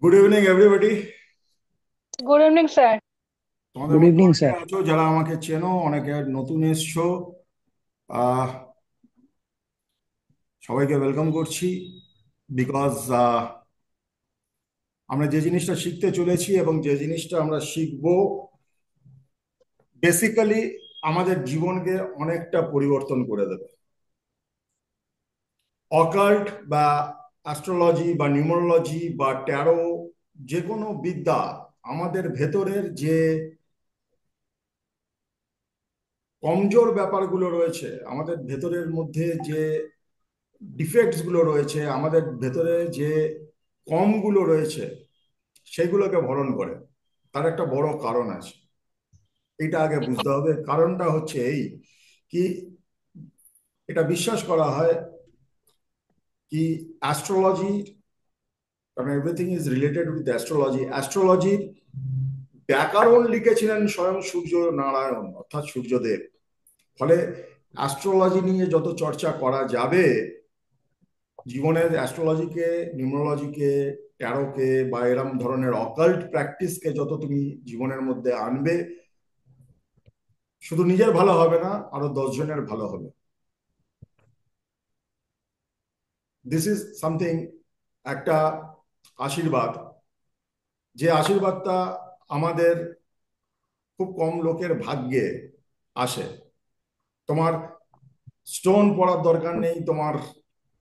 Good evening everybody. Good evening sir. তোমাদের good মধ্যে evening অনেকে স্যার। আছো যারা আমাকে চেনো, অনেকে নতুন এসছো। আহ সবাইকে ওয়েলকাম করছি। বিকজ আমরা যে জিনিসটা শিখতে চলেছি এবং যে জিনিসটা আমরা শিখবো বেসিক্যালি আমাদের জীবনকে অনেকটা পরিবর্তন করে দেবে। অকাল্ট বা অ্যাস্ট্রোলজি বা নিউমারোলজি বা ট্যারো, যে কোনো বিদ্যা আমাদের ভেতরের যে কমজোর ব্যাপারগুলো রয়েছে, আমাদের ভেতরের মধ্যে যে ডিফেক্টস গুলো রয়েছে, আমাদের ভেতরে যে কমগুলো রয়েছে, সেগুলোকে ভরণ করে। তার একটা বড় কারণ আছে, এটা আগে বুঝতে হবে। কারণটা হচ্ছে এই, কি এটা বিশ্বাস করা হয় কি অ্যাস্ট্রোলজি, কারণ everything is related with astrology. অ্যাস্ট্রোলজির ব্যাকরণ লিখেছিলেন স্বয়ং সূর্য নারায়ণ, অর্থাৎ সূর্যদেব। ফলে অ্যাস্ট্রোলজি নিয়ে যত চর্চা করা যাবে, জীবনের অ্যাস্ট্রোলজিকে, নিউমোলজিকে, ট্যারোকে বা এরম ধরনের অকাল্ট প্র্যাকটিসকে যত তুমি জীবনের মধ্যে আনবে, শুধু নিজের ভালো হবে না, আরো 10 জনের ভালো হবে। দিস ইজ সামথিং, একটা আশীর্বাদ, যে আশীর্বাদটা আমাদের খুব কম লোকের ভাগ্যে আসে। তোমার স্টোন পড়ার দরকার নেই, তোমার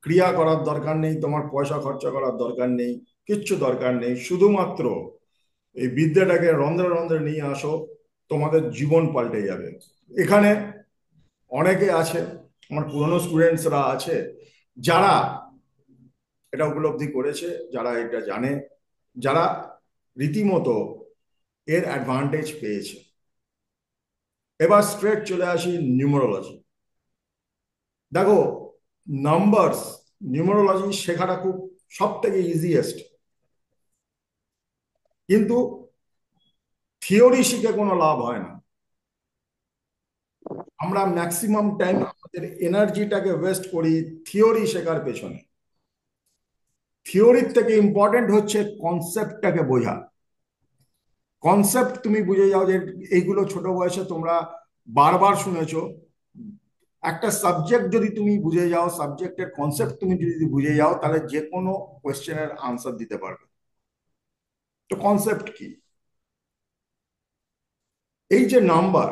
ক্রিয়া করার দরকার নেই, তোমার পয়সা খরচা করার দরকার নেই, কিচ্ছু দরকার নেই। শুধুমাত্র এই বিদ্যাটাকে রন্ধ্রে রন্ধ্রে নিয়ে আসো, তোমাদের জীবন পাল্টে যাবে। এখানে অনেকে আছে, আমার পুরনো স্টুডেন্টসরা আছে, যারা এটা উপলব্ধি করেছে, যারা এটা জানে, যারা রীতিমতো এর অ্যাডভান্টেজ পেয়েছে। এবার স্ট্রেট চলে আসি নিউমারোলজি। দেখো, নাম্বারস, নিউমারোলজি শেখাটা খুব সব থেকে ইজিয়েস্ট, কিন্তু থিওরি শিখে কোনো লাভ হয় না। আমরা ম্যাক্সিমাম টাইম আমাদের এনার্জিটাকে ওয়েস্ট করি থিওরি শেখার পেছনে। থিওরির থেকে ইম্পর্টেন্ট হচ্ছে কনসেপ্টটাকে বোঝা। কনসেপ্ট তুমি বুঝে যাও, যে এইগুলো ছোট বয়সে তোমরা বারবার শুনেছো। একটা সাবজেক্ট যদি তুমি বুঝে যাও, সাবজেক্টের কনসেপ্ট তুমি যদি বুঝে যাও, তাহলে যে কোনো কোয়েশ্চেনের আনসার দিতে পারবে। তো কনসেপ্ট কি? এই যে নাম্বার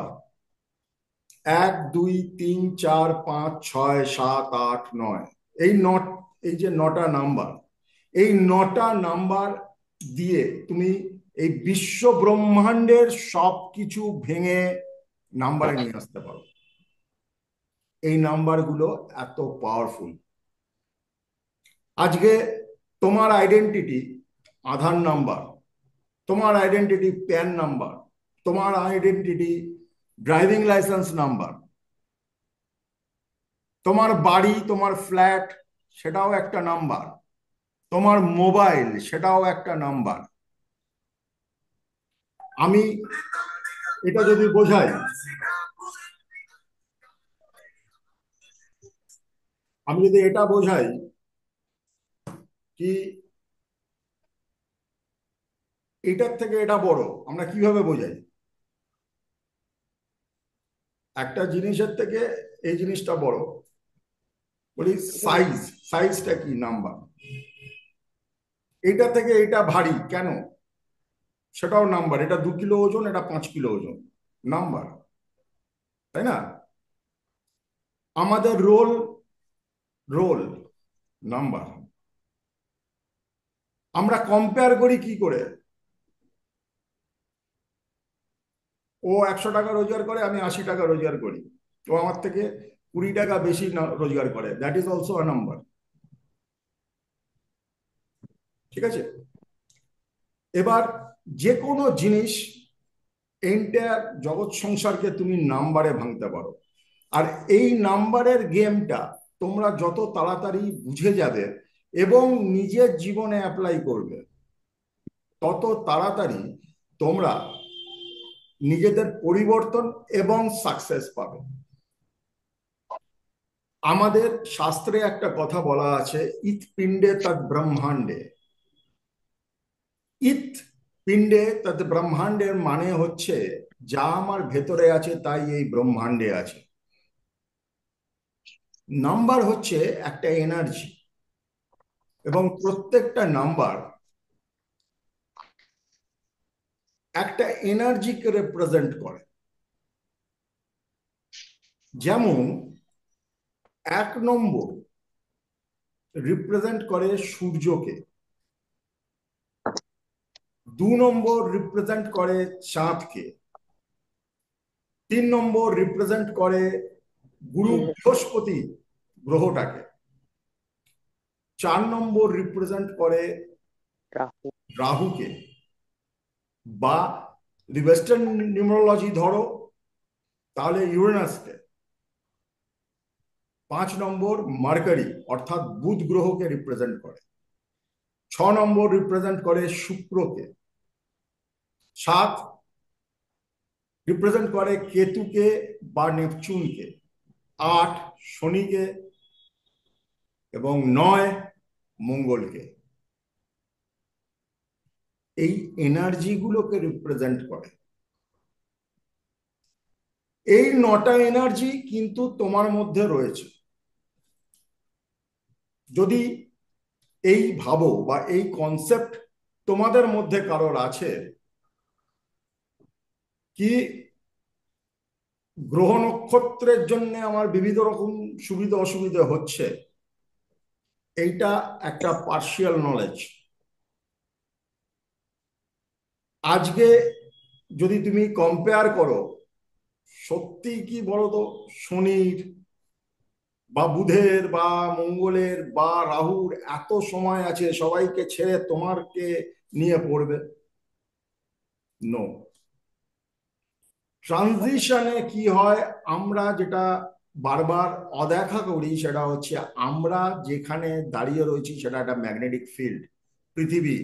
1 2 3 4 5 6 7 8 9, এই নট, এই যে নটা নাম্বার, এই নটা নাম্বার দিয়ে তুমি এই বিশ্ব ব্রহ্মাণ্ডের সব কিছু ভেঙে নাম্বারে নিয়ে আসতে পারো। এই নাম্বারগুলো এত পাওয়ারফুল। আজকে তোমার আইডেন্টিটি আধার নাম্বার, তোমার আইডেন্টিটি প্যান নাম্বার, তোমার আইডেন্টিটি ড্রাইভিং লাইসেন্স নাম্বার, তোমার বাড়ি, তোমার ফ্ল্যাট, সেটাও একটা নাম্বার, তোমার মোবাইল, সেটাও একটা নাম্বার। আমি এটা যদি বোঝাই, আমি যদি এটা বোঝাই কি এটার থেকে এটা বড়, আমরা কিভাবে বোঝাই? একটা জিনিসের থেকে এই জিনিসটা বড়, বলি সাইজ। সাইজটা কি? নাম্বার। এটা থেকে এটা ভারী কেন? সেটাও নাম্বার। এটা 2 কিলো ওজন, এটা 5 কিলো ওজন, নাম্বার, তাই না? আমাদের রোল, রোল নাম্বার। আমরা কম্পেয়ার করি কি করে? ও 100 টাকা রোজগার করে, আমি 80 টাকা রোজগার করি, ও আমার থেকে 20 টাকা বেশি রোজগার করে, that is also a number. ঠিক আছে? এবার যে কোনো জিনিস, এন্টায়ার জগৎ সংসারকে তুমি নাম্বারে ভাঙতে পারো। আর এই নাম্বারের গেমটা তোমরা যত তাড়াতাড়ি বুঝে যাবে এবং নিজের জীবনে অ্যাপ্লাই করবে, তত তাড়াতাড়ি তোমরা নিজেদের পরিবর্তন এবং সাকসেস পাবে। আমাদের শাস্ত্রে একটা কথা বলা আছে, ইৎ পিণ্ডে তৎ ব্রহ্মাণ্ডে। ইথ পিণ্ডে তাতে ব্রহ্মাণ্ডের মানে হচ্ছে যা আমার ভেতরে আছে তাই এই ব্রহ্মাণ্ডে আছে। নাম্বার হচ্ছে একটা এনার্জি, এবং প্রত্যেকটা নাম্বার একটা এনার্জিকে রিপ্রেজেন্ট করে। যেমন 1 নম্বর রিপ্রেজেন্ট করে সূর্যকে, 2 নম্বর রিপ্রেজেন্ট করে চাঁদকে, 3 নম্বর রিপ্রেজেন্ট করে গুরু বৃহস্পতি গ্রহটাকে, 4 নম্বর রিপ্রেজেন্ট করে রাহু। রাহুকে, বা যদি ওয়েস্টার্ন নিউমারোলজি ধরো তাহলে ইউরেনাসকে, 5 নম্বর মার্কারি অর্থাৎ বুধ গ্রহকে রিপ্রেজেন্ট করে, 6 নম্বর রিপ্রেজেন্ট করে শুক্রকে, 7 রিপ্রেজেন্ট করে কেতুকে বা নেপচুনকে, 8 শনিকে, এবং 9 মঙ্গলকে। এই এনার্জি গুলোকে রিপ্রেজেন্ট করে। এই 9টা এনার্জি কিন্তু তোমার মধ্যে রয়েছে। যদি এই ভাবো বা এই কনসেপ্ট তোমাদের মধ্যে কারোর আছে কি গ্রহ নক্ষত্রের জন্য আমার বিবিধ রকম সুবিধা অসুবিধা হচ্ছে, এইটা একটা পার্শিয়াল নলেজ। আজকে যদি তুমি কম্পেয়ার করো, সত্যি কি বলতো, শনির বা বুধের বা মঙ্গলের বা রাহুর এত সময় আছে সবাইকে ছেড়ে তোমারকে নিয়ে পড়বে? নো। ট্রানজিশনে কি হয়, আমরা যেটা বারবার অদেখা করি সেটা হচ্ছে আমরা যেখানে দাঁড়িয়ে রয়েছি সেটা একটা ম্যাগনেটিক ফিল্ড, পৃথিবী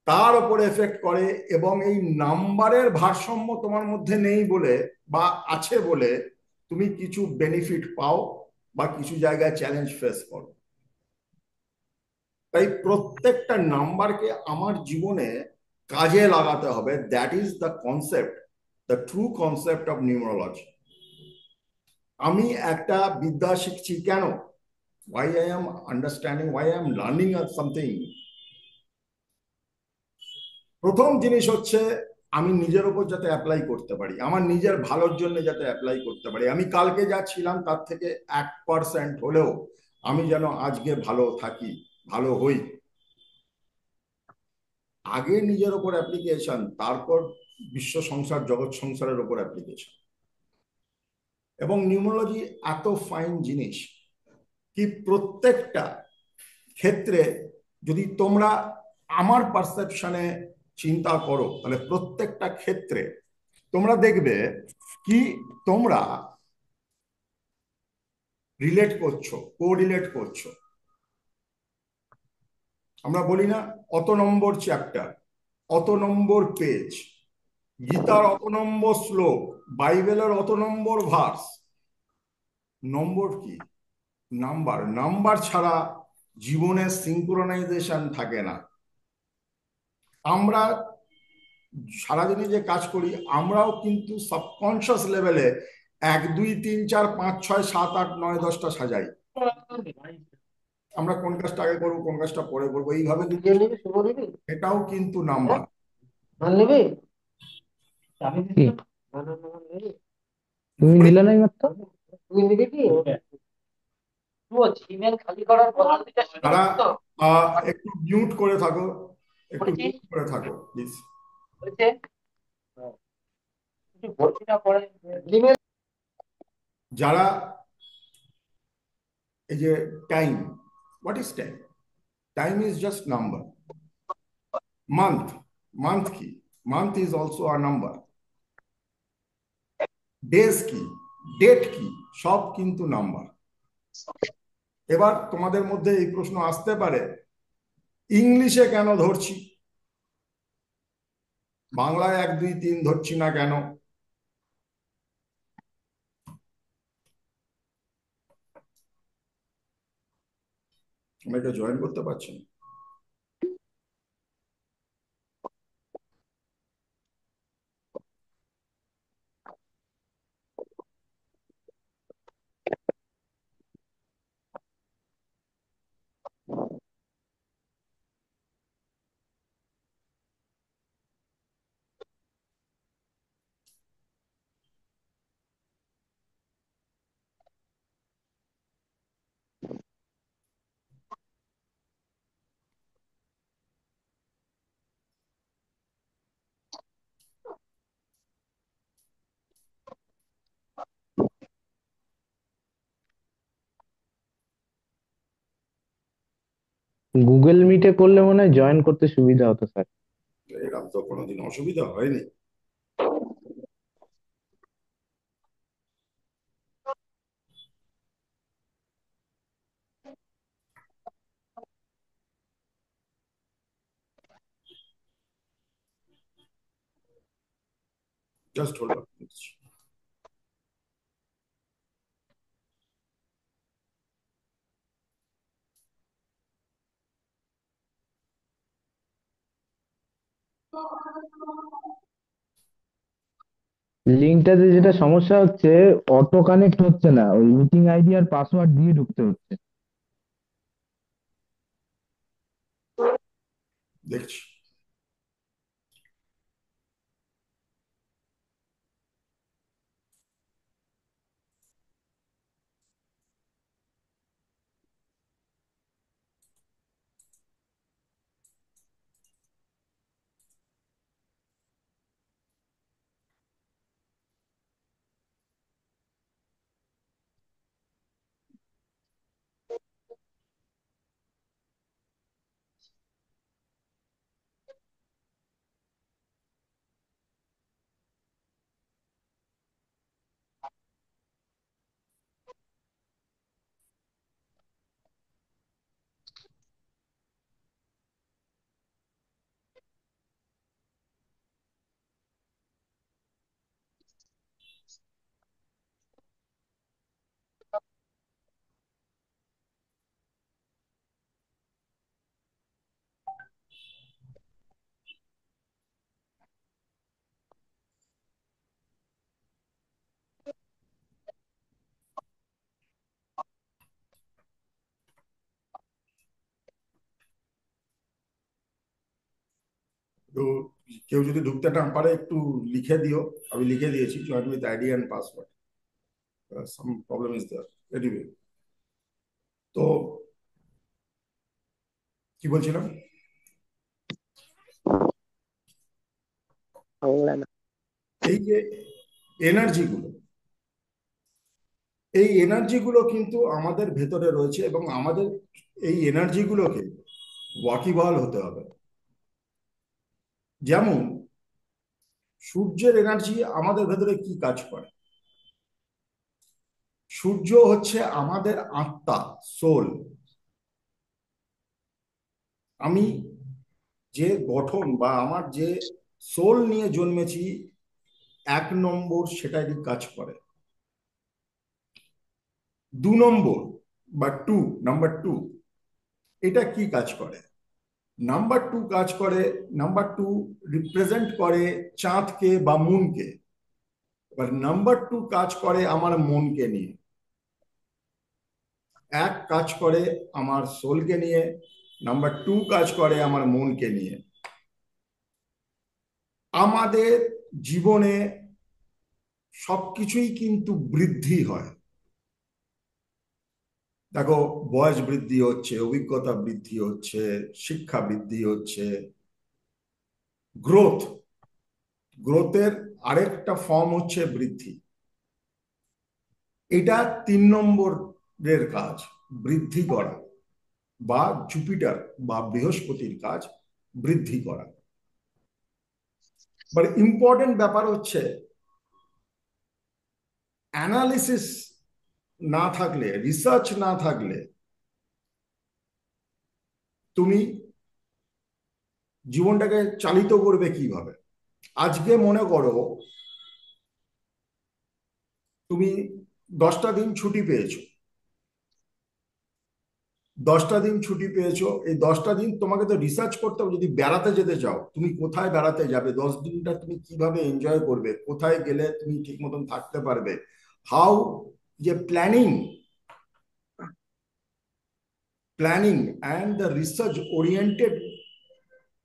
তার উপরে এফেক্ট করে। এবং এই নাম্বারের ভারসাম্য তোমার মধ্যে নেই বলে বা আছে বলে তুমি কিছু বেনিফিট পাও বা কিছু জায়গায় চ্যালেঞ্জ ফেস করো। তাই প্রত্যেকটা নাম্বারকে আমার জীবনে কাজে লাগাতে হবে। That is the concept, the true concept of numerology. আমি একটা বিদ্যা শিখছি কেন? why I am understanding, why I am learning something? প্রথম জিনিস হচ্ছে আমি নিজের উপর যাতে অ্যাপ্লাই করতে পারি, আমার নিজের ভালোর জন্য যাতে অ্যাপ্লাই করতে পারি। আমি কালকে যা ছিলাম তার থেকে 1% হলেও আমি যেন আজকে ভালো থাকি, ভালো হই। আগে নিজের ওপর অ্যাপ্লিকেশন, তারপর বিশ্ব সংসার জগৎ সংসারের ওপর অ্যাপ্লিকেশন। এবং নিউমারোলজি এত ফাইন জিনিস কি প্রত্যেকটা ক্ষেত্রে যদি তোমরা আমার পারসেপশনে চিন্তা করো তাহলে প্রত্যেকটা ক্ষেত্রে তোমরা দেখবে কি তোমরা রিলেট করছো, কোরিলেট করছো। আমরা বলি না অত নম্বর চ্যাপ্টার, অত নম্বর পেজ, গীতার অত নম্বর শ্লোক, বাইবেলের অত নম্বর ভার্স। নম্বর কি? নাম্বার। নাম্বার ছাড়া জীবনে সিঙ্ক্রোনাইজেশন থাকে না। আমরা সারাদিনে যে কাজ করি আমরাও কিন্তু সাবকনশিয়াস লেভেলে 1 2 3 4 5 6 7 8 9 10টা সাজাই। আমরা কোন কাজটা আগে করবো, কোন কাজটা পরে করবো, এইভাবে কিন্তু এটাও কিন্তু নাম্বার। তুমি নিলে না মাত্র। তারা একটু মিউট করে থাকো, একটু মিউট করে থাকো প্লিজ। যারা এই যে time, what is time? Time is just number. Month, month কি? Month is also a number. Days কি? ডেট কি? সব কিন্তু নাম্বার। এবার তোমাদের মধ্যে এই প্রশ্ন আসতে পারে, ইংলিশে কেন ধরছি, বাংলায় 1 2 3 ধরছি না কেন? আমি এটা জয়েন করতে পারছি না। গুগল মিটে করলে মনে হয় জয়েন করতে সুবিধা হতো স্যার। এরকম তো কোনোদিন অসুবিধা হয়নি। Just hold on. লিঙ্কটাতে যেটা সমস্যা হচ্ছে, অটো কানেক্ট হচ্ছে না, ওই মিটিং আইডি আর পাসওয়ার্ড দিয়ে ঢুকতে হচ্ছে। দেখছি। তো কেউ যদি ঢুকতে না পারে একটু লিখে দিও। আমি লিখে দিয়েছি, join with ID and password. Some problem is there. Anyway, তো কি বলছিলাম? বাংলা না। এই যে এনার্জি গুলো, এই এনার্জি গুলো কিন্তু আমাদের ভেতরে রয়েছে, এবং আমাদের এই এনার্জি গুলোকে ওয়াকিবহাল হতে হবে। যেমন সূর্যের এনার্জি আমাদের ভেতরে কি কাজ করে? সূর্য হচ্ছে আমাদের আত্মা, সোল। আমি যে গঠন বা আমার যে সোল নিয়ে জন্মেছি, 1 নম্বর সেটাই কাজ করে। 2 নম্বর বা নাম্বার 2, এটা কি কাজ করে? নাম্বার 2 কাজ করে, নাম্বার 2 রিপ্রেজেন্ট করে চাঁদকে বা মুনকে। এবার নাম্বার 2 কাজ করে আমার মনকে নিয়ে, 1 কাজ করে আমার সোলকে নিয়ে, নাম্বার 2 কাজ করে আমার মনকে নিয়ে। আমাদের জীবনে সবকিছুই কিন্তু বৃদ্ধি হয়। দেখো, বয়স বৃদ্ধি হচ্ছে, অভিজ্ঞতা বৃদ্ধি হচ্ছে, শিক্ষা বৃদ্ধি হচ্ছে, গ্রোথ। গ্রোথের আরেকটা ফর্ম হচ্ছে বৃদ্ধি। এটা 3 নম্বরের কাজ, বৃদ্ধি করা, বা জুপিটার বা বৃহস্পতির কাজ বৃদ্ধি করা। বাট ইম্পর্টেন্ট ব্যাপার হচ্ছে, অ্যানালিসিস না থাকলে, রিসার্চ না থাকলে, তুমি জীবনটাকে চালিত করবে কিভাবে? আজকে মনে করো তুমি 10টা দিন ছুটি পেয়েছো। 10টা দিন ছুটি পেয়েছো, এই 10টা দিন তোমাকে তো রিসার্চ করতে হবে। যদি বেড়াতে যেতে চাও, তুমি কোথায় বেড়াতে যাবে, 10 দিনটা তুমি কিভাবে এনজয় করবে, কোথায় গেলে তুমি ঠিক মতন থাকতে পারবে, হাউ, যে planning, planning and the research oriented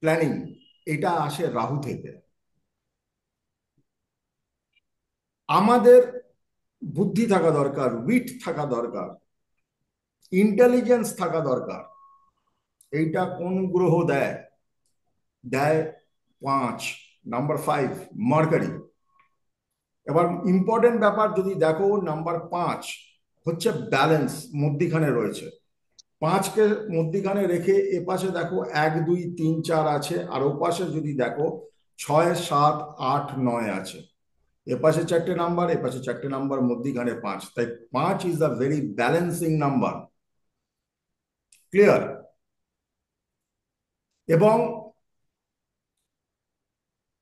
planning, এটা আসে রাহু থেকে। আমাদের বুদ্ধি থাকা দরকার, উইট থাকা দরকার, ইন্টেলিজেন্স থাকা দরকার। এইটা কোন গ্রহ দেয়? দেয় 5, নাম্বার 5, মার্কারি। এবার ইম্পর্টেন্ট ব্যাপার যদি দেখো, নাম্বার 5 হচ্ছে ব্যালেন্স, মধ্যিখানে রয়েছে। 5কে মধ্যিখানে রেখে এ পাশে দেখো 1 2 3 4 আছে, আর ও পাশে যদি দেখো 6 7 8 9 আছে। এ পাশে 4টে নাম্বার, এ পাশে 4টে নাম্বার, মধ্যিখানে 5, তাই 5 is the very balancing number. Clear? এবং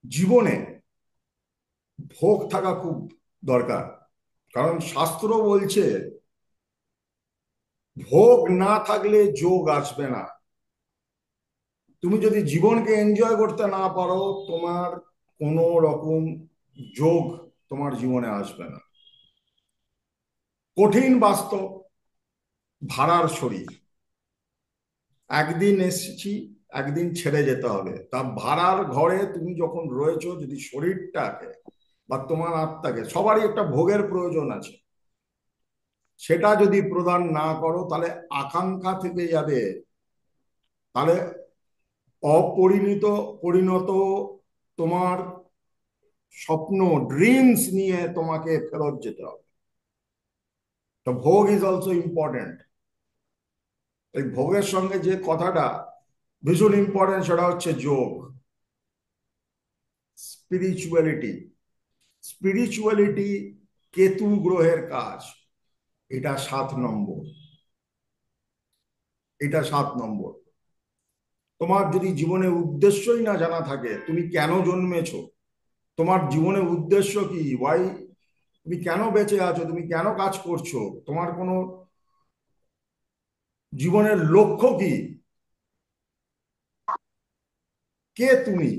জীবনে ভোগ থাকা খুব দরকার, কারণ শাস্ত্র বলছে ভোগ না থাকলে যোগ আসবে না। তুমি যদি জীবনকে এনজয় করতে না পারো, তোমার কোনো রকম যোগ তোমার জীবনে আসবে না। কঠিন বাস্তব, ভাড়ার শরীর, একদিন এসেছি, একদিন ছেড়ে যেতে হবে। তা ভাড়ার ঘরে তুমি যখন রয়েছো, যদি শরীরটাকে বা তোমার আত্মাকে, সবারই একটা ভোগের প্রয়োজন আছে, সেটা যদি প্রদান না করো, তাহলে আকাঙ্ক্ষা থেকে যাবে, তাহলে অপরিণত পরিণত তোমার স্বপ্ন, ড্রিমস নিয়ে তোমাকে ফেরত যেতে হবে। তো ভোগ ইজ অলসো ইম্পর্টেন্ট। এই ভোগের সঙ্গে যে কথাটা ভীষণ ইম্পর্টেন্ট, সেটা হচ্ছে যোগ, স্পিরিচুয়ালিটি। স্পিরিচুয়ালিটি কেতু গ্রহের কাজ, এটা 7 নম্বর। এটা 7 নম্বর। তোমার যদি জীবনে উদ্দেশ্যই না জানা থাকে, তুমি কেন জন্মেছো, তোমার জীবনে উদ্দেশ্য কি, ওয়াই, তুমি কেন বেঁচে আছো, তুমি কেন কাজ করছো, তোমার কোনো জীবনের লক্ষ্য কি, কে তুমি,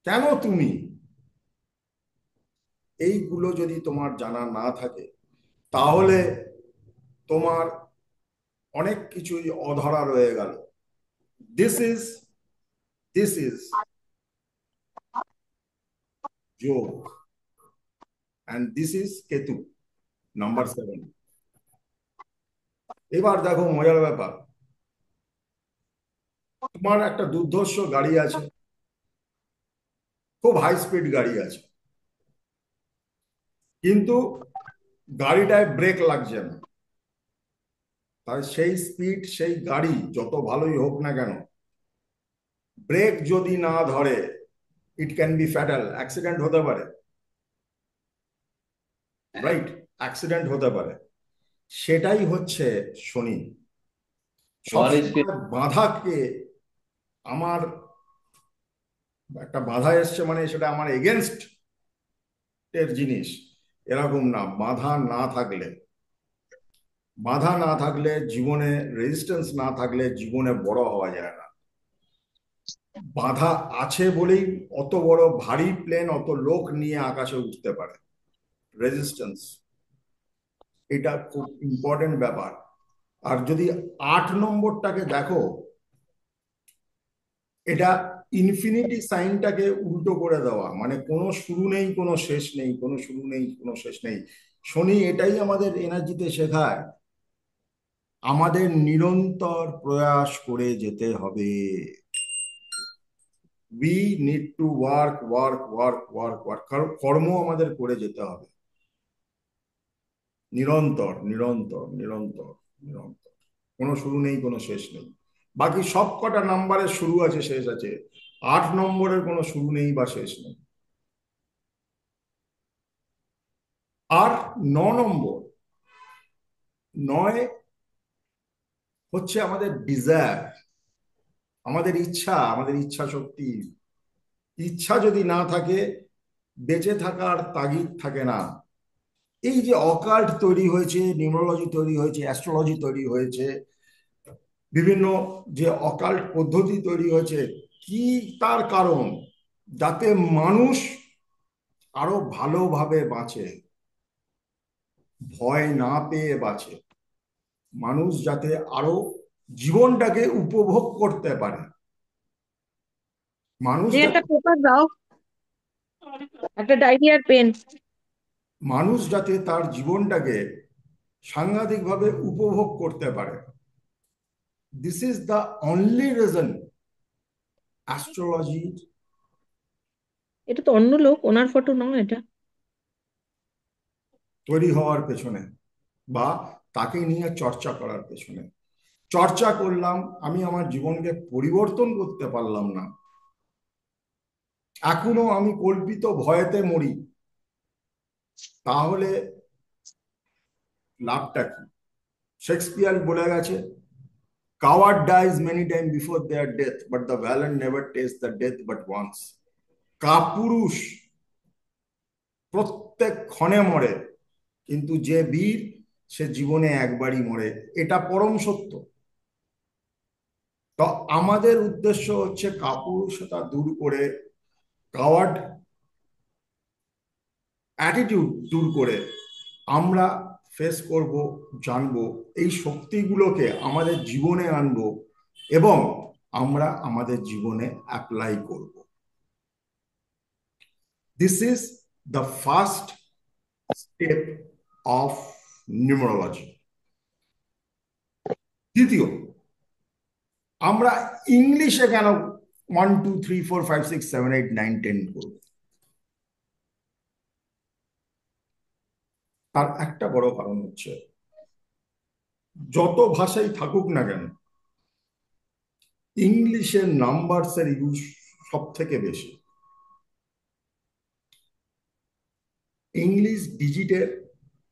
কেন তুমি, এইগুলো যদি তোমার জানা না থাকে, তাহলে তোমার অনেক কিছুই অধরা রয়ে গেল। দিস ইজ দিস ইজ যোগ, and this is Ketu, number 7। এবার দেখো মজার ব্যাপার, তোমার একটা দুর্ধর্ষ গাড়ি আছে, খুব হাই স্পিড গাড়ি আছে, কিন্তু গাড়িটায় ব্রেক লাগছে না। তাই সেই স্পিড, সেই গাড়ি যত ভালোই হোক না কেন, ব্রেক যদি না ধরে, it can be fatal, accident হতে পারে। রাইট? অ্যাক্সিডেন্ট হতে পারে। সেটাই হচ্ছে শনি। What is সবসময় বাধাকে, আমার একটা বাধা এসছে মানে সেটা আমার এগেনস্ট এর জিনিস, এরকম না। বাধা না থাকলে জীবনে, রেজিস্ট্যান্স না থাকলে জীবনে বড় হওয়া যায় না। বাধা আছে বলেই অত বড় ভারী প্লেন অত লোক নিয়ে আকাশে উঠতে পারে। রেজিস্ট্যান্স, এটা খুব ইম্পর্টেন্ট ব্যাপার। আর যদি 8 নম্বরটাকে দেখো, এটা ইনফিনিটি সাইনটাকে উল্টো করে দেওয়া, মানে কোনো শুরু নেই, কোনো শেষ নেই, কোনো শুরু নেই, কোনো শেষ নেই। শনি এটাই আমাদের এনার্জিতে শেখায়, আমাদের নিরন্তর প্রয়াস করে যেতে হবে। We need to work work work work work, কর্ম আমাদের করে যেতে হবে, নিরন্তর নিরন্তর নিরন্তর নিরন্তর। কোনো শুরু নেই, কোনো শেষ নেই। বাকি সব কটা নাম্বারের শুরু আছে, শেষ আছে, 8 নম্বরের কোনো শুরু নেই বা শেষ নেই। আর 9 নম্বর, 9 হচ্ছে আমাদের ডিজায়ার, আমাদের ইচ্ছা, আমাদের ইচ্ছা শক্তি। ইচ্ছা যদি না থাকে, বেঁচে থাকার তাগিদ থাকে না। এই যে অকাল্ট তৈরি হয়েছে, নিউমোলজি তৈরি হয়েছে, অ্যাস্ট্রোলজি তৈরি হয়েছে, বিভিন্ন যে অকাল্ট পদ্ধতি তৈরি হয়েছে, কি তার কারণ? যাতে মানুষ আরো ভালোভাবে বাঁচে, ভয় না পেয়ে বাঁচে, মানুষ যাতে আরো জীবনটাকে উপভোগ করতে পারে, মানুষ যে একটা যাতে, পেপার দাও, একটা ডায়েরি আর পেন। মানুষ যাতে তার জীবনটাকে সাংঘাতিকভাবে উপভোগ করতে পারে। This is the only reason astrology এটা তো অন্য লোক, ওনার ফটো নয় এটা। তৈরি হওয়ার পেছনে, বা তাকে নিয়ে চর্চা করার পেছনে। চর্চা করলাম, আমি আমার জীবনকে পরিবর্তন করতে পারলাম না, এখনো আমি কল্পিত ভয়েতে মরি, তাহলে লাভটা কি? শেক্সপিয়ার বলে গেছে, coward dies many time before their death, but the valiant never taste the death but once. কাপুরুষ প্রত্যেক ক্ষণে মরে, কিন্তু যে বীর সে জীবনে একবারই মরে, এটা পরম সত্য। তো আমাদের উদ্দেশ্য হচ্ছে কাপুরুষতা দূর করে, কাওয়ার্ড অ্যাটিটিউড দূর করে আমরা ফেস করব, জানবো, এই শক্তিগুলোকে আমাদের জীবনে আনবো এবং আমরা আমাদের জীবনে অ্যাপ্লাই করব। This is the first step of numerology. দ্বিতীয়, আমরা ইংলিশে কেন 1 2 3 4 5 6 7 8 9 10 করব? তার একটা বড় কারণ হচ্ছে, যত ভাষাই থাকুক না কেন, ইংলিশের নাম্বারসের ইউজ সব থেকে বেশি। ইংলিশ ডিজিটের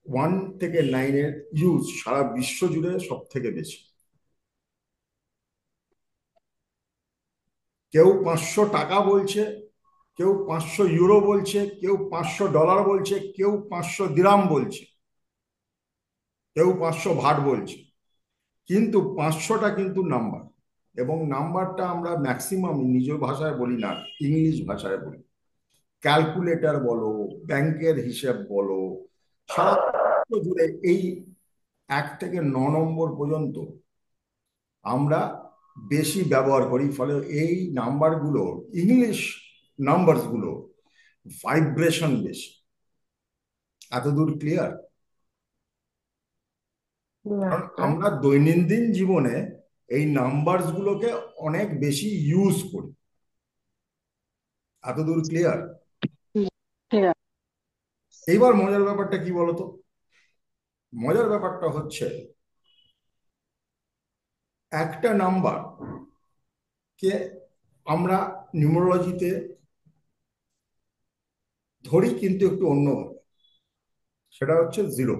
1 থেকে 9 এর ইউজ সারা বিশ্ব জুড়ে সব থেকে বেশি। কেউ 500 টাকা বলছে, কেউ 500 ইউরো বলছে, কেউ 500 ডলার বলছে, কেউ 500 দিরাম বলছে, কেউ 500 ভাট বলছে, কিন্তু 500টা কিন্তু নাম্বার। এবং নাম্বারটা আমরা ম্যাক্সিমাম নিজ ভাষায় বলি না, ইংলিশ ভাষায় বলি। ক্যালকুলেটর বলো, ব্যাংকের হিসেব বলো, সারা বিশ্ব জুড়ে এই 1 থেকে 9 নম্বর পর্যন্ত আমরা বেশি ব্যবহার করি। ফলে এই নাম্বারগুলো, ইংলিশ নাম্বারসগুলো ভাইব্রেশন বেশি। এতদূর ক্লিয়ার? কারণ আমরা দৈনন্দিন জীবনে এই নাম্বারসগুলোকে অনেক বেশি ইউজ করি। এতদূর ক্লিয়ার? এইবার মজার ব্যাপারটা কি বলতো? মজার ব্যাপারটা হচ্ছে, একটা নাম্বার কে আমরা নিউমারোলজিতে ধরি কিন্তু একটু অন্যভাবে। সেটা হচ্ছে জিরো।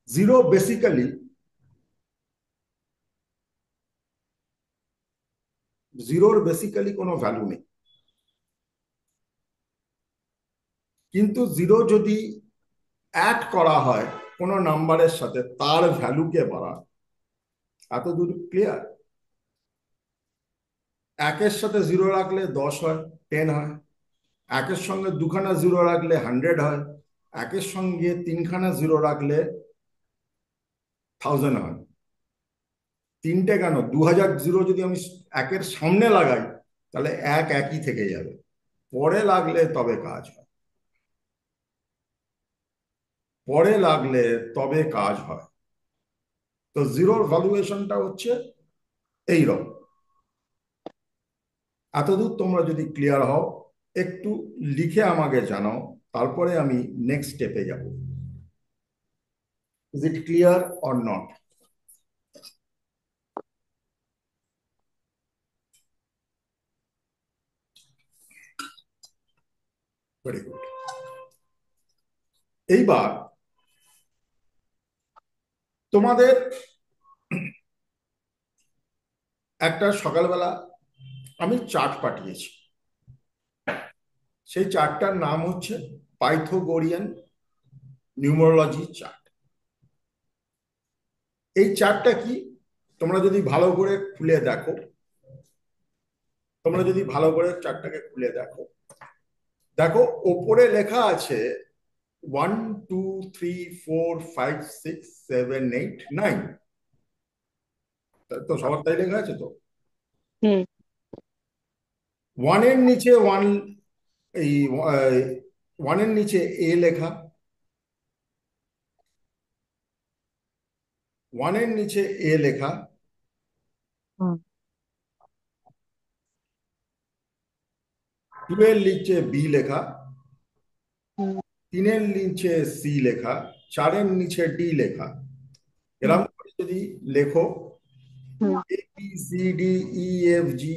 জিরো বেসিক্যালি, জিরোর বেসিক্যালি কোনো ভ্যালু নেই, কিন্তু জিরো যদি অ্যাড করা হয় কোনো নাম্বারের সাথে, তার ভ্যালুকে বাড়ায়। এতদূর ক্লিয়ার? 1-এর সাথে 0 রাখলে 10 হয়, 10 হয়। 1-এর সঙ্গে 2খানা 0 রাখলে 100 হয়। 1-এর সঙ্গে 3খানা 0 রাখলে 1000 হয়। 3টে কেন, 2000 জিরো যদি আমি 1-এর সামনে লাগাই, তাহলে 1 একই থেকে যাবে, পরে লাগলে তবে কাজ হয়, পরে লাগলে তবে কাজ হয়। তো জিরোর ভ্যালুয়েশনটা হচ্ছে এইরকম। এতদূর তোমরা যদি ক্লিয়ার হও, একটু লিখে আমাকে জানাও, তারপরে আমি নেক্সট স্টেপে যাব। Is it clear or not? Very good. এইবার তোমাদের একটা সকালবেলা আমি চার্ট পাঠিয়েছি। সেই চার্টটার নাম হচ্ছে পাইথাগোরিয়ান নিউমারোলজি চার্ট। এই চার্টটা কি, তোমরা যদি ভালো করে খুলে দেখো, তোমরা যদি ভালো করে চার্টটাকে খুলে দেখো, দেখো ওপরে লেখা আছে 1 2 3 4 5 6 7 8 9। তো সবার তাই লেখা আছে তো। হুম। 1 এর নিচে 1, এই 1 এর নিচে এ লেখা, 1 এর নিচে এ লেখা, 2 এর নিচে বি লেখা, 3 এর নিচে সি লেখা, চারের নিচে ডি লেখা, এরকম করে যদি লেখো হুম। A B C D E F G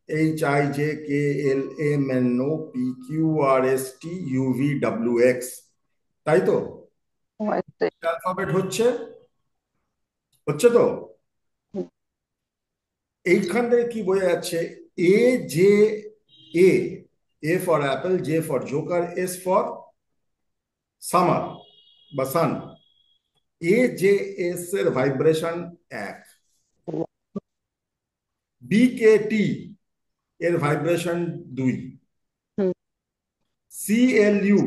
H I J K L M N O P Q R S T U V W X, তাই তো? অ্যালফাবেট হচ্ছে হচ্ছে তো? হুম। এইখান থেকে কি বোঝা যাচ্ছে? A J A, A for Apple, J for Joker, S for summer বা সান। এ জে এস এর ভাইব্রেশন এক, বি কে টি এর ভাইব্রেশন দুই, হুম। সি এল ইউ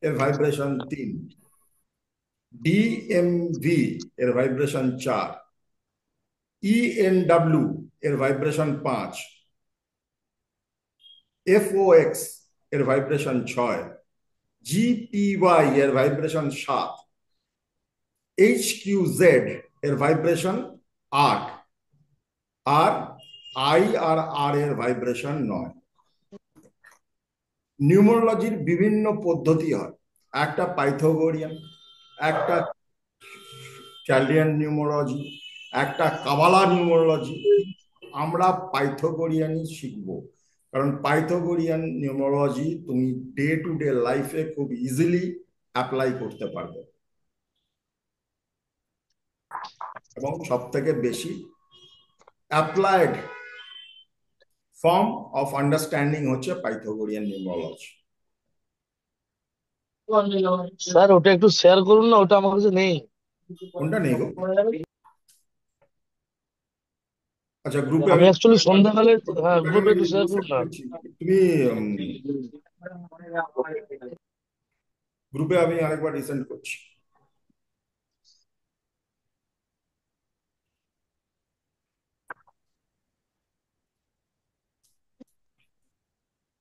এর ভাইব্রেশন তিন, ডি এম ভি এর ভাইব্রেশন চার, ই এন ডাব্লিউ এর ভাইব্রেশন পাঁচ, এফ ও এক্স এর ভাইব্রেশন ছয়, জি পি ওয়াই এর ভাইব্রেশন সাত, এইচ কিউ জেড এর ভাইব্রেশন আট, আর আই আর আর এর ভাইব্রেশন নয়। নিউমোলজির বিভিন্ন পদ্ধতি হয়, একটা পাইথাগোরিয়ান, একটা চার্লিয়ান নিউমোলজি, একটা কাবালা নিউমোলজি। আমরা পাইথাগোরিয়ানই শিখবো, কারণ পাইথাগোরিয়ান নিউমোলজি তুমি ডে টু ডে লাইফে খুব ইজিলি অ্যাপ্লাই করতে পারবে, এবং সব থেকে বেশি অ্যাপ্লাইড ফর্ম অফ আন্ডারস্ট্যান্ডিং হচ্ছে পাইথাগোরিয়ান নিউমোলজি। স্যার ওটা একটু শেয়ার করুন না, ওটা আমার কাছে নেই। কোনটা নেই গো? আচ্ছা, গ্রুপে আমি আমি অ্যাকচুয়ালি সন্ধ্যাকালে, হ্যাঁ গ্রুপে একটু শেয়ার করুন send না। করছি। তুমি গ্রুপে আমি আরেকবার রিসেন্ড করছি।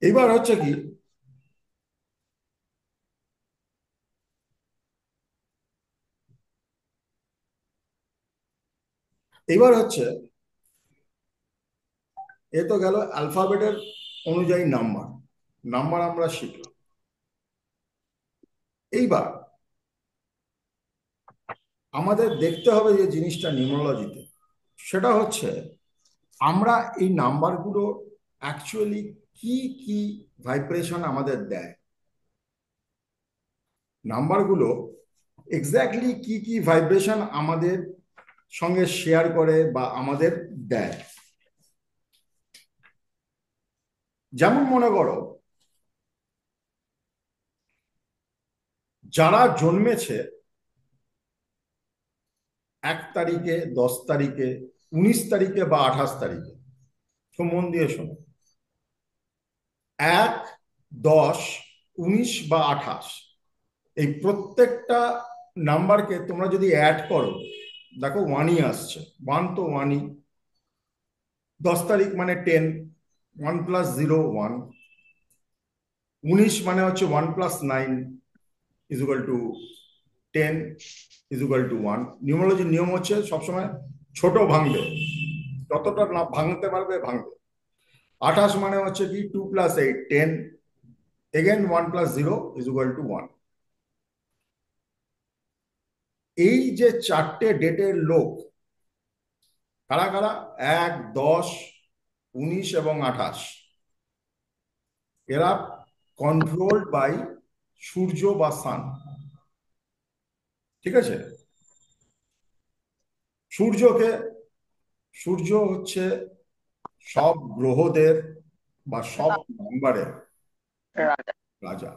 এবার হচ্ছে কি, এবার হচ্ছে এ তো গেল অ্যালফাবেটের অনুযায়ী নাম্বার, নাম্বার আমরা শিখলাম। এইবার আমাদের দেখতে হবে যে জিনিসটা নিউমোলজিতে, সেটা হচ্ছে আমরা এই নাম্বারগুলো অ্যাকচুয়ালি কি কি ভাইব্রেশন আমাদের দেয়, নাম্বারগুলো এক্স্যাক্টলি কি কি ভাইব্রেশন আমাদের সঙ্গে শেয়ার করে বা আমাদের দেয়। যেমন মনে করো, যারা জন্মেছে 1 তারিখে, 10 তারিখে, 19 তারিখে বা 28 তারিখে, খুব মন দিয়ে শোনো, 1, 10, 19 বা 28, এই প্রত্যেকটা নাম্বারকে তোমরা যদি অ্যাড করো, দেখো ওয়ানই আসছে, ওয়ান তো ওয়ানই। 10 তারিখ মানে 10, 1 + 0 1, 19 মানে হচ্ছে 1 + 9 = 10 = 1। নিউমোলজির নিয়ম হচ্ছে সবসময় ছোট ভাঙবে, যতটা না ভাঙতে পারবে ভাঙবে। 28 মানে হচ্ছে কি 2 + 8 10, এগেন 1 + 0 = 1। এই যে চারটে ডেটের লোক কারা কারা? 1, 10, 19 এবং 28, এরা কন্ট্রোলড বাই সূর্য বা সান। ঠিক আছে? সূর্যকে, সূর্য হচ্ছে সব গ্রহদের বা সব নাম্বারের রাজা।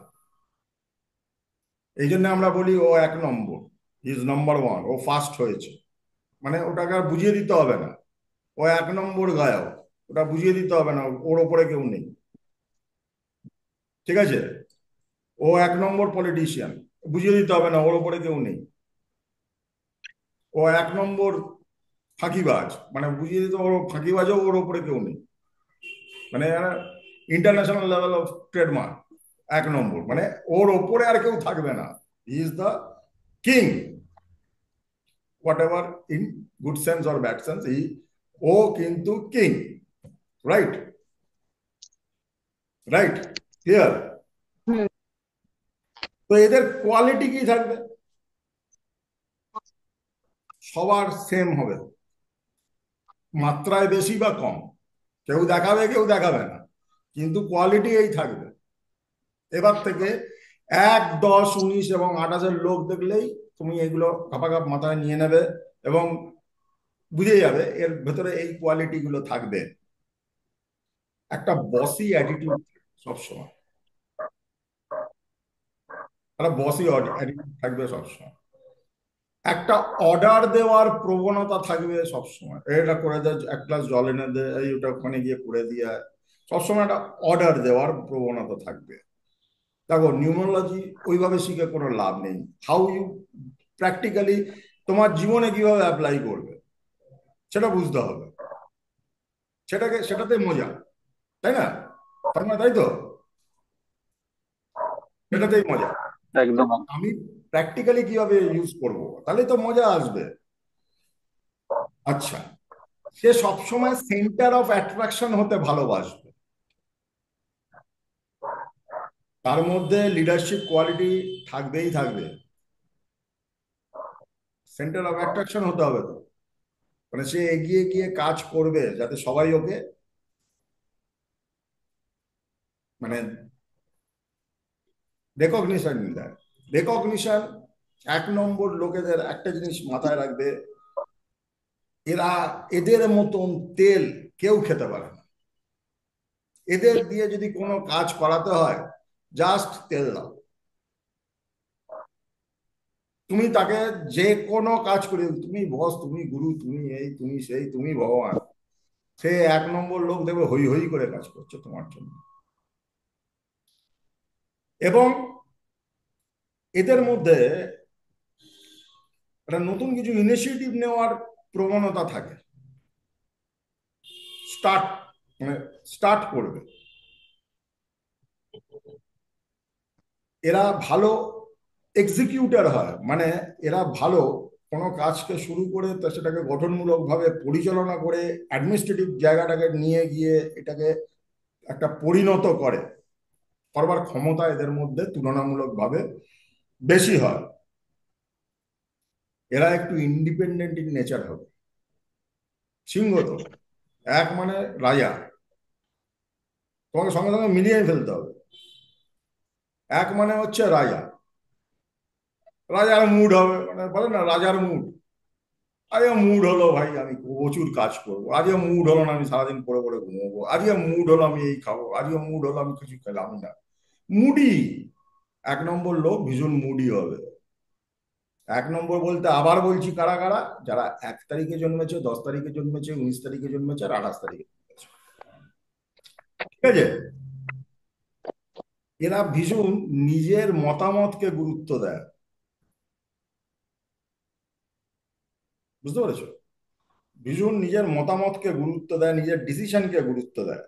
এই জন্য আমরা বলি ও 1 নম্বর, ইজ নাম্বার 1, ও ফার্স্ট হয়েছে। মানে ওটাকে আর বুঝিয়ে দিতে হবে না, ও 1 নম্বর গায়ক, ওটা বুঝিয়ে দিতে হবে না, ওর ওপরে কেউ নেই। ঠিক আছে? ও 1 নম্বর পলিটিশিয়ান, বুঝিয়ে দিতে হবে না, ওর ওপরে কেউ নেই। ও 1 নম্বর ফাঁকিবাজ, মানে বুঝিয়ে দিতে, ওর ফাঁকিবাজও, ওর ওপরে কেউ নেই। মানে international level of trademark 1 number, মানে ওর ওপরে আর কেউ থাকবে না। He is the king, whatever, in good sense or bad sense, ও কিন্তু king. Right? Right? Clear? Hmm. তো এদের কোয়ালিটি কি থাকবে? সবার সেম হবে, মাত্রায় বেশি বা কম, কেউ দেখাবে কেউ দেখাবে না, কিন্তু কোয়ালিটি এই থাকবে। এবার থেকে 1, 10, 19 এবং 28-এর লোক দেখলেই তুমি এগুলো ঘাপাঘাপ মাথায় নিয়ে নেবে এবং বুঝে যাবে এর ভেতরে এই কোয়ালিটি গুলো থাকবে। একটা বসি অ্যাটিটিউড সবসময়, একটা বসি অ্যাটিটিউড থাকবে সবসময়। একটা অর্ডার দেওয়ার প্রবণতা থাকবে সবসময়, এটা করে দে, 1 গ্লাস জল এনে দে, এই ওটা ওখানে গিয়ে করে দিয়ে আয়। সবসময় একটা অর্ডার দেওয়ার প্রবণতা থাকবে। দেখো নিউমোলজি ওইভাবে শিখে কোনো লাভ নেই। হাউ ইউ প্র্যাকটিক্যালি তোমার জীবনে কিভাবে অ্যাপ্লাই করবে সেটা বুঝতে হবে, সেটাতে মজা, তাই না? তাই না, তাই তো? সেটাতেই মজা। একদম। আমি প্র্যাকটিক্যালি কিভাবে ইউজ করব, তাহলে তো মজা আসবে। আচ্ছা, সে সবসময় সেন্টার অফ অ্যাট্রাকশন হতে ভালোবাসবে, তার মধ্যে লিডারশিপ কোয়ালিটি থাকবেই থাকবে। সেন্টার অফ অ্যাট্রাকশন হতে হবে তো, মানে সে এগিয়ে গিয়ে কাজ করবে যাতে সবাই ওকে মানে রেকগনিশন দেয়। রেকগনিশন 1 নম্বর লোকেদের একটা জিনিস মাথায় রাখবে, এরা এদের মতন তেল কেউ খেতে পারে না। এদের দিয়ে যদি কোনো কাজ করাতে হয়, জাস্ট তেল দাও, তুমি তাকে যে কোনো কাজ করে, তুমি বস, তুমি গুরু, তুমি এই, তুমি সেই, তুমি ভগবান, সে 1 নম্বর লোক দেখবে হই হই করে কাজ করছে তোমার জন্য। এবং এদের মধ্যে একটা নতুন কিছু ইনিশিয়েটিভ নেওয়ার প্রবণতা থাকে, স্টার্ট মানে স্টার্ট করবে। এরা ভালো এক্সিকিউটার হয়, মানে এরা ভালো কোনো কাজকে শুরু করে তা সেটাকে গঠনমূলকভাবে পরিচালনা করে অ্যাডমিনিস্ট্রেটিভ জায়গাটাকে নিয়ে গিয়ে এটাকে একটা পরিণত করে, করবার ক্ষমতা এদের মধ্যে তুলনামূলকভাবে বেশি হয়। এরা একটু ইন্ডিপেন্ডেন্ট ইন নেচার হবে। সিংহ তো এক মানে রাজা, তোমাকে সঙ্গে সঙ্গে মিলিয়ে ফেলতে হবে। এক মানে হচ্ছে রাজা, রাজার মুড হবে, মানে বলে না রাজার মুড। আজকে মুড হলো ভাই আমি প্রচুর কাজ করবো, আজকে মুড হলো না আমি সারাদিন পড়ে পড়ে ঘুমোবো, আজকে মুড হলো আমি এই খাবো, আজকে মুড হলো আমি কিছু খেলাম না। মুডি 1 নম্বর লোক ভীষণ মুডি হবে। 1 নম্বর বলতে আবার বলছি কারা কারা, যারা 1 তারিখে জন্মেছে, 10 তারিখে জন্মেছে, 19 তারিখে জন্মেছে আর 28 তারিখে জন্মেছে, ঠিক আছে? এরা ভীষণ নিজের মতামতকে গুরুত্ব দেয়, বুঝতে পেরেছো? ভীষণ নিজের মতামতকে গুরুত্ব দেয়, নিজের ডিসিশনকে গুরুত্ব দেয়।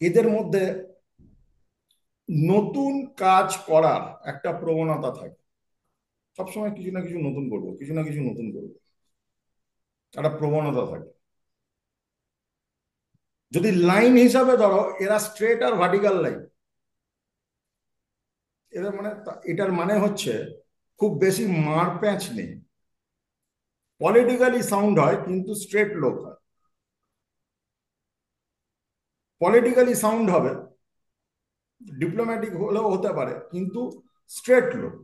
এদের মধ্যে নতুন কাজ করার একটা প্রবণতা থাকে, সবসময় কিছু না কিছু নতুন করবো, কিছু না কিছু নতুন করবো, একটা প্রবণতা থাকে। যদি লাইন হিসাবে ধরো, এরা স্ট্রেট আর ভার্টিক্যাল লাইন, এদের মানে এটার মানে হচ্ছে খুব বেশি মারপ্যাঁচ নেই, পলিটিক্যালি সাউন্ড হয় কিন্তু স্ট্রেট লোক হয়। পলিটিক্যালি সাউন্ড হবে, ডিপ্লোম্যাটিক হলেও হতে পারে, কিন্তু স্ট্রেট লোক।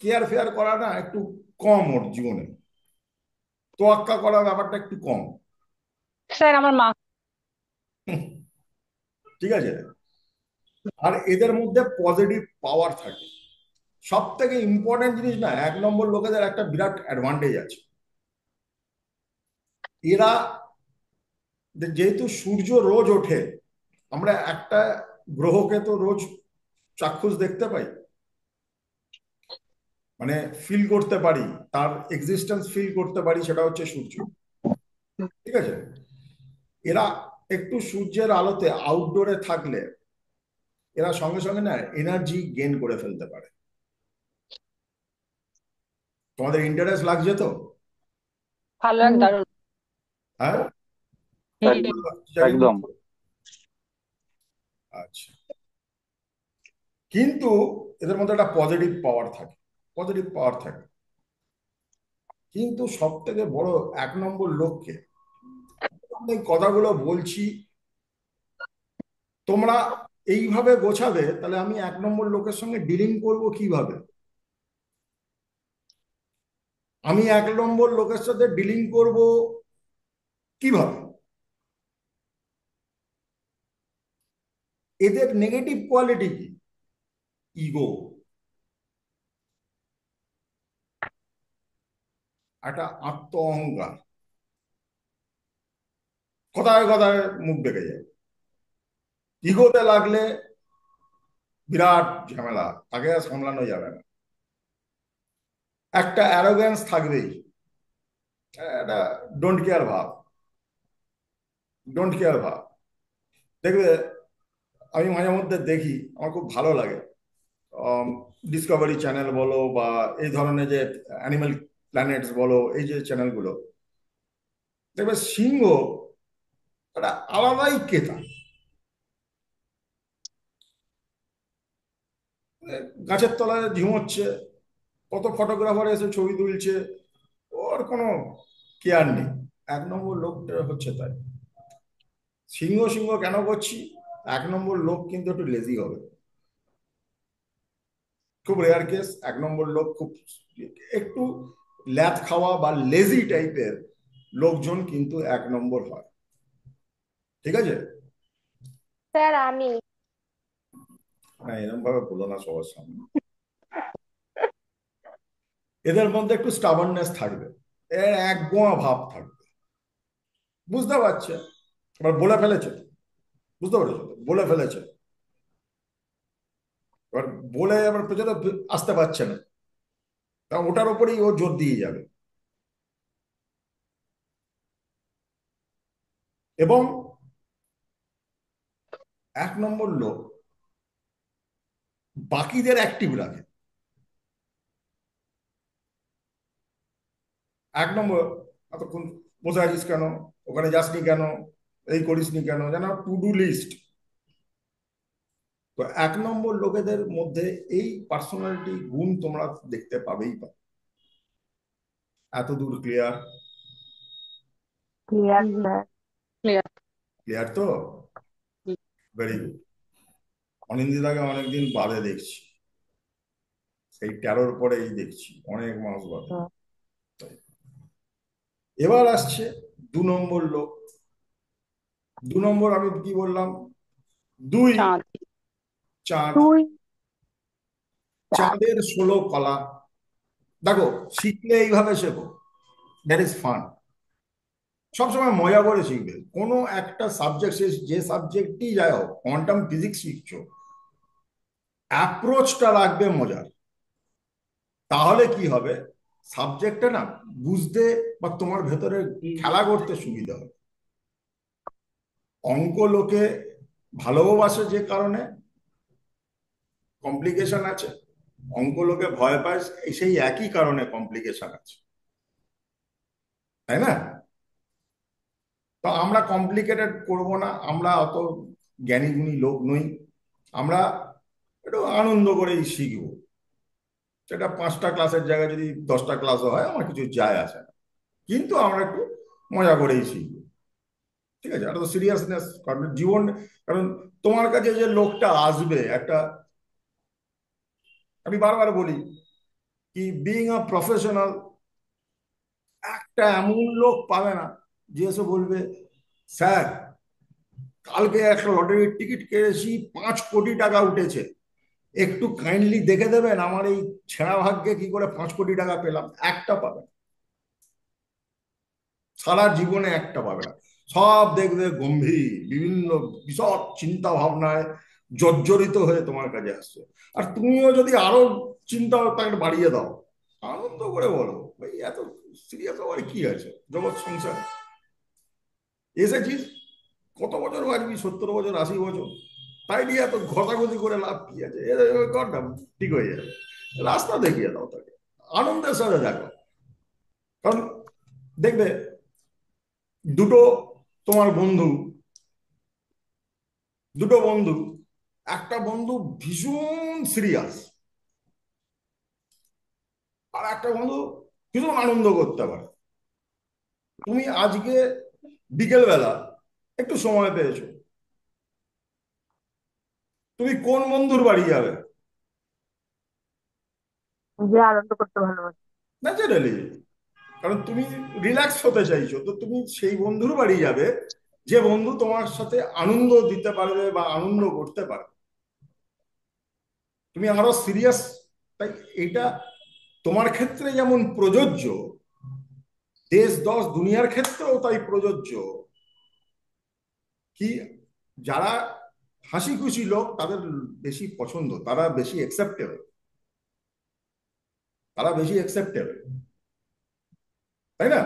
কেয়ার ফেয়ার করা না একটু কম ওর জীবনে, তোয়াক্কা করার ব্যাপারটা একটু কম। স্যার আমার মা। ঠিক আছে? আর এদের মধ্যে পজিটিভ পাওয়ার থাকে। সব থেকে ইম্পর্টেন্ট জিনিস না, 1 নম্বর লোকেদের একটা বিরাট অ্যাডভান্টেজ আছে, এরা যেহেতু সূর্য রোজ ওঠে, আমরা একটা গ্রহকে তো রোজ চাক্ষুষ দেখতে পাই, মানে ফিল করতে পারি, তার এক্সিস্টেন্স ফিল করতে পারি, সেটা হচ্ছে সূর্য, ঠিক আছে? এরা একটু সূর্যের আলোতে আউটডোরে থাকলে এরা সঙ্গে সঙ্গে না এনার্জি গেইন করে ফেলতে পারে। তোমাদের ইন্টারেস্ট লাগছে তো? ভালো এক দারুণ। হ্যাঁ, হুম। একদম। জারি একদম। করছো? আচ্ছা, কিন্তু এদের মধ্যে একটা পজিটিভ পাওয়ার থাকে। কিন্তু সব থেকে বড় 1 নম্বর লোককে, এই কথাগুলো বলছি, তোমরা এইভাবে গোছাবে, তাহলে আমি 1 নম্বর লোকের সঙ্গে ডিলিং করব কিভাবে? আমি 1 নম্বর লোকের সাথে ডিলিং করব কিভাবে? এদের নেগেটিভ কোয়ালিটি কি? ইগো, একটা আত্ম অহংকার, কথায় কথায় মুখ বেঁকে যায়। ইগোতে লাগলে বিরাট ঝামেলা, তাকে আর সামলানো যাবে না। একটা অ্যারোগ্যান্স থাকবেই, একটা ডোন্ট কেয়ার ভাব। দেখবে, আমি মাঝে মধ্যে দেখি, আমার খুব ভালো লাগে, ডিসকভারি চ্যানেল বলো বা এই ধরনের যে অ্যানিমাল প্ল্যানেটস বলো, এই যে চ্যানেলগুলো, দেখবে সিংহ একটা আলাদাই কেতা। গাছের তলায় ঝিমোচ্ছে, কত ফটোগ্রাফার এসে ছবি তুলছে, ওর কোনো কেয়ার নেই। 1 নম্বর লোকটা হচ্ছে তাই। সিংহ সিংহ কেন করছি? 1 নম্বর লোক কিন্তু একটু লেজি হবে, খুব রেয়ার কেস। 1 নম্বর লোক খুব একটু ল্যাদ খাওয়া বা লেজি টাইপের লোকজন কিন্তু 1 নম্বর হয়, ঠিক আছে? স্যার আমি না, এরকম ভাবে বলো না সবার সামনে। এদের মধ্যে একটু স্টাবারনেস থাকবে, এর একগোয়া ভাব থাকবে, বুঝতে পারছে, এবার বলে ফেলেছে, বুঝতে পেরেছো তো? বলে ফেলেছে, এবার বলে এবার পেছনে আসতে পারছে না, তা ওটার উপরেই ও জোর দিয়ে যাবে। এবং 1 নম্বর লোক বাকিদের অ্যাক্টিভ রাখে। 1 নম্বর, এতক্ষণ বসে আছিস কেন, ওখানে যাসনি কেন, এই করিসনি কেন, যেন টু ডু লিস্ট। তো 1 নম্বর লোকেদের মধ্যে এই পার্সোনালিটি গুণ তোমরা দেখতে পাবেই পাবে। এত দূর clear? Clear sir. Clear. Clear তো? Very good. অনিন্দিতাকে অনেকদিন বাদে দেখছি, সেই 13-র পরেই দেখছি, অনেক মাস বাদে। এবার আসছে 2 নম্বর লোক। 2 নম্বর আমি কি বললাম? দুই, চাঁদ। চাঁদ। দুই। চাঁদের 16 কলা। দেখো, শিখলে এইভাবে শেখো, দ্যাট ইজ ফান। সবসময় মজা করে শিখবে। কোনো একটা সাবজেক্ট, যে সাবজেক্টই যাই হোক, কোয়ান্টাম ফিজিক্স শিখছো, অ্যাপ্রোচটা রাখবে মজার। তাহলে কি হবে, সাবজেক্টটা না বুঝতে বা তোমার ভেতরে খেলা করতে সুবিধা হবে। অঙ্ক লোকে ভালোবাসে যে কারণে, কমপ্লিকেশন আছে। অঙ্ক লোকে ভয় পায় সেই একই কারণে কমপ্লিকেশন আছে, তাই না? তো আমরা কমপ্লিকেটেড করব না, আমরা অত জ্ঞানী গুণী লোক নই, আমরা একটু আনন্দ করেই শিখবো। সেটা 5টা ক্লাসের জায়গায় যদি 10টা ক্লাসও হয়, আমার কিছু যায় আসে না, কিন্তু আমরা একটু মজা করেই শিখবো, ঠিক আছে? এটা তো সিরিয়াসনেস, কারণ জীবন, কারণ তোমার কাছে যে লোকটা আসবে, একটা, আমি বারবার বলি কি, বিইং আ প্রফেশনাল, একটা এমন লোক পাবে না যে এসে বলবে, স্যার কালকে একটা লটারির টিকিট কেটেছি, 5 কোটি টাকা উঠেছে, একটু কাইন্ডলি দেখে দেবেন আমার এই ছেঁড়া ভাগ্যে কি করে 5 কোটি টাকা পেলাম। একটা পাবে না, সারা জীবনে একটা পাবে না। সব দেখবে গম্ভীর, বিভিন্ন বিশদ চিন্তা ভাবনায় জর্জরিত হয়ে তোমার কাছে আসছে। আর তুমিও যদি আরো চিন্তা তাকে বাড়িয়ে দাও, আনন্দ করে বলো, ভাই এত সিরিয়াস হওয়ার কি আছে, জগৎ সংসার এসেছিস, কত বছর বাঁচবি, 70 বছর, 80 বছর, তাই নিয়ে এত ঘটাঘটি করে লাভ কি আছে? কর না, ঠিক হয়ে যাবে। রাস্তা দেখিয়ে দাও তাকে, আনন্দের সাথে দেখো। কারণ দেখবে, দুটো তোমার বন্ধু, দুটো বন্ধু, একটা বন্ধু ভীষণ সিরিয়াস, একটা বন্ধু ভীষণ আনন্দ করতে পারে। তুমি আজকে বিকেল বেলা একটু সময় পেয়েছো, তুমি কোন বন্ধুর বাড়ি যাবে? যে আনন্দ করতে ভালোবাসে। ন্যাচারালি, কারণ তুমি রিল্যাক্স হতে চাইছো, তো তুমি সেই বন্ধুর বাড়ি যাবে যে বন্ধু তোমার সাথে আনন্দ দিতে পারবে বা আনন্দ করতে পারবে। তুমি আরো সিরিয়াস, তাই এটা তোমার ক্ষেত্রে যেমন প্রযোজ্য, দেশ দশ দুনিয়ার ক্ষেত্রেও তাই প্রযোজ্য। কি, যারা হাসি খুশি লোক তাদের বেশি পছন্দ, তারা বেশি অ্যাকসেপ্টেবল, তারা বেশি অ্যাকসেপ্টেবল, তাই না?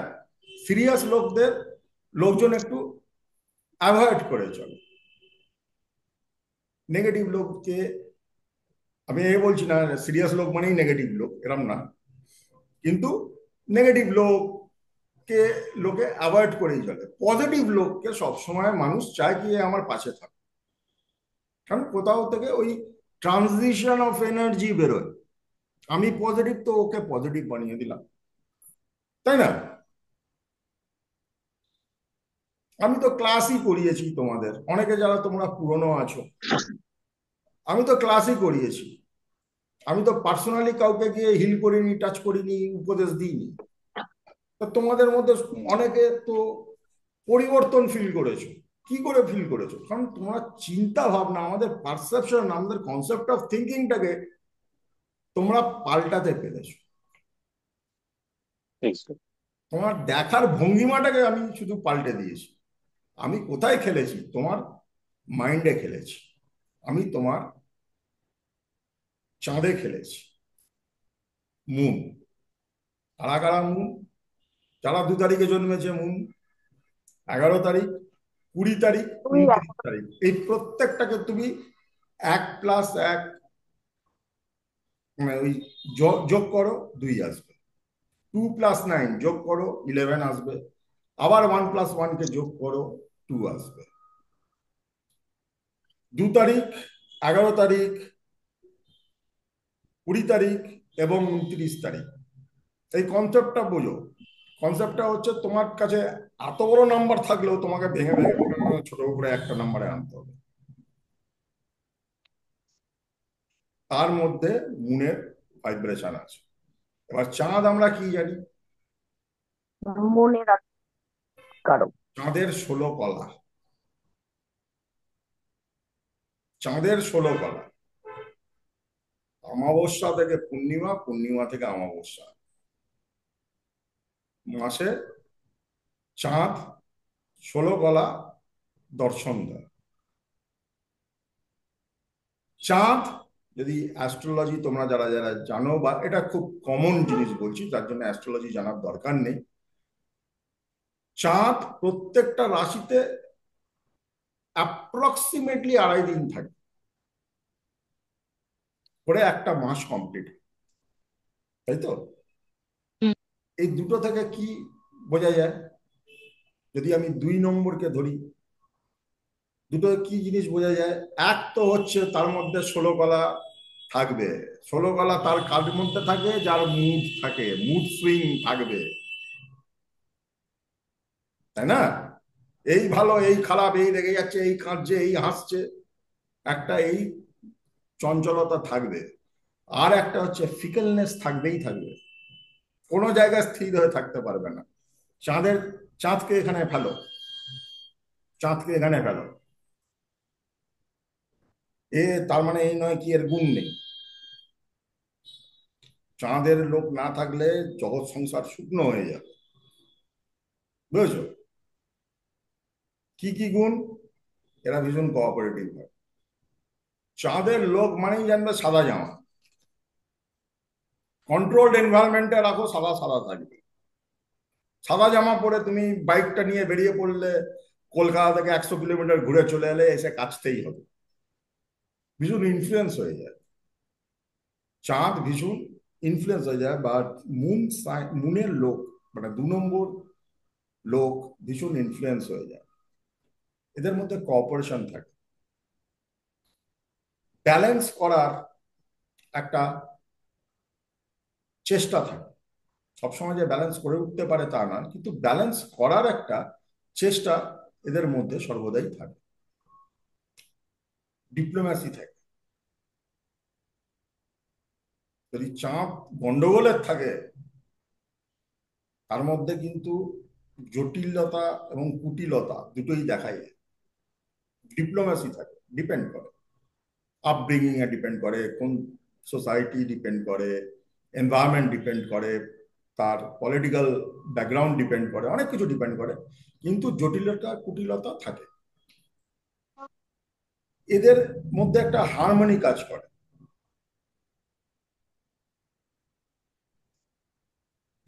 সিরিয়াস লোকদের লোকজন একটু অ্যাভয়েড করে চলে। নেগেটিভ লোককে আমি বলছি না সিরিয়াস লোক মানেই নেগেটিভ লোক, এরম না, কিন্তু নেগেটিভ লোককে লোকে অ্যাভয়েড করেই চলে। পজিটিভ লোককে সবসময় মানুষ চায় কি এ আমার পাশে থাকে, কারণ কোথাও থেকে ওই ট্রানজিশন অফ এনার্জি বেরোয়। আমি পজিটিভ, তো ওকে পজিটিভ বানিয়ে দিলাম, তাই না? আমি তো ক্লাসই করিয়েছি তোমাদের, অনেকে যারা তোমরা পুরনো আছো, আমি তো ক্লাসই করিয়েছি। আমি তো পার্সোনালি কাউকে গিয়ে হিল করিনি, টাচ করিনি, উপদেশ দিইনি। তা তোমাদের মধ্যে অনেকে তো পরিবর্তন ফিল করেছো। কি করে ফিল করেছো? কারণ তোমরা চিন্তা ভাবনা, আমাদের পারসেপশন, আমাদের কনসেপ্ট অফ থিঙ্কিংটাকে তোমরা পাল্টাতে পেরেছো। তোমার দেখার ভঙ্গিমাটাকে আমি শুধু পাল্টে দিয়েছি। আমি কোথায় খেলেছি? তোমার মাইন্ডে খেলেছি। আমি তোমার চাঁদে খেলেছি, মুন। কারা কারা মুন? যারা 2 তারিখে জন্মেছে মুন, 11 তারিখ, 20 তারিখ, তুই 29 তারিখ, এই প্রত্যেকটাকে তুমি 1+1 মানে ওই যোগ করো, 2 আসবে। 2+9 যোগ করো, 11 আসবে। আবার 1+1 কে যোগ করো, 2 আসবে। 2 তারিখ, 11 তারিখ, 20 তারিখ এবং 29 তারিখ, এই কনসেপ্টটা বোঝো। কনসেপ্টটা হচ্ছে তোমার কাছে এত বড় নাম্বার থাকলেও তোমাকে ভেঙে ভেঙে ভেঙে ছোট করে একটা নাম্বারে আনতে হবে। তার মধ্যে মুনের ভাইব্রেশন আছে। এবার চাঁদ আমরা কি জানি? মনে রাখ কারো। চাঁদের 16 কলা। চাঁদের 16 কলা, অমাবস্যা থেকে পূর্ণিমা, পূর্ণিমা থেকে অমাবস্যা, মাসে চাঁদ 16 কলা দর্শন দেয়। চাঁদ, যদি অ্যাস্ট্রোলজি তোমরা যারা যারা জানো, বা এটা খুব কমন জিনিস বলছি, তার জন্য অ্যাস্ট্রোলজি জানার দরকার নেই। চাঁদ প্রত্যেকটা রাশিতে অ্যাপ্রক্সিমেটলি 2.5 দিন থাকে করে, একটা মাস কমপ্লিট, তাই তো? এই দুটো থেকে কি বোঝা যায়? যদি আমি 2 নম্বরকে ধরি, দুটো কি জিনিস বোঝা যায়? এক তো হচ্ছে তার মধ্যে 16 কলা থাকবে। 16 কলা তার কার মধ্যে থাকে? যার মুড থাকে, মুড সুইং থাকবে, তাই না? এই ভালো, এই খারাপ, এই রেগে যাচ্ছে, এই কাঁদছে, এই হাসছে, একটা এই চঞ্চলতা থাকবে। আর একটা হচ্ছে ফিকেলনেস থাকবেই থাকবে, কোনো জায়গায় স্থির হয়ে থাকতে পারবে না। চাঁদের, চাঁদকে এখানে ফেলো, চাঁদকে এখানে ফেলো, তার মানে এই নয় কি এর গুণ নেই। চাঁদের লোক না থাকলে জগৎ সংসার শুকনো হয়ে যাবে, বুঝেছো? কি কি গুণ? এরা ভীষণ কোঅপারেটিভ হয়। চাঁদের লোক মানেই জানবে সাদা জামা, কন্ট্রোলড এনভায়রনমেন্টে রাখো, সাদা সাদা থাকবে। সাদা জামা পরে তুমি বাইকটা নিয়ে বেরিয়ে পড়লে, কলকাতা থেকে 100 কিলোমিটার ঘুরে চলে এলে, এসে কাচতেই হবে, ভীষণ ইনফ্লুয়েন্স হয়ে যায়। চাঁদ ভীষণ ইনফ্লুয়েন্স হয়ে যায়, বা মুন, মুনের লোক মানে 2 নম্বর লোক ভীষণ ইনফ্লুয়েন্স হয়ে যায়। এদের মধ্যে কোঅপারেশন থাকে, ব্যালেন্স করার একটা চেষ্টা থাকে। সবসময় যে ব্যালেন্স করে উঠতে পারে তা না, কিন্তু ব্যালেন্স করার একটা চেষ্টা এদের মধ্যে সর্বদাই থাকে, ডিপ্লোম্যাসি থাকে। যদি চাপ গন্ডগোলের থাকে, তার মধ্যে কিন্তু জটিলতা এবং কুটিলতা দুটোই দেখায়। ডিপ্লোম্যাসি থাকে, ডিপেন্ড করে আপব্রিঙ্গিং এ ডিপেন্ড করে, কোন সোসাইটি ডিপেন্ড করে, এনভায়রনমেন্ট ডিপেন্ড করে, তার পলিটিক্যাল ব্যাকগ্রাউন্ড ডিপেন্ড করে, অনেক কিছু ডিপেন্ড করে, কিন্তু জটিলতা কুটিলতা থাকে। এদের মধ্যে একটা হারমোনি কাজ করে।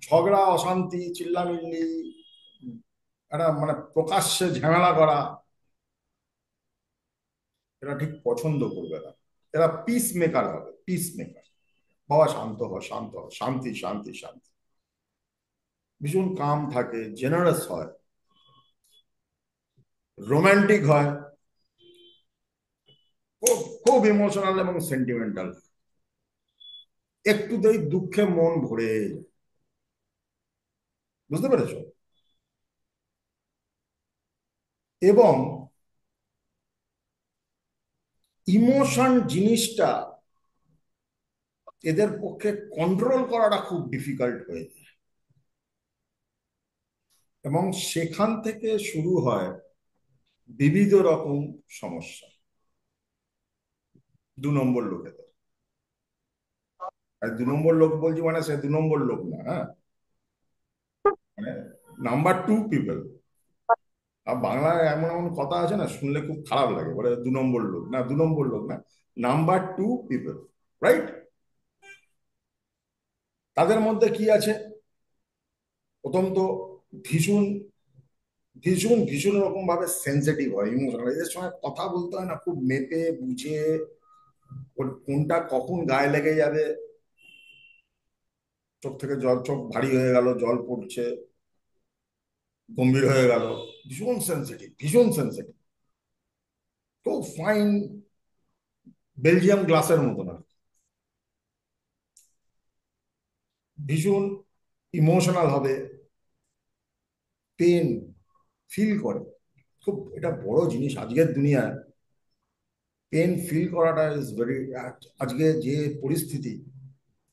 ঝগড়া, অশান্তি, চিল্লামিল্লি, একটা মানে প্রকাশ্যে ঝামেলা করা, এরা ঠিক পছন্দ করবে না। এরা পিস মেকার হবে, পিস মেকার। বাবা শান্ত হ, শান্ত হ, শান্তি শান্তি শান্তি। ভীষণ কাম থাকে, জেনারেস হয়, রোমান্টিক হয়, খুব খুব ইমোশনাল এবং সেন্টিমেন্টাল। একটুতেই দুঃখে মন ভরে যায়। বুঝতে পেরেছো? এবং ইমোশন জিনিসটা এদের পক্ষে কন্ট্রোল করাটা খুব ডিফিকাল্ট হয়ে যায়, এবং সেখান থেকে শুরু হয় বিবিধ রকম সমস্যা 2 নম্বর লোকেদের। আর 2 নম্বর লোক বলছি মানে সে 2 নম্বর লোক না, হ্যাঁ, মানে নাম্বার 2 পিপল। আর বাংলায় এমন এমন কথা আছে না, শুনলে খুব খারাপ লাগে, বলে 2 নম্বর লোক না, 2 নম্বর লোক না, নাম্বার 2 পিপল, রাইট? তাদের মধ্যে কি আছে? প্রথম তো ভীষণ ভীষণ ভীষণ রকম ভাবে সেন্সিটিভ হয়, ইমোশনাল। এদের সঙ্গে কথা বলতে হয় না, খুব মেপে বুঝে, ওর কোনটা কখন গায়ে লেগে যাবে, চোখ থেকে জল, চোখ ভারী হয়ে গেল, জল পড়ছে, গম্ভীর হয়ে গেল, ভীষণ সেন্সিটিভ, ভীষণ সেন্সিটিভ। তো ফাইন, বেলজিয়াম গ্লাসের মতো না, ভীষণ ইমোশনাল হবে, পেন ফিল করে। খুব এটা বড় জিনিস আজকের দুনিয়ায়। পেন ফিল করাটা ইজ ভেরি, আজকে যে পরিস্থিতি,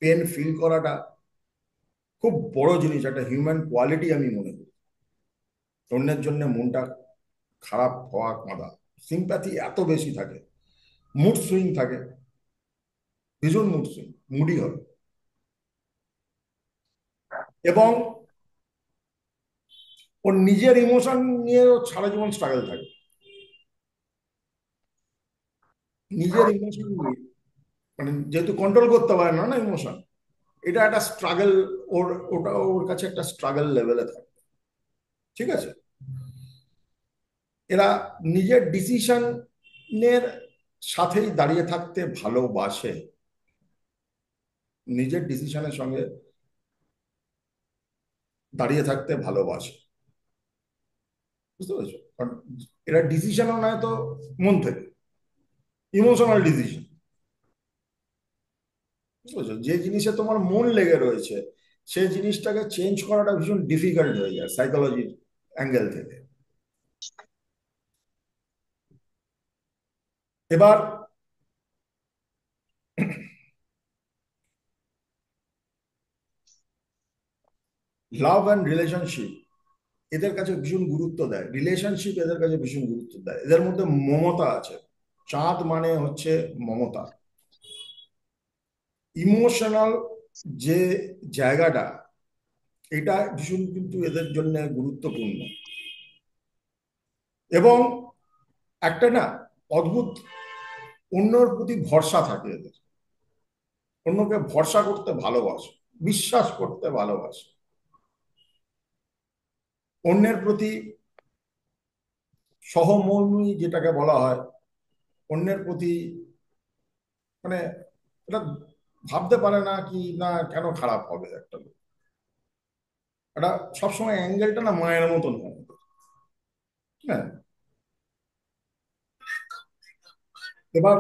পেন ফিল করাটা খুব বড় জিনিস, একটা হিউম্যান কোয়ালিটি আমি মনে করি। অন্যের জন্য মনটা খারাপ হওয়া, কাঁদা, সিম্প্যাথি এত বেশি থাকে, মুড সুইং থাকে, ভীষণ মুড সুইং, মুডি হবে। এবং ওর নিজের ইমোশন নিয়ে ওর সারা জীবন স্ট্রাগল থাকে, নিজের ইমোশন নিয়ে, মানে যেহেতু কন্ট্রোল করতে পারে না না ইমোশন, এটা একটা স্ট্রাগল। ওর ওটা ওর কাছে একটা স্ট্রাগল লেভেলে থাকে, ঠিক আছে? এরা নিজের ডিসিশনের সাথেই দাঁড়িয়ে থাকতে ভালোবাসে, নিজের ডিসিশনের সঙ্গে দাঁড়িয়ে থাকতে ভালোবাসে। বুঝতে পেরেছো? কারণ এরা ডিসিশনও নয় তো মন থেকে, ইমোশনাল ডিসিশন। বুঝতে পেরেছো? যে জিনিসে তোমার মন লেগে রয়েছে, সেই জিনিসটাকে চেঞ্জ করাটা ভীষণ ডিফিকাল্ট হয়ে যায় সাইকোলজির অ্যাঙ্গেল থেকে। এবার লাভ অ্যান্ড রিলেশনশিপ এদের কাছে ভীষণ গুরুত্ব দেয়, রিলেশনশিপ এদের কাছে ভীষণ গুরুত্ব দেয়। এদের মধ্যে মমতা আছে। চাঁদ মানে হচ্ছে মমতা, ইমোশনাল যে জায়গাটা, এটা ভীষণ কিন্তু এদের জন্য গুরুত্বপূর্ণ। এবং একটা না অদ্ভুত অন্যর প্রতি ভরসা থাকে এদের, অন্যকে ভরসা করতে ভালোবাসে, বিশ্বাস করতে ভালোবাসে, অন্যের প্রতি সহমর্মী যেটাকে বলা হয়, অন্যের প্রতি মানে এটা ভাবতে পারে না কি না কেন খারাপ হবে একটা লোক। এটা সবসময় অ্যাঙ্গেলটা না মায়ের মতন হয়, হ্যাঁ। এবার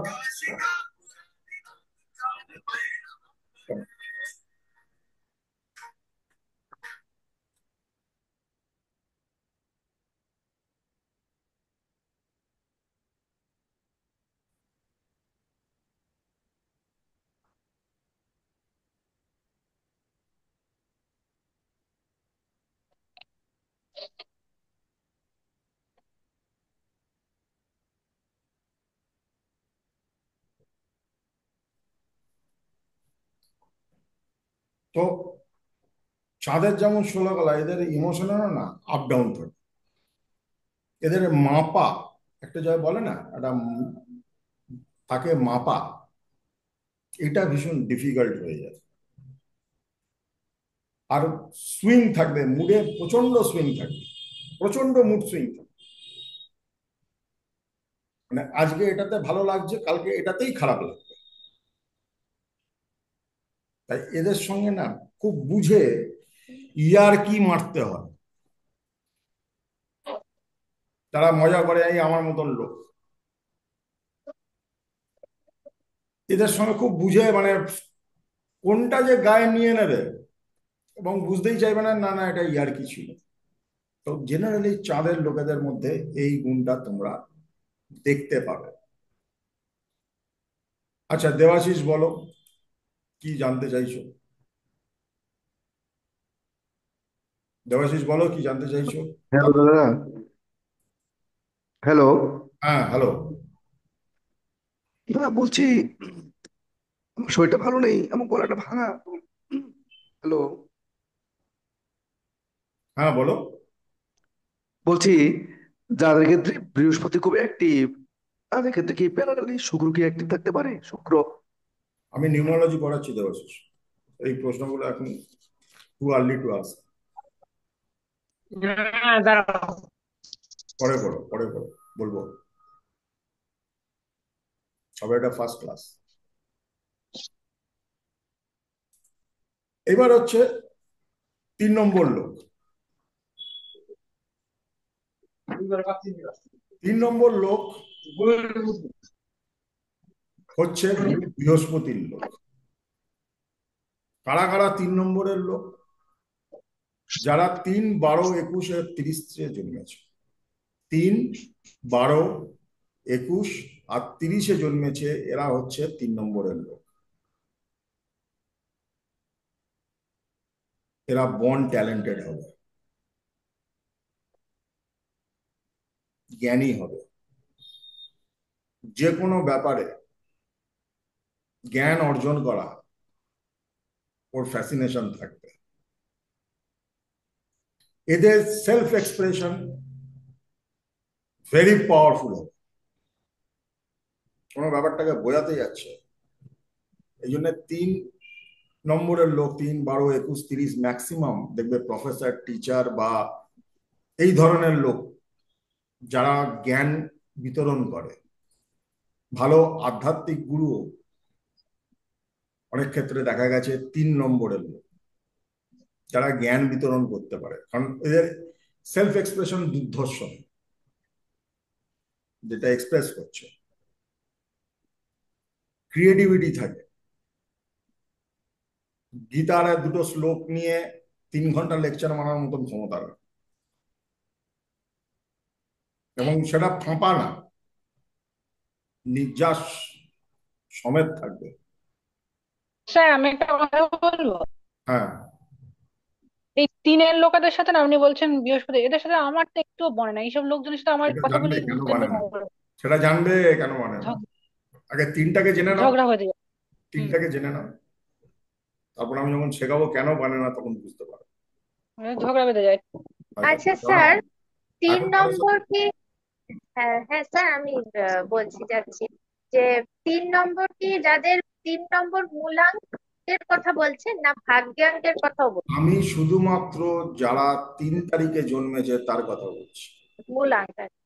তো চাঁদের যেমন 16 কলা, এদের ইমোশনাল না আপ ডাউন থাকে। এদের মাপা, একটা জায়গায় বলে না, একটা তাকে মাপা, এটা ভীষণ ডিফিকাল্ট হয়ে যায়। আর সুইং থাকবে, মুডে প্রচন্ড সুইং থাকবে, প্রচন্ড মুড সুইং থাকবে। মানে আজকে এটাতে ভালো লাগছে, কালকে এটাতেই খারাপ লাগবে। তাই এদের সঙ্গে না খুব বুঝে ইয়ার কি মারতে হয়। তারা মজা করে, এই আমার মতন লোক, এদের সঙ্গে খুব বুঝে মানে কোনটা যে গায়ে নিয়ে নেবে এবং বুঝতেই চাইবে না, না না এটা ইয়ার কি ছিল। তো জেনারেলি চাঁদের লোকেদের মধ্যে এই গুণটা তোমরা দেখতে পাবে। আচ্ছা দেবাশিস, বলো কি জানতে চাইছো? দেবাশিস বলো কি জানতে চাইছো? হ্যালো দাদা। হ্যালো হ্যাঁ হ্যালো। দাদা, বলছি আমার শরীরটা ভালো নেই, আমার গলাটা ভাঙা। হ্যালো, হ্যাঁ বলো। বলছি যাদের ক্ষেত্রে বৃহস্পতি খুব অ্যাক্টিভ, তাদের ক্ষেত্রে কি প্যারালালি শুক্র কি অ্যাক্টিভ থাকতে পারে? শুক্র। আমি নিউমোলজি পড়াচ্ছি দেবাশিস, এই প্রশ্নগুলো এখন টু আর্লি টু আস্ক। হ্যাঁ, দাঁড়াও। পরে করো, পরে করো, বলবো। সবাই এটা ফার্স্ট ক্লাস। এবার হচ্ছে 3 নম্বর লোক। 3 নম্বর লোক হচ্ছে বৃহস্পতির লোক। কারা কারা 3 নম্বরের লোক? যারা 3, 12, 21, 30 জন্মেছে। 3, 12, 21 আর 30 জন্মেছে, এরা হচ্ছে 3 নম্বরের লোক। এরা বর্ন ট্যালেন্টেড হবে, জ্ঞানী হবে, যে কোনো ব্যাপারে জ্ঞান অর্জন করা ওর ফ্যাসিনেশন থাকবে। এদের সেলফ এক্সপ্রেশন ভেরি পাওয়ারফুল হবে, কোনো ব্যাপারটাকে বোঝাতে যাচ্ছে। এই জন্য 3 নম্বরের লোক, 3, 12, 21, 30 ম্যাক্সিমাম দেখবে প্রফেসর, টিচার বা এই ধরনের লোক যারা জ্ঞান বিতরণ করে, ভালো আধ্যাত্মিক গুরু অনেক ক্ষেত্রে দেখা গেছে 3 নম্বরের লোক, যারা জ্ঞান বিতরণ করতে পারে। কারণ এদের সেলফ এক্সপ্রেশন দুর্ধর্ষ, যেটা এক্সপ্রেস করছে, ক্রিয়েটিভিটি থাকে। গীতার 2টো শ্লোক নিয়ে 3 ঘন্টা লেকচার মারার মতন ক্ষমতা রাখে, এবং সেটা ফাঁপা না, নির্যাস সমেত থাকবে। স্যার, আমি একটা কথা বলবো। হ্যাঁ, এই তিনের লোকেদের সাথে না, আপনি বলছেন বৃহস্পতি, এদের সাথে আমার তো একটুও বনে না। এইসব লোকজনের সাথে আমার এটা কথা জানবে বলি কেন দেখবে মানে না, সেটা জানবে কেন মানে না। ঝগ- আগে 3টাকে জেনে নাও, ঝগড়া হয়ে যায়। হুম। 3টাকে জেনে নাও, তারপর আমি যখন শেখাবো কেন মানে না তখন বুঝতে পারো। ঝগড়া বেঁধে যায়। আচ্ছা আচ্ছা জানো, স্যার, তিন এখন কারোর নম্বর সাথে কি? হ্যাঁ হ্যাঁ স্যার, আমি বলছি যাচ্ছি যে 3 নম্বর কি, যাদের 3 নম্বর মূলাঙ্কের কথা বলছেন না ভাগ্যাঙ্কের কথাও বলছেন? আমি শুধুমাত্র যারা 3 তারিখে জন্মেছে তার কথা বলছি। মূলাঙ্ক আর কি।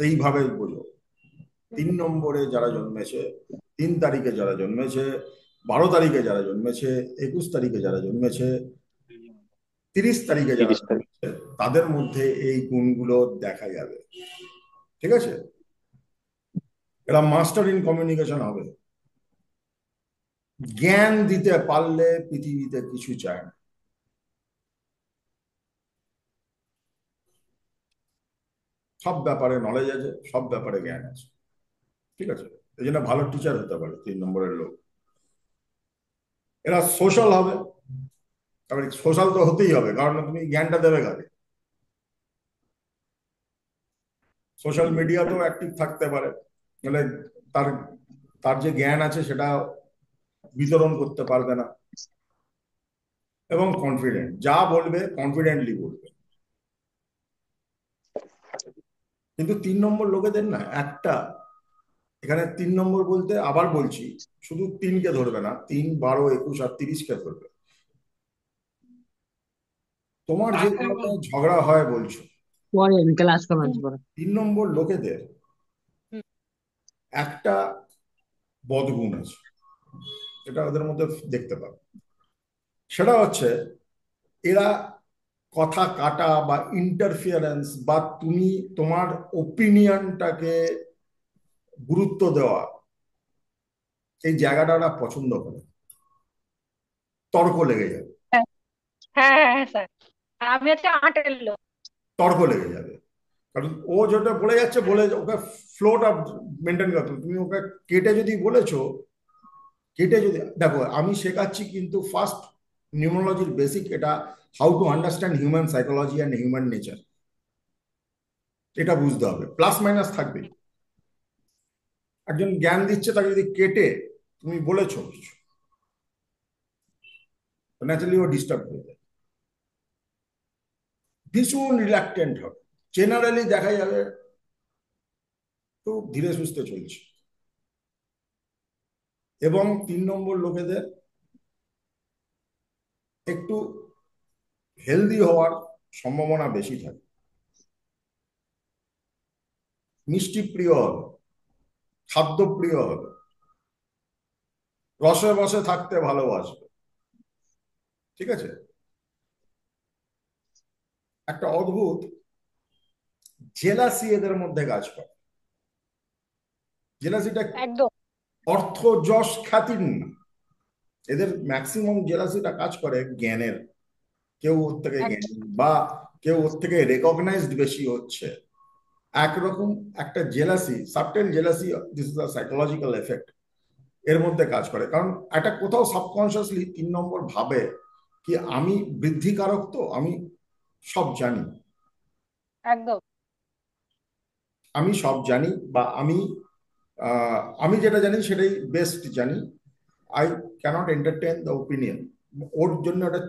এইভাবে বোঝো, হুম। 3 নম্বরে যারা জন্মেছে, 3 তারিখে যারা জন্মেছে, 12 তারিখে যারা জন্মেছে, 21 তারিখে যারা জন্মেছে, 30 তারিখে যারা জন্মেছে, তাদের মধ্যে এই গুণগুলো দেখা যাবে। ঠিক আছে? এরা মাস্টার ইন কমিউনিকেশন হবে। জ্ঞান দিতে পারলে পৃথিবীতে কিছু চায় না। সব ব্যাপারে নলেজ আছে, সব ব্যাপারে জ্ঞান আছে। ঠিক আছে? এই জন্য ভালো টিচার হতে পারে 3 নম্বরের লোক। এরা সোশ্যাল হবে, তারপরে সোশ্যাল তো হতেই হবে, কারণ তুমি জ্ঞানটা দেবে কাকে? সোশ্যাল মিডিয়াতেও অ্যাক্টিভ থাকতে পারে, মানে তার তার যে জ্ঞান আছে সেটা বিতরণ করতে পারবে না। এবং কনফিডেন্ট, যা বলবে কনফিডেন্টলি বলবে। কিন্তু 3 নম্বর লোকেদের না একটা, এখানে 3 নম্বর বলতে আবার বলছি, শুধু 3কে ধরবে না, 3, 12, 21 আর 30কে ধরবে। তোমার যে কারণে ঝগড়া হয় বলছো, পরে আমি ক্লাস করবো হুম, পরে। 3 নম্বর লোকেদের হুম, একটা বদগুণ আছে, এটা ওদের মধ্যে দেখতে পাবে। সেটা হচ্ছে এরা কথা কাটা বা ইন্টারফিয়ারেন্স বা তুমি তোমার ওপিনিয়নটাকে গুরুত্ব দেওয়া, এই জায়গাটা ওরা পছন্দ করে। তর্ক লেগে যাবে, হ্যাঁ হ্যাঁ হ্যাঁ হ্যাঁ, স্যার আমি হচ্ছে আটের লোক। তর্ক লেগে যাবে। কারণ ও যেটা বলে যাচ্ছে, বলে ওকে ফ্লোটা মেনটেন করতে হবে। তুমি ওকে কেটে যদি বলেছো, কেটে যদি দেখো, আমি শেখাচ্ছি কিন্তু ফার্স্ট নিউমোলজির বেসিক এটা, how to understand human psychology and human nature, এটা বুঝতে হবে। প্লাস মাইনাস থাকবে। একজন জ্ঞান দিচ্ছে, তাকে যদি কেটে তুমি বলেছো কিছু, ন্যাচারালি ও ডিস্টার্ব হয়ে যায়, ভীষণ রিল্যাক্টেন্ট হবে। জেনারেলি দেখা যাবে তো ধীরে সুস্থে চলছে। এবং 3 নম্বর লোকেদের একটু হেলদি হওয়ার সম্ভাবনা বেশি থাকে, মিষ্টি প্রিয় হবে, খাদ্য প্রিয় হবে, রসে বসে থাকতে ভালোবাসবে। ঠিক আছে? একটা অদ্ভুত জেলাসি এদের মধ্যে কাজ করে। জেলাসিটা একদম। অর্থ যশ খ্যাতির না, এদের ম্যাক্সিমাম জেলাসিটা কাজ করে জ্ঞানের। কেউ ওর থেকে একদম। জ্ঞানী, বা কেউ ওর থেকে রেকগনাইজড বেশি হচ্ছে, একরকম একটা jealousy, subtle jealousy, this is a psychological effect, এর মধ্যে কাজ করে। কারণ একটা কোথাও সাবকনসিয়াসলি 3 নম্বর ভাবে কি আমি বৃদ্ধিকারক, তো আমি সব জানি, একদম। আমি সব জানি, বা আমি যেটা জানি সেটাই বেস্ট জানি, I cannot entertain the opinion. ওর জন্য ওটা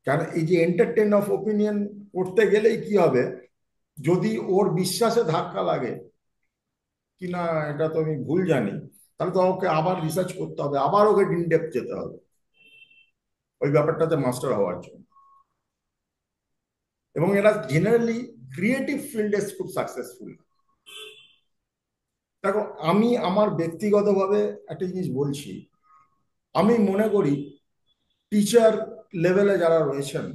কেন, এই যে এন্টারটেন অফ ওপিনিয়ন করতে গেলেই কি হবে, যদি ওর বিশ্বাসে ধাক্কা লাগে কি না এটা তো আমি ভুল জানি, তাহলে তো ওকে আবার রিসার্চ করতে হবে, আবার ওকে ইনডেপথ যেতে হবে ওই ব্যাপারটাতে মাস্টার হওয়ার জন্য। এবং এরা জেনারেলি ক্রিয়েটিভ ফিল্ডে খুব সাকসেসফুল। দেখো, আমি আমার ব্যক্তিগতভাবে একটা জিনিস বলছি, আমি মনে করি টিচার লেভেলে যারা রয়েছেন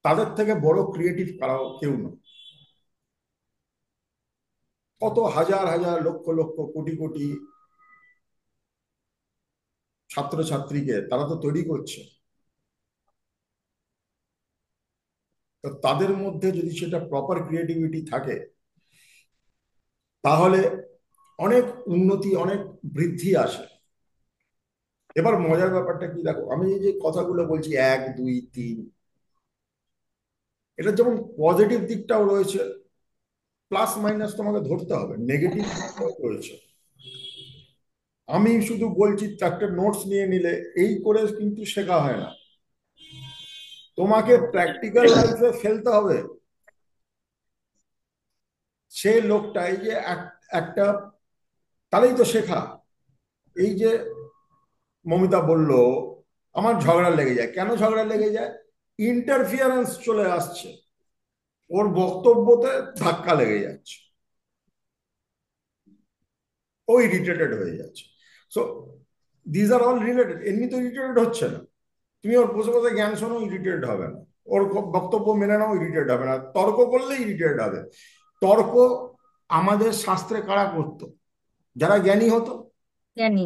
তাদের থেকে বড় ক্রিয়েটিভ কারো কেউ নয়। কত হাজার হাজার লক্ষ লক্ষ কোটি কোটি ছাত্রছাত্রীকে তারা তো তৈরি করছে। তো তাদের মধ্যে যদি সেটা প্রপার ক্রিয়েটিভিটি থাকে, তাহলে অনেক উন্নতি, অনেক বৃদ্ধি আসে। এবার মজার ব্যাপারটা কি দেখো, আমি এই যে কথাগুলো বলছি 1, 2, 3, এটা যেমন পজিটিভ দিকটাও রয়েছে, প্লাস মাইনাস তোমাকে ধরতে হবে, নেগেটিভ দিকটাও রয়েছে। আমি শুধু বলছি 4টে নোটস নিয়ে নিলে এই করে কিন্তু শেখা হয় না, তোমাকে প্র্যাকটিক্যাল লাইফে ফেলতে হবে। সে লোকটা এই যে একটা, তাহলেই তো শেখা। এই যে মমিতা বলল আমার ঝগড়া লেগে যায়, কেন ঝগড়া লেগে যায়? ইন্টারফিয়ারেন্স চলে আসছে, ওর বক্তব্যতে ধাক্কা লেগে যাচ্ছে, ও ইরিটেটেড হয়ে যাচ্ছে। So these are all related. এমনি তো ইরিটেটেড হচ্ছে না, তুমি ওর বসে বসে জ্ঞান শোনো, ইরিটেটেড হবে না। ওর বক্তব্য মেনে নাও, ইরিটেট হবে না। তর্ক করলে ইরিটেট হবে। তর্ক আমাদের শাস্ত্রে কারা করতো? যারা জ্ঞানী হতো, জানি।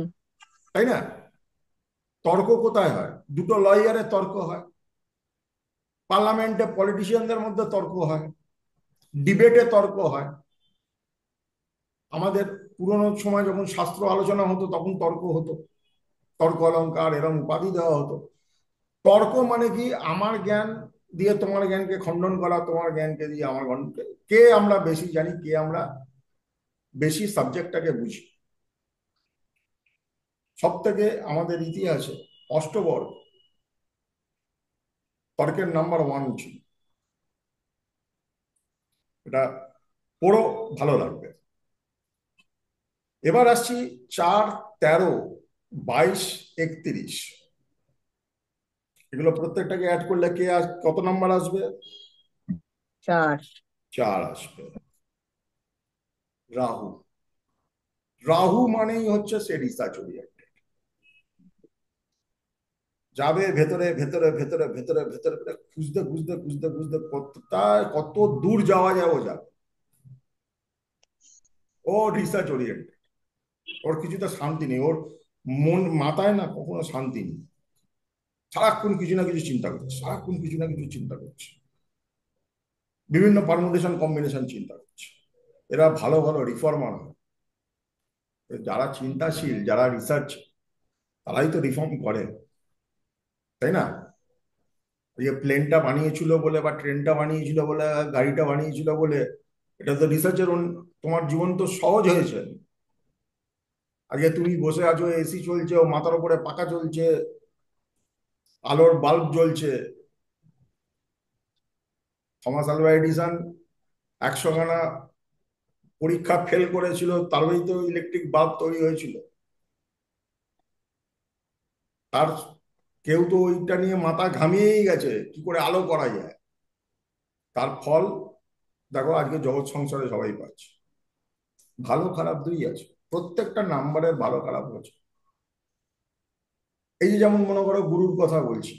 তাই না? তর্ক কোথায় হয়? দুটো লয়ারের তর্ক হয়, পার্লামেন্টে পলিটিশিয়ানদের মধ্যে তর্ক হয়, ডিবেটে তর্ক হয়। আমাদের পুরোনো সময় যখন শাস্ত্র আলোচনা হতো তখন তর্ক হতো, তর্ক অলঙ্কার এরকম উপাধি দেওয়া হতো। তর্ক মানে কি? আমার জ্ঞান দিয়ে তোমার জ্ঞানকে খণ্ডন করা, তোমার জ্ঞানকে দিয়ে আমার জ্ঞানকে, কে আমরা বেশি জানি, কে আমরা বেশি সাবজেক্টটাকে বুঝি। সব থেকে আমাদের ইতিহাসে অষ্টবর্গ, তর্কের নাম্বার ওয়ান ছিল। এটা পড়ো, ভালো লাগবে। এবার আসছি 4, 13, 22, 31। এগুলো প্রত্যেকটাকে অ্যাড করলে কত নাম্বার আসবে? 4। 4 আসবে। রাহু। রাহু মানেই হচ্ছে সে রিসার্চ ওরিয়েন্টেড, যাবে ভেতরে ভেতরে ভেতরে ভেতরে ভেতরে ভেতরে, খুঁজতে খুঁজতে খুঁজতে খুঁজতে কত দূর যাওয়া যায় ও যাবে। ও রিসার্চ ওরিয়েন্টেড, ওর কিছুটা শান্তি নেই, ওর মন মাথায় না কখনো শান্তি নেই, সারাক্ষণ কিছু না কিছু চিন্তা করছে, সারাক্ষণ কিছু না কিছু চিন্তা করছে, বিভিন্ন পারমুটেশন কম্বিনেশন চিন্তা করছে। এরা ভালো ভালো রিফর্মার হয়। যারা চিন্তাশীল, যারা রিসার্চ, তারাই তো রিফর্ম করে, তাই না? যে প্লেনটা বানিয়েছিল বলে বা ট্রেনটা বানিয়েছিল বলে গাড়িটা বানিয়েছিল বলে, এটা তো রিসার্চের, তোমার জীবন তো সহজ হয়েছে। আগে তুমি বসে আছো, এসি চলছে, ও মাথার উপরে পাখা চলছে, আলোর বাল্ব জ্বলছে। থমাস আলভা এডিসন 100খানা পরীক্ষা ফেল করেছিল, তারপরেই তো ইলেকট্রিক বাল্ব তৈরি হয়েছিল। তার কেউ তো ওইটা নিয়ে মাথা ঘামিয়েই গেছে কি করে আলো করা যায়। তার ফল দেখো আজকে জগৎ সংসারে সবাই পাচ্ছে। ভালো খারাপ দুই আছে, প্রত্যেকটা নাম্বারের ভালো খারাপ আছে। এই যে যেমন মনে করো গুরুর কথা বলছি,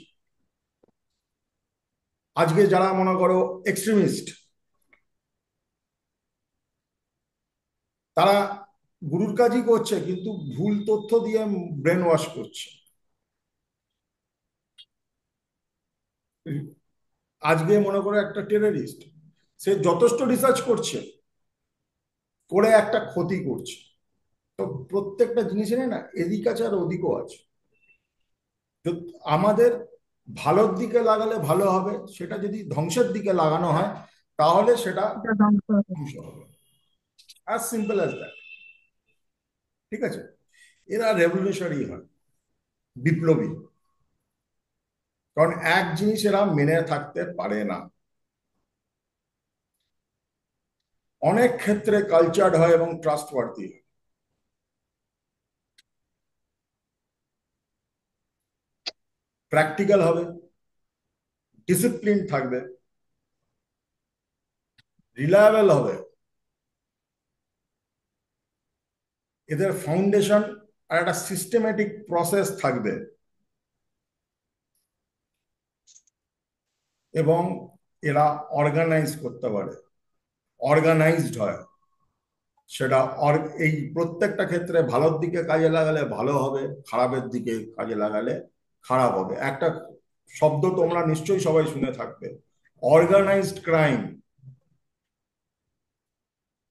আজকে যারা মনে করো এক্সট্রিমিস্ট, তারা গুরুর কাজই করছে কিন্তু ভুল তথ্য দিয়ে ব্রেন ওয়াশ করছে। আজকে মনে করো একটা টেররিস্ট, সে যথেষ্ট রিসার্চ করছে, করে একটা ক্ষতি করছে। তো প্রত্যেকটা জিনিসের না এদিক আছে আর ওদিকও আছে। তো আমাদের ভালোর দিকে লাগালে ভালো হবে, সেটা যদি ধ্বংসের দিকে লাগানো হয় তাহলে সেটা এটা ধ্বংস হবে। ধ্বংস হবে। As simple as that. ঠিক আছে? এরা রেভলিউশনারি হয়, বিপ্লবী। কারণ এক জিনিস এরা মেনে থাকতে পারে না, অনেক ক্ষেত্রে কালচার্ড হয় এবং ট্রাস্টওয়ার্দি হয়। প্র্যাকটিক্যাল হবে, ডিসিপ্লিন থাকবে, রিলায়েবল হবে। এদের ফাউন্ডেশন আর একটা সিস্টেমেটিক প্রসেস থাকবে, এবং এরা অর্গানাইজ করতে পারে, অর্গানাইজড হয়। সেটা এই প্রত্যেকটা ক্ষেত্রে ভালোর দিকে কাজে লাগালে ভালো হবে, খারাপের দিকে কাজে লাগালে খারাপ হবে। একটা শব্দ তোমরা নিশ্চয়ই সবাই শুনে থাকবে, অর্গানাইজড ক্রাইম।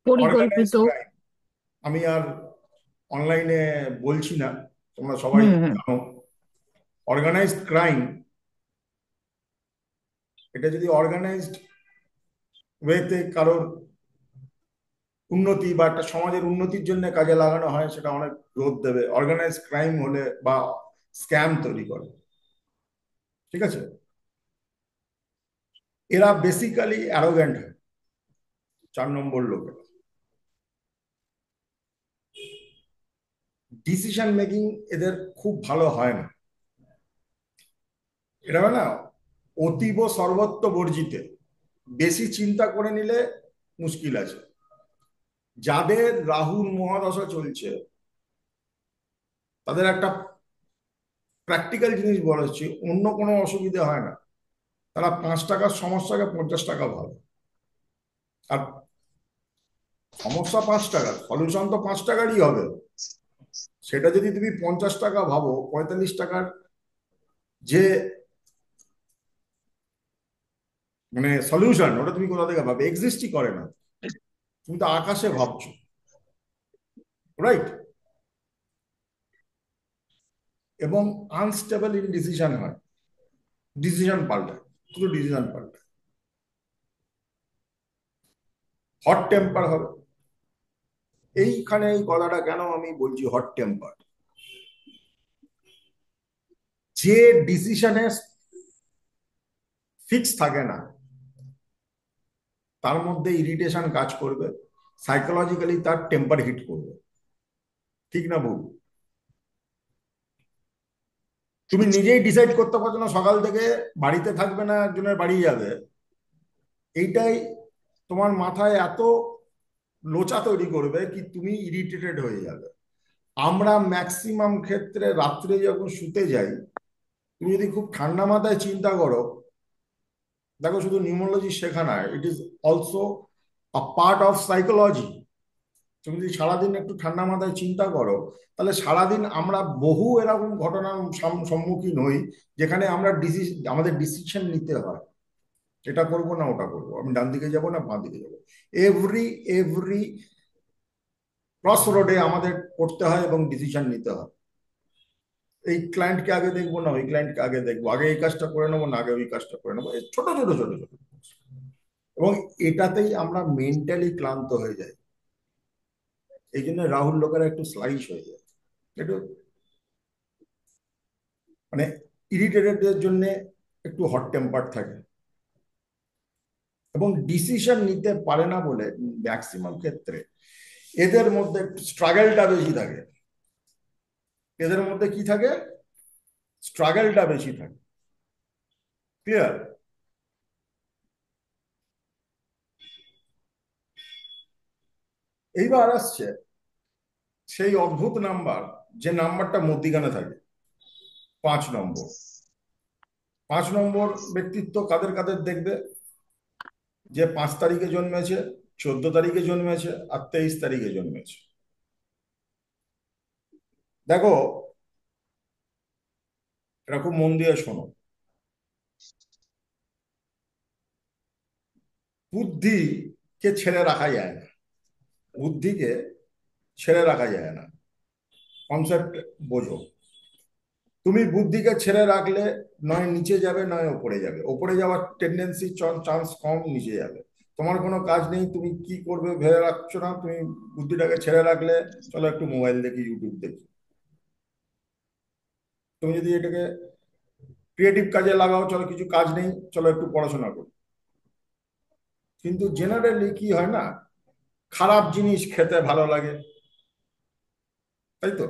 পরিকল্পিত। অর্গানাইজড ক্রাইম আমি আর অনলাইনে বলছি না, তোমরা সবাই হুম। জানো। অর্গানাইজড ক্রাইম, এটা যদি অর্গানাইজড ওয়েতে কারোর উন্নতি বা একটা সমাজের উন্নতির জন্য কাজে লাগানো হয়, সেটা অনেক গ্রোথ দেবে। অর্গানাইজ ক্রাইম হলে বা স্ক্যাম তৈরি করে, ঠিক আছে? এরা বেসিক্যালি অ্যারোগ্যান্ট হয়, 4 নম্বর লোকেরা। ডিসিশন মেকিং এদের খুব ভালো হয় না। এটা হয় না, অতীব সর্বত্র বর্জিতে, বেশি চিন্তা করে নিলে মুশকিল আছে। যাদের রাহুর মহাদশা চলছে তাদের একটা প্র্যাকটিক্যাল জিনিস বলা হচ্ছে, অন্য কোনো অসুবিধা হয় না, তারা 5 টাকার সমস্যাকে 50 টাকা ভাবে। আর সমস্যা 5 টাকা, সলিউশন তো 5 টাকারই হবে। সেটা যদি তুমি 50 টাকা ভাবো, 45 টাকার যে মানে সলিউশন, ওটা তুমি কোথা থেকে ভাবে? এক্সিস্টই করে না, তুমি তো আকাশে ভাবছো, রাইট? এবং আনস্টেবল ইন ডিসিশন হয়, ডিসিশন পাল্টায়, শুধু ডিসিশন পাল্টায়। হট টেম্পার হবে। এইখানে এই কথাটা কেন আমি বলছি হট টেম্পার, যে ডিসিশনে ফিক্স থাকে না, তার মধ্যে ইরিটেশন কাজ করবে, সাইকোলজিক্যালি তার টেম্পার হিট করবে। ঠিক না ভুল? তুমি নিজেই ডিসাইড করতে পারছো না সকাল থেকে বাড়িতে থাকবে না একজনের বাড়ি যাবে, এইটাই তোমার মাথায় এত লোচা তৈরি করবে কি তুমি ইরিটেটেড হয়ে যাবে। আমরা ম্যাক্সিমাম ক্ষেত্রে রাত্রে যখন শুতে যাই, তুমি যদি খুব ঠান্ডা মাথায় চিন্তা করো, দেখো শুধু নিউমোলজি শেখা না, it is also a part of psychology. তুমি যদি সারাদিন একটু ঠান্ডা মাথায় চিন্তা করো, তাহলে সারাদিন আমরা বহু এরকম ঘটনার সম্মুখীন হই যেখানে আমরা আমাদের ডিসিশন নিতে হয়, এটা করবো না ওটা করবো, আমি ডান দিকে যাবো না বাঁ দিকে যাবো। এভরি এভরি ক্রস রোডে আমাদের করতে হয় এবং ডিসিশন নিতে হয়। এই ক্লায়েন্টকে আগে দেখবো না ওই ক্লায়েন্টকে আগে দেখবো, আগে এই কাজটা করে নেবো না আগে ওই কাজটা করে নেবো, এই ছোট ছোট ছোট ছোট। এবং এটাতেই আমরা মেন্টালি ক্লান্ত হয়ে যাই। এই জন্য রাহুল লোকেরা একটু স্লাইস হয়ে যায়, একটু মানে ইরিটেটেডের জন্য একটু হট টেম্পার থাকে এবং ডিসিশন নিতে পারে না বলে ম্যাক্সিমাম ক্ষেত্রে এদের মধ্যে স্ট্রাগলটা বেশি থাকে। এদের মধ্যে কি থাকে? স্ট্রাগলটা বেশি থাকে। ক্লিয়ার? এইবার আসছে সেই অদ্ভুত নাম্বার, যে নাম্বারটা মধ্যিখানে থাকে, 5 নম্বর। 5 নম্বর ব্যক্তিত্ব কাদের কাদের দেখবে? যে 5 তারিখে জন্মেছে, 14 তারিখে জন্মেছে আর 23 তারিখে জন্মেছে। দেখো, এটা খুব মন দিয়ে শোনো। বুদ্ধিকে ছেড়ে রাখা যায় না, বুদ্ধিকে ছেড়ে রাখা যায় না, কনসেপ্ট বোঝো। তুমি বুদ্ধিকে ছেড়ে রাখলে নয় নিচে যাবে নয় ওপরে যাবে, ওপরে যাওয়ার টেন্ডেন্সি চান্স কম, নিচে যাবে। তোমার কোনো কাজ নেই, তুমি কি করবে ভেবে রাখছো না, তুমি বুদ্ধিটাকে ছেড়ে রাখলে চলো একটু মোবাইল দেখি, ইউটিউব দেখি। তুমি যদি এটাকে ক্রিয়েটিভ কাজে লাগাও, চলো কিছু কাজ নেই চলো একটু পড়াশোনা করি। কিন্তু জেনারেলি কি হয় না, খারাপ জিনিস খেতে ভালো লাগে, তাই তো?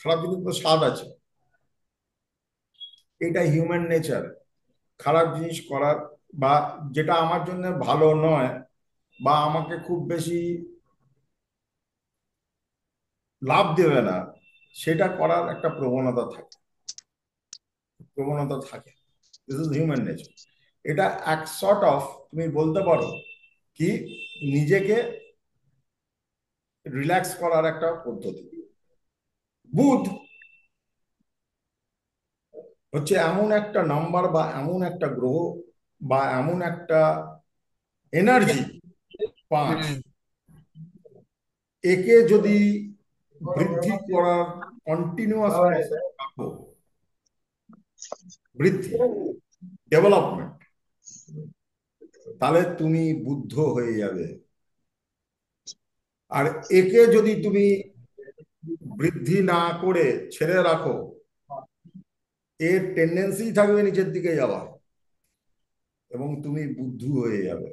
খারাপ জিনিস তো স্বাদ আছে, এটা হিউম্যান নেচার। খারাপ জিনিস করার বা যেটা আমার জন্য ভালো নয় বা আমাকে খুব বেশি লাভ দেবে না, সেটা করার একটা প্রবণতা থাকে, প্রবণতা থাকে। This is human nature. এটা এক সর্ট অফ, তুমি বলতে পারো কি, নিজেকে রিল্যাক্স করার একটা পদ্ধতি। বুধ হচ্ছে এমন একটা নাম্বার বা এমন একটা গ্রহ বা এমন একটা এনার্জি, 5, একে যদি বৃদ্ধি করার কন্টিনিউয়াস প্রসেস রাখো, বৃদ্ধি, ডেভেলপমেন্ট, তাহলে তুমি বুদ্ধ হয়ে যাবে। আর একে যদি তুমি বৃদ্ধি না করে ছেড়ে রাখো, এর টেন্ডেন্সি থাকবে নিচের দিকে যাওয়া এবং তুমি বুদ্ধ হয়ে যাবে।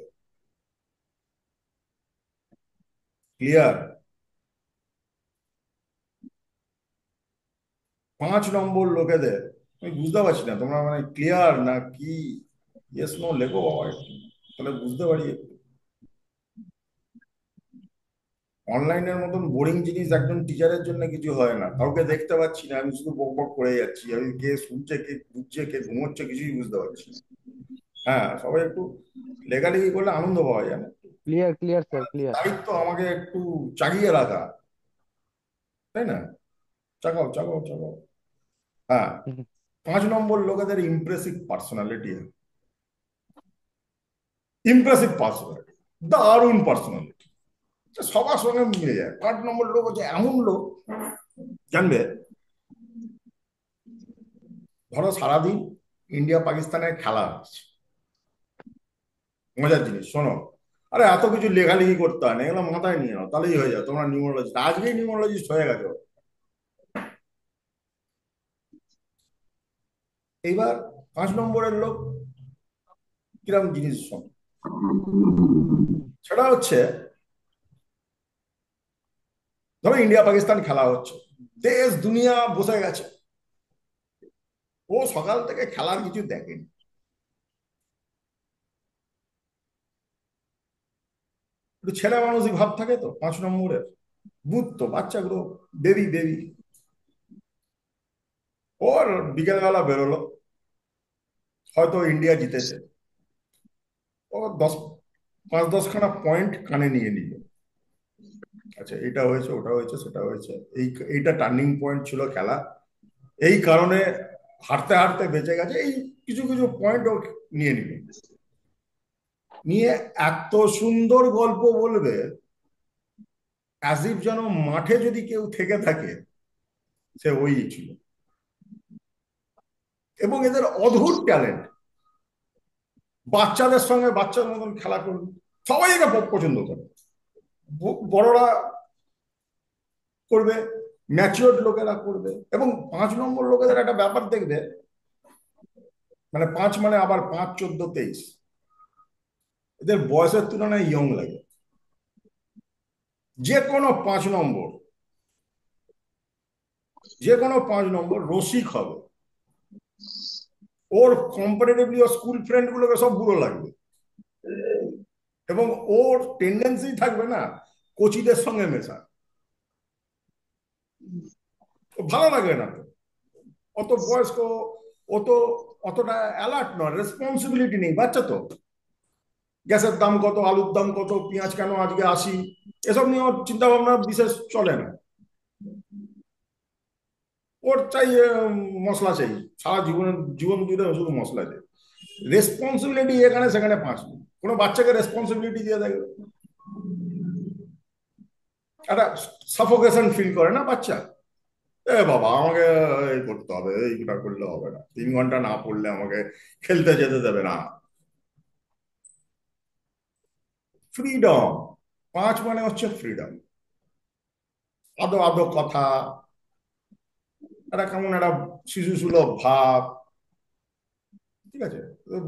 ক্লিয়ার? 5 নম্বর লোকেদের আমি বুঝতে পারছি না, তোমরা মানে ক্লিয়ার না কি? ইয়েস নো লেখো বাবা একটু, তাহলে বুঝতে পারি একটু। অনলাইনের মতন বোরিং জিনিস একজন টিচারের জন্য কিছু হয় না, কাউকে দেখতে পাচ্ছি না, আমি শুধু বক বক করে যাচ্ছি, আমি কে শুনছে কে বুঝছে কে ঘুমোচ্ছে কিছুই বুঝতে পারছি না। হ্যাঁ, সবাই একটু লেখালেখি করলে আনন্দ পাওয়া যায় না? Clear clear sir, clear. দায়িত্ব আমাকে একটু চাগিয়ে রাখা, তাই না? চাগাও চাগাও চাগাও। হ্যাঁ, 5 নম্বর লোকেদের ইমপ্রেসিভ পার্সোনালিটি, ইমপ্রেসিভ পার্সোনালিটি, দারুণ পার্সোনালিটি, সবার সঙ্গে মিলে যায়। 5 নম্বর লোক হচ্ছে এমন লোক, জানবে, ধরো সারাদিন ইন্ডিয়া পাকিস্তানের খেলা হচ্ছে, মজার জিনিস শোনো, আরে এত কিছু লেখালেখি করতে হয় না, এগুলো মাথায় নিয়ে নাও তাহলেই হয়ে যায়, তোমরা নিউমোলজিস্ট, আজকেই নিউমোলজিস্ট হয়ে গেছো। এইবার 5 নম্বরের লোক কিরম জিনিস শোনো। সেটা হচ্ছে, ধরো ইন্ডিয়া পাকিস্তান খেলা হচ্ছে, দেশ দুনিয়া বসে গেছে, ও সকাল থেকে খেলার কিছু দেখেনি। একটু ছেলে মানুষই ভাব থাকে তো 5 নম্বরের, বুঝতো বাচ্চাগুলো, বেবি বেবি। ওর বিকেলবেলা বেরোলো, হয়তো ইন্ডিয়া জিতেছে, ও 5-10খানা পয়েন্ট কানে নিয়ে নিল। আচ্ছা, এটা হয়েছে, ওটা হয়েছে, সেটা হয়েছে, এইটা টার্নিং পয়েন্ট ছিল খেলা, এই কারণে হাঁটতে হাঁটতে বেঁচে গেছে, এই কিছু কিছু পয়েন্ট ও নিয়ে নিল। নিয়ে এত সুন্দর গল্প বলবে, অ্যাজ ইফ যেন মাঠে যদি কেউ থেকে থাকে সে ওই ছিল। এবং এদের অদ্ভুত ট্যালেন্ট, বাচ্চাদের সঙ্গে বাচ্চার মতন খেলা করবে, সবাই একে পছন্দ করে, বড়রা করবে, ম্যাচিওর লোকেরা করবে। এবং 5 নম্বর লোকেদের একটা ব্যাপার দেখবে, মানে 5 মানে আবার 5, 14, 23, এদের বয়সের তুলনায় ইয়ং লাগে। যে কোনো 5 নম্বর, যে কোনো 5 নম্বর রসিক হবে, ওর কম্পারেটিভলি ওর স্কুল ফ্রেন্ড গুলোকে সব বুড়ো লাগবে, এবং ওর টেন্ডেন্সি থাকবে না কোচিদের সঙ্গে মেশা। ভালো লাগবে না তো, অত বয়স্ক, ও তো অতটা অ্যালার্ট নয়, রেসপন্সিবিলিটি নেই, বাচ্চা তো। গ্যাসের দাম কত, আলুর দাম কত, পেঁয়াজ কেন আজকে 80, এসব নিয়ে ওর চিন্তা ভাবনা বিশেষ চলে না। ওর চাই মশলা চাই, সারা জীবন জুড়ে শুধু মশলা চাই। রেসপন্সিবিলিটি এখানে সেখানে 5 নেই। কোনো বাচ্চাকে রেসপন্সিবিলিটি দিয়ে দেখবে, একটা সাফোকেশন ফিল করে না বাচ্চা, এ বাবা আমাকে এই করতে হবে, এইটা করলে হবে না, 3 ঘন্টা না পড়লে আমাকে খেলতে যেতে দেবে না। ফ্রিডম, 5 মানে হচ্ছে ফ্রিডম, আদো আদো কথা, একটা কেমন একটা শিশু সুলভ ভাব। ঠিক আছে,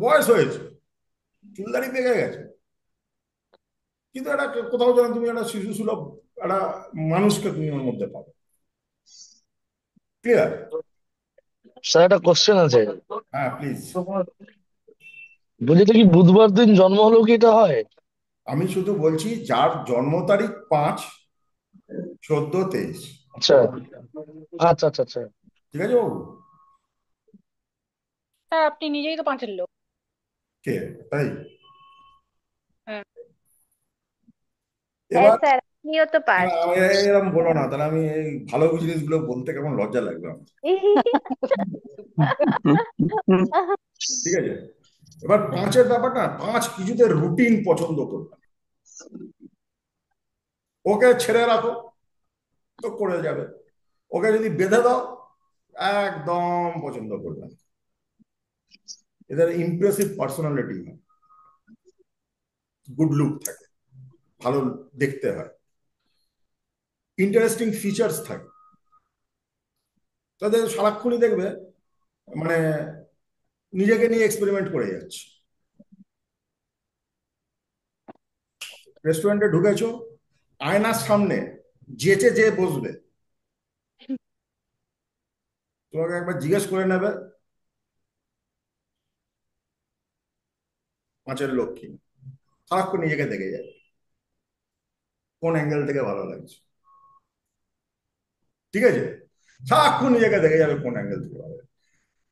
বয়স হয়েছে, চুলদারি পেকে গেছে, কিন্তু একটা কোথাও যেন তুমি একটা শিশু সুলভ একটা মানুষকে তুমি ওর মধ্যে পাবে। ক্লিয়ার? স্যার একটা কোশ্চেন আছে। হ্যাঁ প্লিজ। বলছি এটা কি বুধবার দিন জন্ম হলেও কি এটা হয়? আমি শুধু বলছি যার জন্ম তারিখ 5, 14, 23। আচ্ছা আচ্ছা আচ্ছা আচ্ছা। ঠিক আছে বাবু? হ্যাঁ, আপনি নিজেই তো 5-এর লোক। কে? তাই? হ্যাঁ। হ্যাঁ এবার স্যার, আপনিও তো পাঁচ। এরকম বলো না, তাহলে আমি এই ভালো জিনিসগুলো বলতে কেমন লজ্জা লাগবে আমার। ঠিক আছে, এবার 5-এর ব্যাপারটা, 5 কিছুতে রুটিন পছন্দ করবে না। ওকে ছেড়ে রাখো তো করে যাবে, ওকে যদি বেঁধে দাও একদম পছন্দ করবে না। এদের ইমপ্রেসিভ পার্সোনালিটি হয়, গুড লুক থাকে, ভালো দেখতে হয়, ইন্টারেস্টিং ফিচার্স থাকে, তাদের সারাক্ষণই দেখবে মানে নিজেকে নিয়ে এক্সপেরিমেন্ট করে যাচ্ছে। রেস্টুরেন্টে ঢুকেছো, আয়নার সামনে যেচে যে বসবে, তোমাকে একবার জিজ্ঞেস করে নেবে 5-এর লোক কি, সারাক্ষণ নিজেকে দেখে যাবে কোন অ্যাঙ্গেল থেকে ভালো লাগছে। ঠিক আছে, সারাক্ষণ নিজেকে দেখে যাবে কোন অ্যাঙ্গেল থেকে ভালো লাগছে।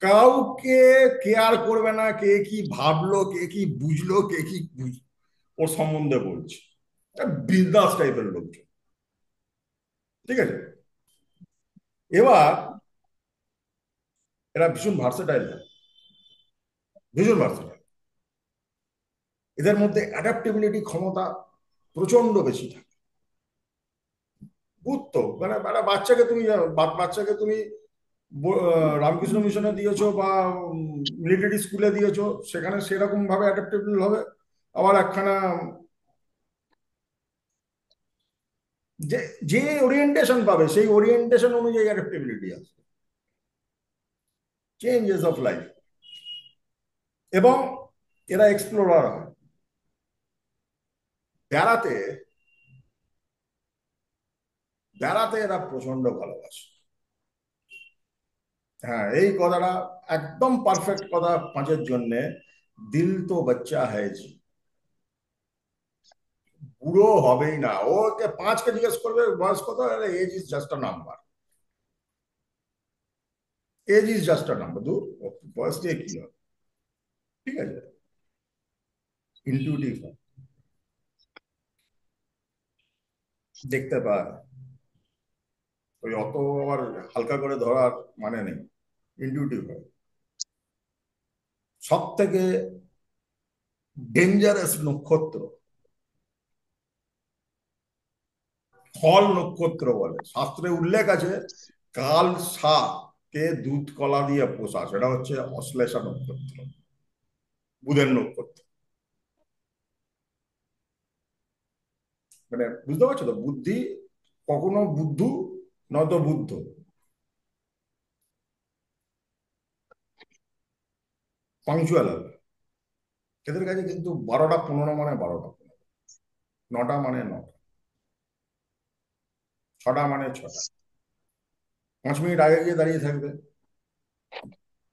কাউকে কেয়ার করবে না কে কি ভাবলো, কে কি বুঝলো, কে কি ওর সম্বন্ধে বলছে, বিন্দাস টাইপের লোকজন। ঠিক আছে, এবার এরা ভীষণ ভার্সেটাইল, ভীষণ ভার্সেটাইল। এদের মধ্যে অ্যাডাপ্টেবিলিটি ক্ষমতা প্রচন্ড বেশি থাকে। বুঝতো মানে একটা বাচ্চাকে তুমি বাচ্চাকে তুমি রামকৃষ্ণ মিশনে দিয়েছো বা মিলিটারি স্কুলে দিয়েছো, সেখানে সেরকম ভাবে অ্যাডাপ্টেবল হবে। আবার একখানা যে যে ওরিয়েন্টেশন পাবে সেই ওরিয়েন্টেশন অনুযায়ী অ্যাডাপ্টেবিলিটি আছে, চেঞ্জেস অফ লাইফ। এবং এরা এক্সপ্লোরার হয়। বেড়াতে বেড়াতে এরা প্রচন্ড ভালোবাসে। হ্যাঁ, এই কথাটা একদম পারফেক্ট কথা 5-এর জন্য। দিল তো বাচ্চা হ্যায় জি, বুড়ো হবেই না। ওকে 5-কে জিজ্ঞেস করবে বয়স কত, age is just a number, age is just a number. দূর, বয়স দিয়ে কি হবে? ঠিক আছে, ইনটিউটিভ হয়, দেখতে পায়, ওই অত আবার হালকা করে ধরার মানে নেই, ইনটিউটিভ হয়। সব থেকে ডেঞ্জারাস নক্ষত্র ফল নক্ষত্র বলে, শাস্ত্রে উল্লেখ আছে। কাল কে দুধ কলা দিয়ে পোষা, সেটা হচ্ছে অশ্লেষা নক্ষত্র, বুধের নক্ষত্র। মানে বুঝতে পারছো তো, বুদ্ধি কখনো বুদ্ধু নয়তো বুদ্ধ। পাংচুয়াল হবে এদের কাছে, কিন্তু 12টা 15 মানে 12টা 15, 9টা মানে 9টা, 6টা মানে 6টা, 5 মিনিট আগে গিয়ে দাঁড়িয়ে থাকবে।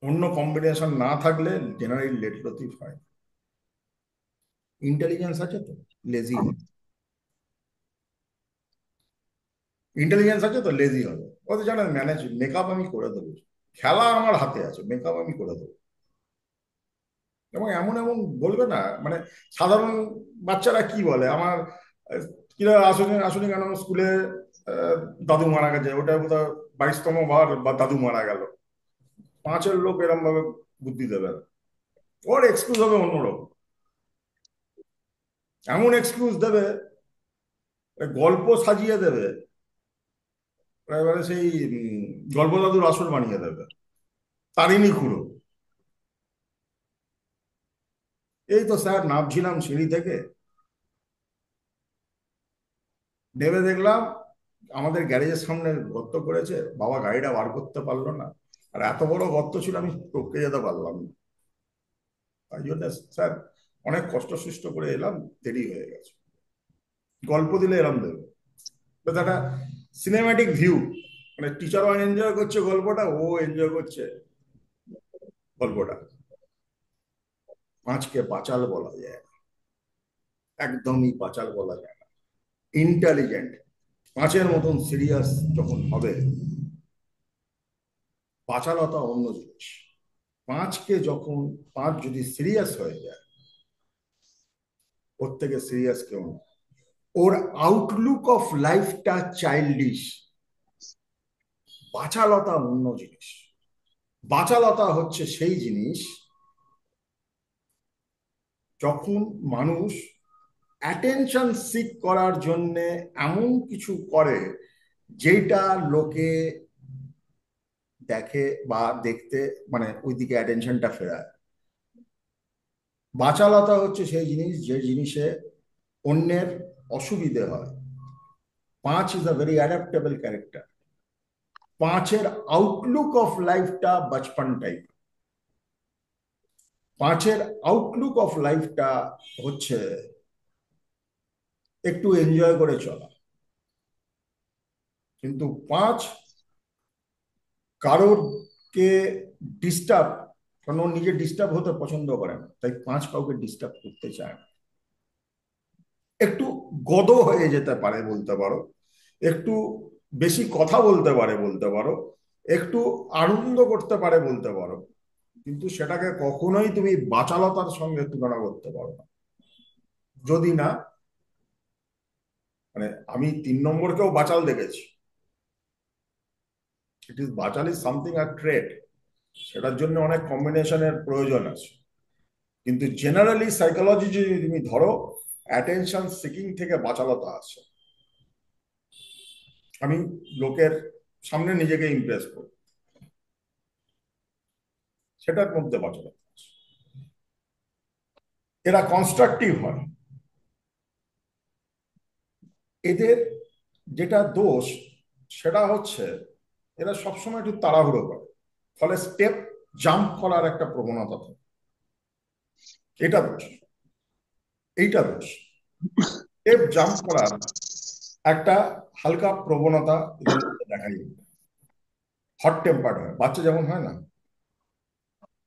অন্য কম্বিনেশন না থাকলে জেনারেলি লেট লতিফ হয়। ইন্টেলিজেন্স আছে তো লেজি হবে, ইন্টেলিজেন্স আছে তো লেজি হবে। ও তো জানেন ম্যানেজ, মেকআপ আমি করে দেবো, খেলা আমার হাতে আছে, মেকআপ আমি করে দেবো। এবং এমন এমন বলবে না, মানে সাধারণ বাচ্চারা কি বলে আমার, কিরা আসুনি আসুনি কেন স্কুলে, আহ, দাদু মারা গেছে, ওটা বোধহয় 22তম বার বা দাদু মারা গেল। 5-এর লোক এরম ভাবে বুদ্ধি দেবে না। ওর এক্সকিউজ হবে অন্যরকম, এমন এক্সকিউজ দেবে, গল্প সাজিয়ে দেবে, এবারে সেই গল্প দাদুর আসর বানিয়ে দেবে, তারিণী খুঁড়ো। এই তো স্যার নামছিলাম সিঁড়ি থেকে, নেমে দেখলাম আমাদের গ্যারেজের সামনে গর্ত করেছে, বাবা গাড়িটা বার করতে পারলো না, আর এত বড় গর্ত ছিল আমি টপকে যেতে পারলাম না। তাই জন্য স্যার অনেক কষ্ট সৃষ্ট করে এলাম, দেরি হয়ে গেছে। গল্প দিলে এরম দেবে, তো একটা সিনেম্যাটিক ভিউ, মানে টিচারও এনজয় করছে গল্পটা, ও এনজয় করছে গল্পটা। 5-কে বাচাল বলা যায় না, একদমই বাচাল বলা যায় না। ইন্টেলিজেন্ট 5-এর মতন সিরিয়াস যখন হবে, বাচালতা অন্য জিনিস। 5-কে যখন 5 যদি সিরিয়াস হয়ে যায়, ওর থেকে সিরিয়াস কেউ না। ওর আউটলুক অফ লাইফটা চাইল্ডিশ, বাচালতা অন্য জিনিস। বাচালতা হচ্ছে সেই জিনিস যখন মানুষ অ্যাটেনশন সিক করার জন্য এমন কিছু করে যেটা লোকে দেখে বা দেখতে, মানে ওইদিকে অ্যাটেনশনটা ফেরায়। বাচালতা হচ্ছে সেই জিনিস যে জিনিসে অন্যের অসুবিধে হয়। 5 is a very adaptable character. 5-এর আউটলুক অফ লাইফটা বচপন টাইপ। 5-এর আউটলুক অফ লাইফটা হচ্ছে একটু এনজয় করে চলা। কিন্তু 5 কারোর কে ডিস্টার্ব, কারণ ও নিজে ডিস্টার্ব হতে পছন্দ করে না, তাই 5 কাউকে ডিস্টার্ব করতে চায় না। একটু গদ হয়ে যেতে পারে বলতে পারো, একটু বেশি কথা বলতে পারে বলতে পারো, একটু আনন্দ করতে পারে বলতে পারো, কিন্তু সেটাকে কখনোই তুমি বাচালতার সঙ্গে তুলনা করতে পারো না। যদি না, মানে আমি 3 নম্বরকেও বাচাল দেখেছি। ইট ইজ, বাচাল ইজ সামথিং আর ট্রেড, সেটার জন্য অনেক কম্বিনেশনের প্রয়োজন আছে। কিন্তু জেনারেলি সাইকোলজি যদি তুমি ধরো, অ্যাটেনশন সিকিং থেকে বাচালতা আছে। আমি লোকের সামনে নিজেকে ইমপ্রেস করি, সেটার মধ্যে বাচালতা আছে। এরা কনস্ট্রাকটিভ হয়। এদের যেটা দোষ সেটা হচ্ছে এরা সবসময় একটু তাড়াহুড়ো করে, ফলে স্টেপ জাম্প করার একটা প্রবণতা থাকে। এটা দোষ, এইটা দোষ। স্টেপ জাম্প করার একটা হালকা প্রবণতা এদের মধ্যে দেখা যায়। হট টেম্পার্ড হয়, বাচ্চা যেমন হয় না,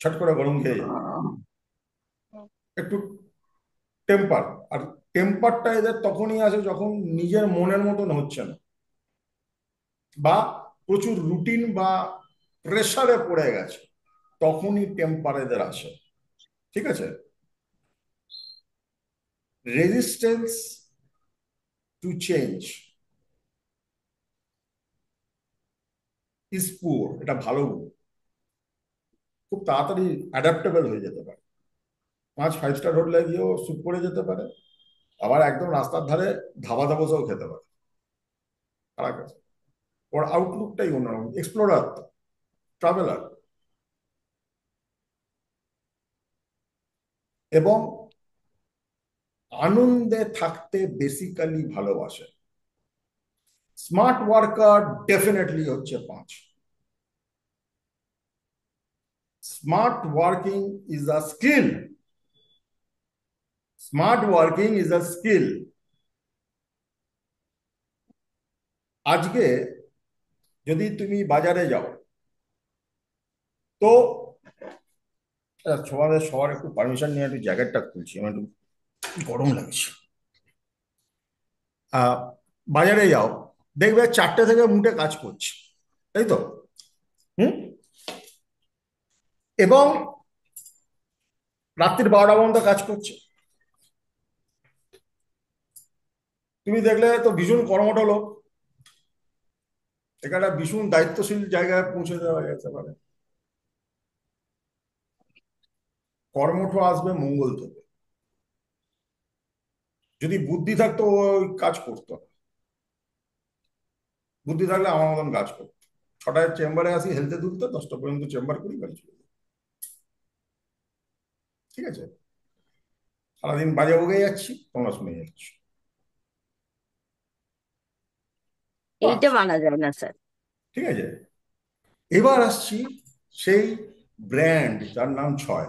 ছট করে গরম খেয়ে যায়, একটু টেম্পার। আর টেম্পারটা এদের তখনই আসে যখন নিজের মনের মতন হচ্ছে না, বা প্রচুর রুটিন বা প্রেসারে পড়ে গেছে, তখনই টেম্পার এদের আসে। ঠিক আছে? Resistance to change is poor, এটা ভালো গুণ। খুব তাড়াতাড়ি অ্যাডাপ্টেবল হয়ে যেতে পারে, 5 স্টার হোটেলে গিয়েও স্যুট করে যেতে পারে, আবার একদম রাস্তার ধারে ধাবা বসেও খেতে পারে। খারাপ আছে, ওর আউটলুকটাই অন্যরকম, এক্সপ্লোরার, ট্রাভেলার। এবং আনন্দে থাকতে বেসিক্যালি ভালোবাসে। স্মার্ট ওয়ার্কার ডেফিনেটলি হচ্ছে 5। Smart working is a skill. Smart working is a skill. আজকে যদি তুমি বাজারে যাও, তো তোমাদের সবার একটু পারমিশন নিয়ে একটু জ্যাকেটটা খুলছি, আমার একটু গরম লাগছে। বাজারে যাও, দেখবে 4টে থেকে মুটে কাজ করছে, তাই তো? হুম। এবং রাত্রির 12টা পর্যন্ত কাজ করছে। তুমি দেখলে তো ভীষণ কর্মঠ লোক, এখানে ভীষণ দায়িত্বশীল জায়গায় পৌঁছে দেওয়া যেতে পারে। কর্মঠ আসবে মঙ্গল থেকে। যদি বুদ্ধি থাকতো ওই কাজ করতো না। বুদ্ধি থাকলে আমার মতন কাজ করতো, 6টায় চেম্বারে আসি হেলতে দুলতে, 10টা পর্যন্ত চেম্বার করি, বাড়ি চলে যাই। ঠিক আছে? সারাদিন বাজে বকে যাচ্ছি, তোমরা শুনে যাচ্ছ। এইটা মানা যায় না স্যার। ঠিক আছে? এবার আসছি সেই ব্র্যান্ড যার নাম 6।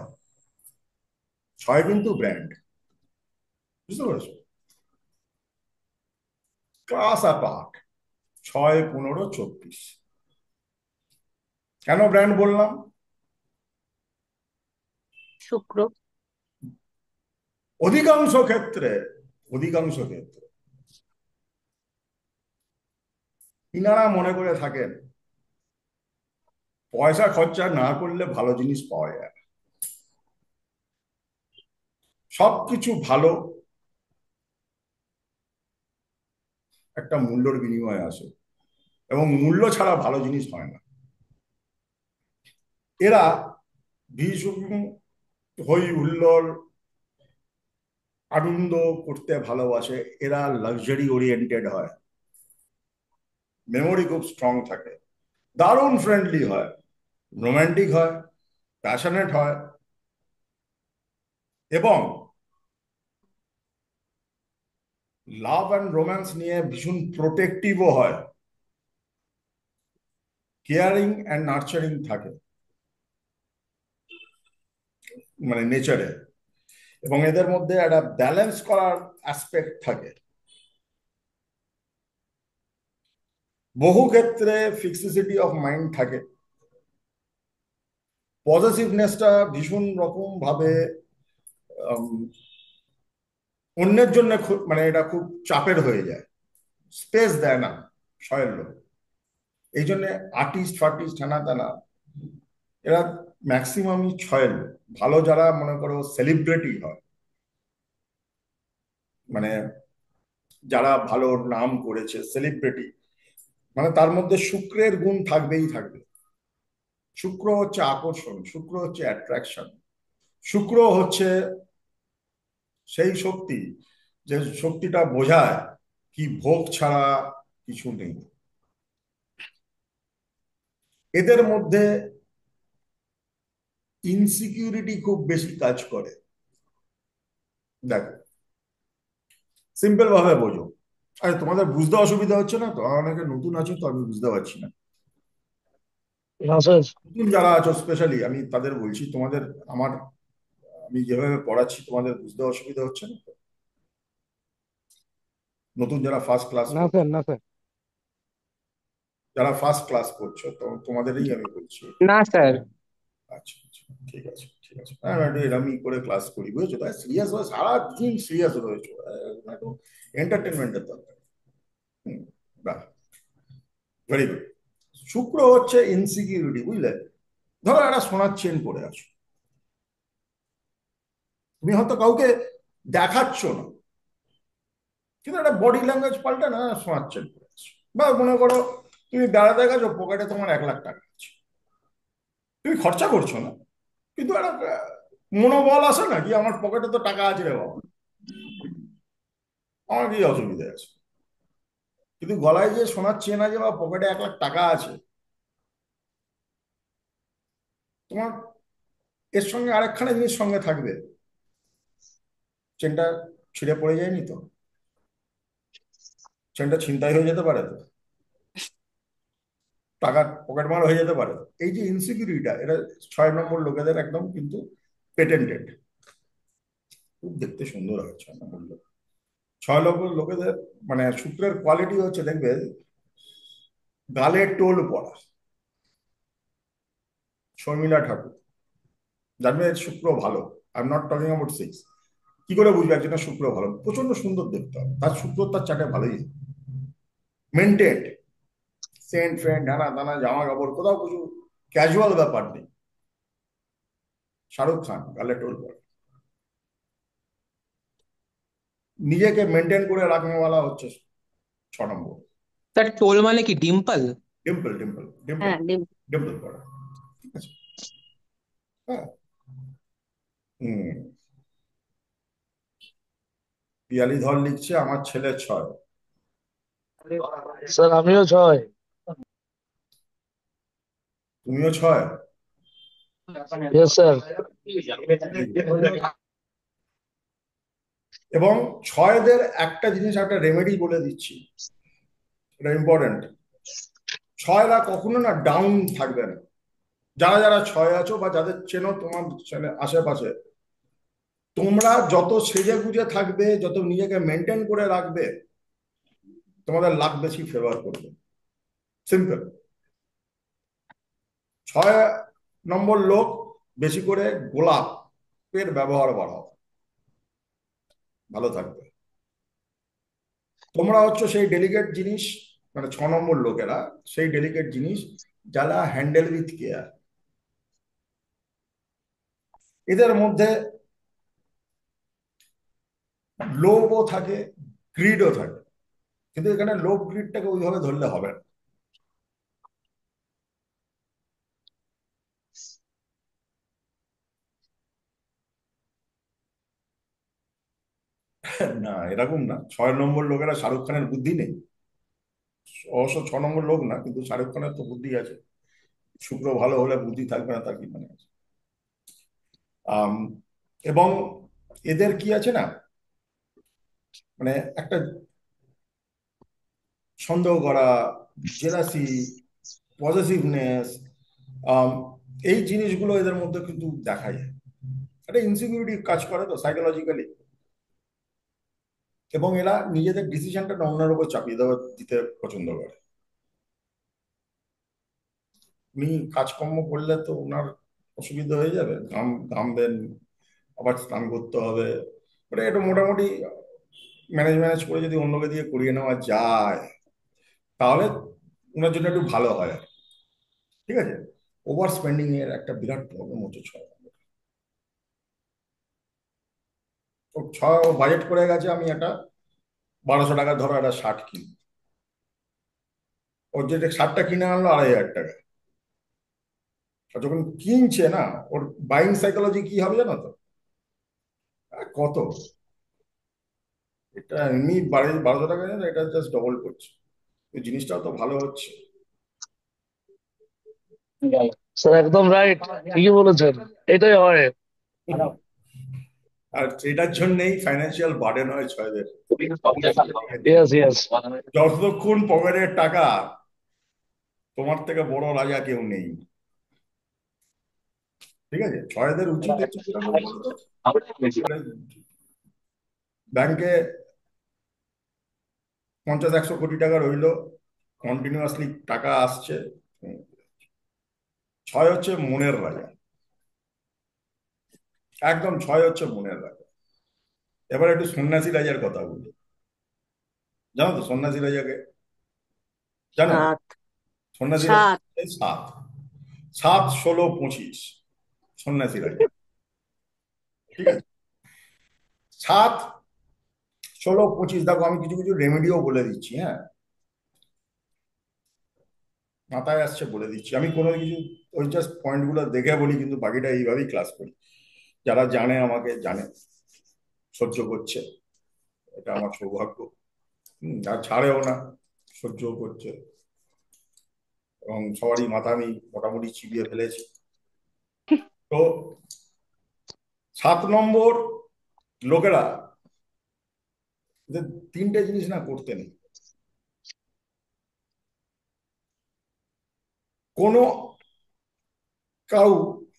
6 কিন্তু ব্র্যান্ড, বুঝতে পেরেছো? Class apart, 6, 15, 24। কেন ব্র্যান্ড বললাম? শুক্র। অধিকাংশ ক্ষেত্রে, অধিকাংশ ক্ষেত্রে ইনারা মনে করে থাকেন পয়সা খরচা না করলে ভালো জিনিস পাওয়া যায় না। সবকিছু ভালো একটা মূল্যর বিনিময়ে আসে, এবং মূল্য ছাড়া ভালো জিনিস হয় না। এরা ভীষণ হই হুল্লোড় আনন্দ করতে ভালোবাসে। এরা লাক্সারি ওরিয়েন্টেড হয়, মেমোরি খুব স্ট্রং থাকে, দারুণ ফ্রেন্ডলি হয়, রোমান্টিক হয়, প্যাশনেট হয়, এবং লাভ অ্যান্ড রোম্যান্স নিয়ে ভীষণ প্রোটেক্টিভও হয়, কেয়ারিং অ্যান্ড নার্চারিং থাকে মানে নেচারে। এবং এদের মধ্যে একটা ব্যালেন্স করার অ্যাসপেক্ট থাকে। বহু ক্ষেত্রে ফিক্সিসিটি অফ মাইন্ড থাকে। পজিটিভনেসটা ভীষণ রকম ভাবে অন্যের জন্য মানে এটা খুব চাপের হয়ে যায়, স্পেস দেয় না শয়ের লোক। এই জন্য আর্টিস্ট ফার্টিস্ট হেনা তেনা এরা ম্যাক্সিমামই 6 লোক। ভালো যারা মনে করো সেলিব্রিটি হয়, মানে যারা ভালো নাম করেছে, সেলিব্রিটি, মানে তার মধ্যে শুক্রের গুণ থাকবেই থাকবে। শুক্র হচ্ছে আকর্ষণ, শুক্র হচ্ছে অ্যাট্রাকশন, শুক্র হচ্ছে সেই শক্তি যে শক্তিটা বোঝায় কি ভোগ ছাড়া কিছু নেই। এদের মধ্যে ইনসিকিউরিটি খুব বেশি কাজ করে। দেখো, সিম্পল ভাবে বোঝো। আরে তোমাদের বুঝতে অসুবিধা হচ্ছে না তো? অনেকে নতুন আছো তো, আমি বুঝতে পারছি না। না স্যার। নতুন যারা আছো স্পেশালি আমি তাদের বলছি, তোমাদের আমার আমি যেভাবে পড়াচ্ছি তোমাদের বুঝতে অসুবিধা হচ্ছে না তো? নতুন যারা ফার্স্ট ক্লাস না করছো, স্যার, না স্যার। যারা ফার্স্ট ক্লাস করছো তো তোমাদেরই আমি বলছি। না স্যার। আচ্ছা আচ্ছা, ঠিক আছে ঠিক আছে, হ্যাঁ আমি একটু এরমই করে ক্লাস করি, বুঝেছো? তাই সিরিয়াস হয়, সারাদিন সিরিয়াস রয়েছো, একটু এন্টারটেনমেন্টের দরকার। হুম, বাহ, ভেরি গুড। শুক্র হচ্ছে ইনসিকিউরিটি, বুঝলে? ধরো একটা সোনার চেন পরে আছো, তুমি হয়তো কাউকে দেখাচ্ছ না, কিন্তু একটা বডি ল্যাঙ্গুয়েজ পাল্টা না, সোনার চেন পরে আছো। বা মনে করো তুমি বেড়াতে গেছো, পকেটে তোমার 1 লাখ টাকা আছে, তুমি খরচা করছো না, কিন্তু একটা মনোবল আসে না কি, আমার পকেটে তো টাকা আছে রে বাবা, আমার কি অসুবিধা আছে? কিন্তু গলায় যে সোনার চেন আছে বা পকেটে 1 লাখ টাকা আছে, তোমার এর সঙ্গে আরেকখানা জিনিস সঙ্গে থাকবে, চেনটা ছিঁড়ে পড়ে যায়নি তো? চেনটা ছিনতাই হয়ে যেতে পারে তো? টাকা পকেট মার হয়ে যেতে পারে তো? এই যে ইনসিকিউরিটিটা, এটা 6 নম্বর লোকেদের একদম কিন্তু পেটেন্টেড। খুব দেখতে সুন্দর হয় 6 নম্বর লোক। 6 নম্বর লোকেদের মানে শুক্রের কোয়ালিটি হচ্ছে, দেখবে, গালে টোল পড়া। শর্মিলা ঠাকুর জানবে শুক্র ভালো। I am not talking about 6। কি করে বুঝবে একজনের শুক্র ভালো? প্রচন্ড সুন্দর দেখতে হবে, তার শুক্র তার চাটে ভালোই মেনটেন্ড, সেন্ট ফ্রেন্ড ডানা দানা জামা কাপড়, কোথাও কিছু ক্যাজুয়াল ব্যাপার নেই। শাহরুখ খান গালে টোল পড়ে, নিজেকে মেনটেন করে রাখনেওয়ালা হচ্ছে 6 নম্বর। স্যার টোল মানে কি ডিম্পল? ডিম্পল ডিম্পল ডিম্পল হ্যাঁ, ডিম্পল পড়া, ঠিক আছে? হ্যাঁ। হম। পিয়ালি ধর লিখছে আমার ছেলে 6। স্যার আমিও 6। তুমিও 6? Yes sir. এবং 6দের একটা জিনিস, একটা রেমেডি বলে দিচ্ছি, এটা ইম্পর্টেন্ট। 6রা কখনো না ডাউন থাকবে না। যারা যারা 6 আছো বা যাদের চেনো তোমার আশেপাশে, তোমরা যত সেজে গুজে থাকবে, যত নিজেকে মেনটেন করে রাখবে, তোমাদের লাখ বেশি ফেভার করবে। সিম্পল। 6 নম্বর লোক বেশি করে গোলাপের ব্যবহার বাড়াও, ভালো থাকবে। তোমরা হচ্ছে সেই ডেলিকেট জিনিস, মানে 6 নম্বর লোকেরা সেই ডেলিকেট জিনিস যারা হ্যান্ডেল উইথ কেয়ার। এদের মধ্যে লোভও থাকে, গ্রিডও থাকে, কিন্তু এখানে লোভ গ্রিডটাকে ওইভাবে ধরলে হবে না। না, এরকম না, 6 নম্বর লোকেরা শাহরুখ খানের বুদ্ধি নেই। অবশ্য 6 নম্বর লোক না, কিন্তু শাহরুখ খানের তো বুদ্ধি আছে। শুক্র ভালো হলে বুদ্ধি থাকবে না তার কি মানে আছে? আম, এবং এদের কি আছে না, মানে একটা সন্দেহ করা, জেলাসি, পজিটিভনেস, এই জিনিসগুলো এদের মধ্যে কিন্তু দেখা যায়। একটা ইনসিকিউরিটি কাজ করে তো সাইকোলজিক্যালি, এবং এরা নিজেদের ডিসিশনটা অন্যের উপর চাপিয়ে দেওয়া দিতে পছন্দ করে। উনি কাজকর্ম করলে তো ওনার অসুবিধা হয়ে যাবে, ঘামবেন, আবার স্নান করতে হবে, মানে এটা মোটামুটি ম্যানেজ ম্যানেজ করে যদি অন্যকে দিয়ে করিয়ে নেওয়া যায়, তাহলে ওনার জন্য একটু ভালো হয় আর কি। ঠিক আছে? ওভার স্পেন্ডিং এর একটা বিরাট প্রবলেম হচ্ছে 6 নম্বর। তো 6 বাজেট করে গেছে, আমি একটা 1200 টাকা ধরো একটা শার্ট কিনি, ওর যে শার্টটা কিনে আনলো 2500 টাকা, আর যখন কিনছে না, ওর বাইং সাইকোলজি কি হবে জানো তো? কত এটা এমনি 1200 টাকা, জানো এটা জাস্ট ডবল করছে, এই জিনিসটাও তো ভালো হচ্ছে। স্যার একদম রাইট, ঠিকই বলেছেন, এটাই হয়। আর এটার জন্যই ফাইন্যান্সিয়াল বার্ডেন হয় 6দের। Yes yes. যতক্ষণ পকেটের টাকা, তোমার থেকে বড় রাজা কেউ নেই। ঠিক আছে, ছয়েদের উচিত হচ্ছে কিরকম বলতো, ব্যাংকে 50-100 কোটি টাকা রইলো, কন্টিনিউয়াসলি টাকা আসছে। ছয় হচ্ছে মনের রাজা, একদম ছয় হচ্ছে মনের রাজা। এবার একটু সন্ন্যাসী রাজার কথা বলি। জানো তো সন্ন্যাসী রাজাকে? জানো? সাত। সন্ন্যাসী রাজা সাত। হচ্ছে সাত। 7, 16, 25 সন্ন্যাসী রাজা। ঠিক আছে, 7, 16, 25। দেখো আমি কিছু কিছু রেমেডিও বলে দিচ্ছি, হ্যাঁ, মাথায় আসছে বলে দিচ্ছি। আমি কোনো কিছু ওই জাস্ট পয়েন্টগুলো দেখে বলি, কিন্তু বাকিটা এইভাবেই ক্লাস করি। যারা জানে আমাকে জানে, সহ্য করছে, এটা আমার সৌভাগ্য। আর ছাড়েও না, সহ্য করছে, এবং সবারই মাথা আমি মোটামুটি চিবিয়ে ফেলেছি। তো 7 নম্বর লোকেরা, এদের তিনটে জিনিস না করতে নেই। কোনো কাউ,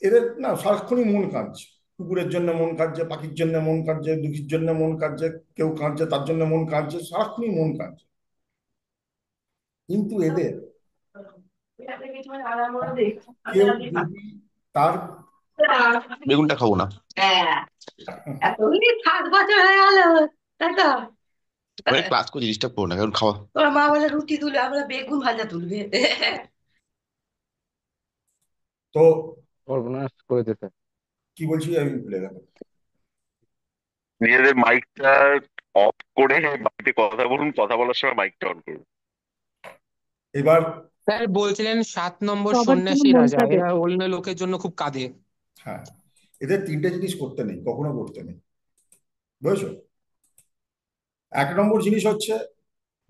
এদের না সারাক্ষণই মন কাঁদছে, কুকুরের জন্য মন কাঁদছে, পাখির জন্য মন কাঁদছে, দুঃখীর জন্য মন কাঁদছে, কেউ কাঁদছে তার জন্য মন কাঁদছে, সারাক্ষণই মন কাঁদছে। কিন্তু এদের কেউ যদি তার বেগুনটা খাবো না, 7 বছর হয়ে গেল, তাই তো? অনেক ক্লাস করছি, ডিস্টার্ব করো না, কারণ খাওয়া। তোর মা বলে রুটি তুলে, আমরা বেগুন ভাজা তুলবে। তো সর্বনাশ করেছে স্যার। কি বলছি আমি ভুলে গেলাম। নিজেদের মাইকটা অফ করে বাড়িতে কথা বলুন, কথা বলার সময় মাইকটা অন করুন। এবার স্যার বলছিলেন 7 নম্বর সবার জন্য সন্ন্যাসী মন রাজা, কাঁদে। এরা অন্য লোকের জন্য খুব কাঁদে। হ্যাঁ, এদের তিনটে জিনিস করতে নেই, কখনো করতে নেই, বুঝেছো? 1 নম্বর জিনিস হচ্ছে,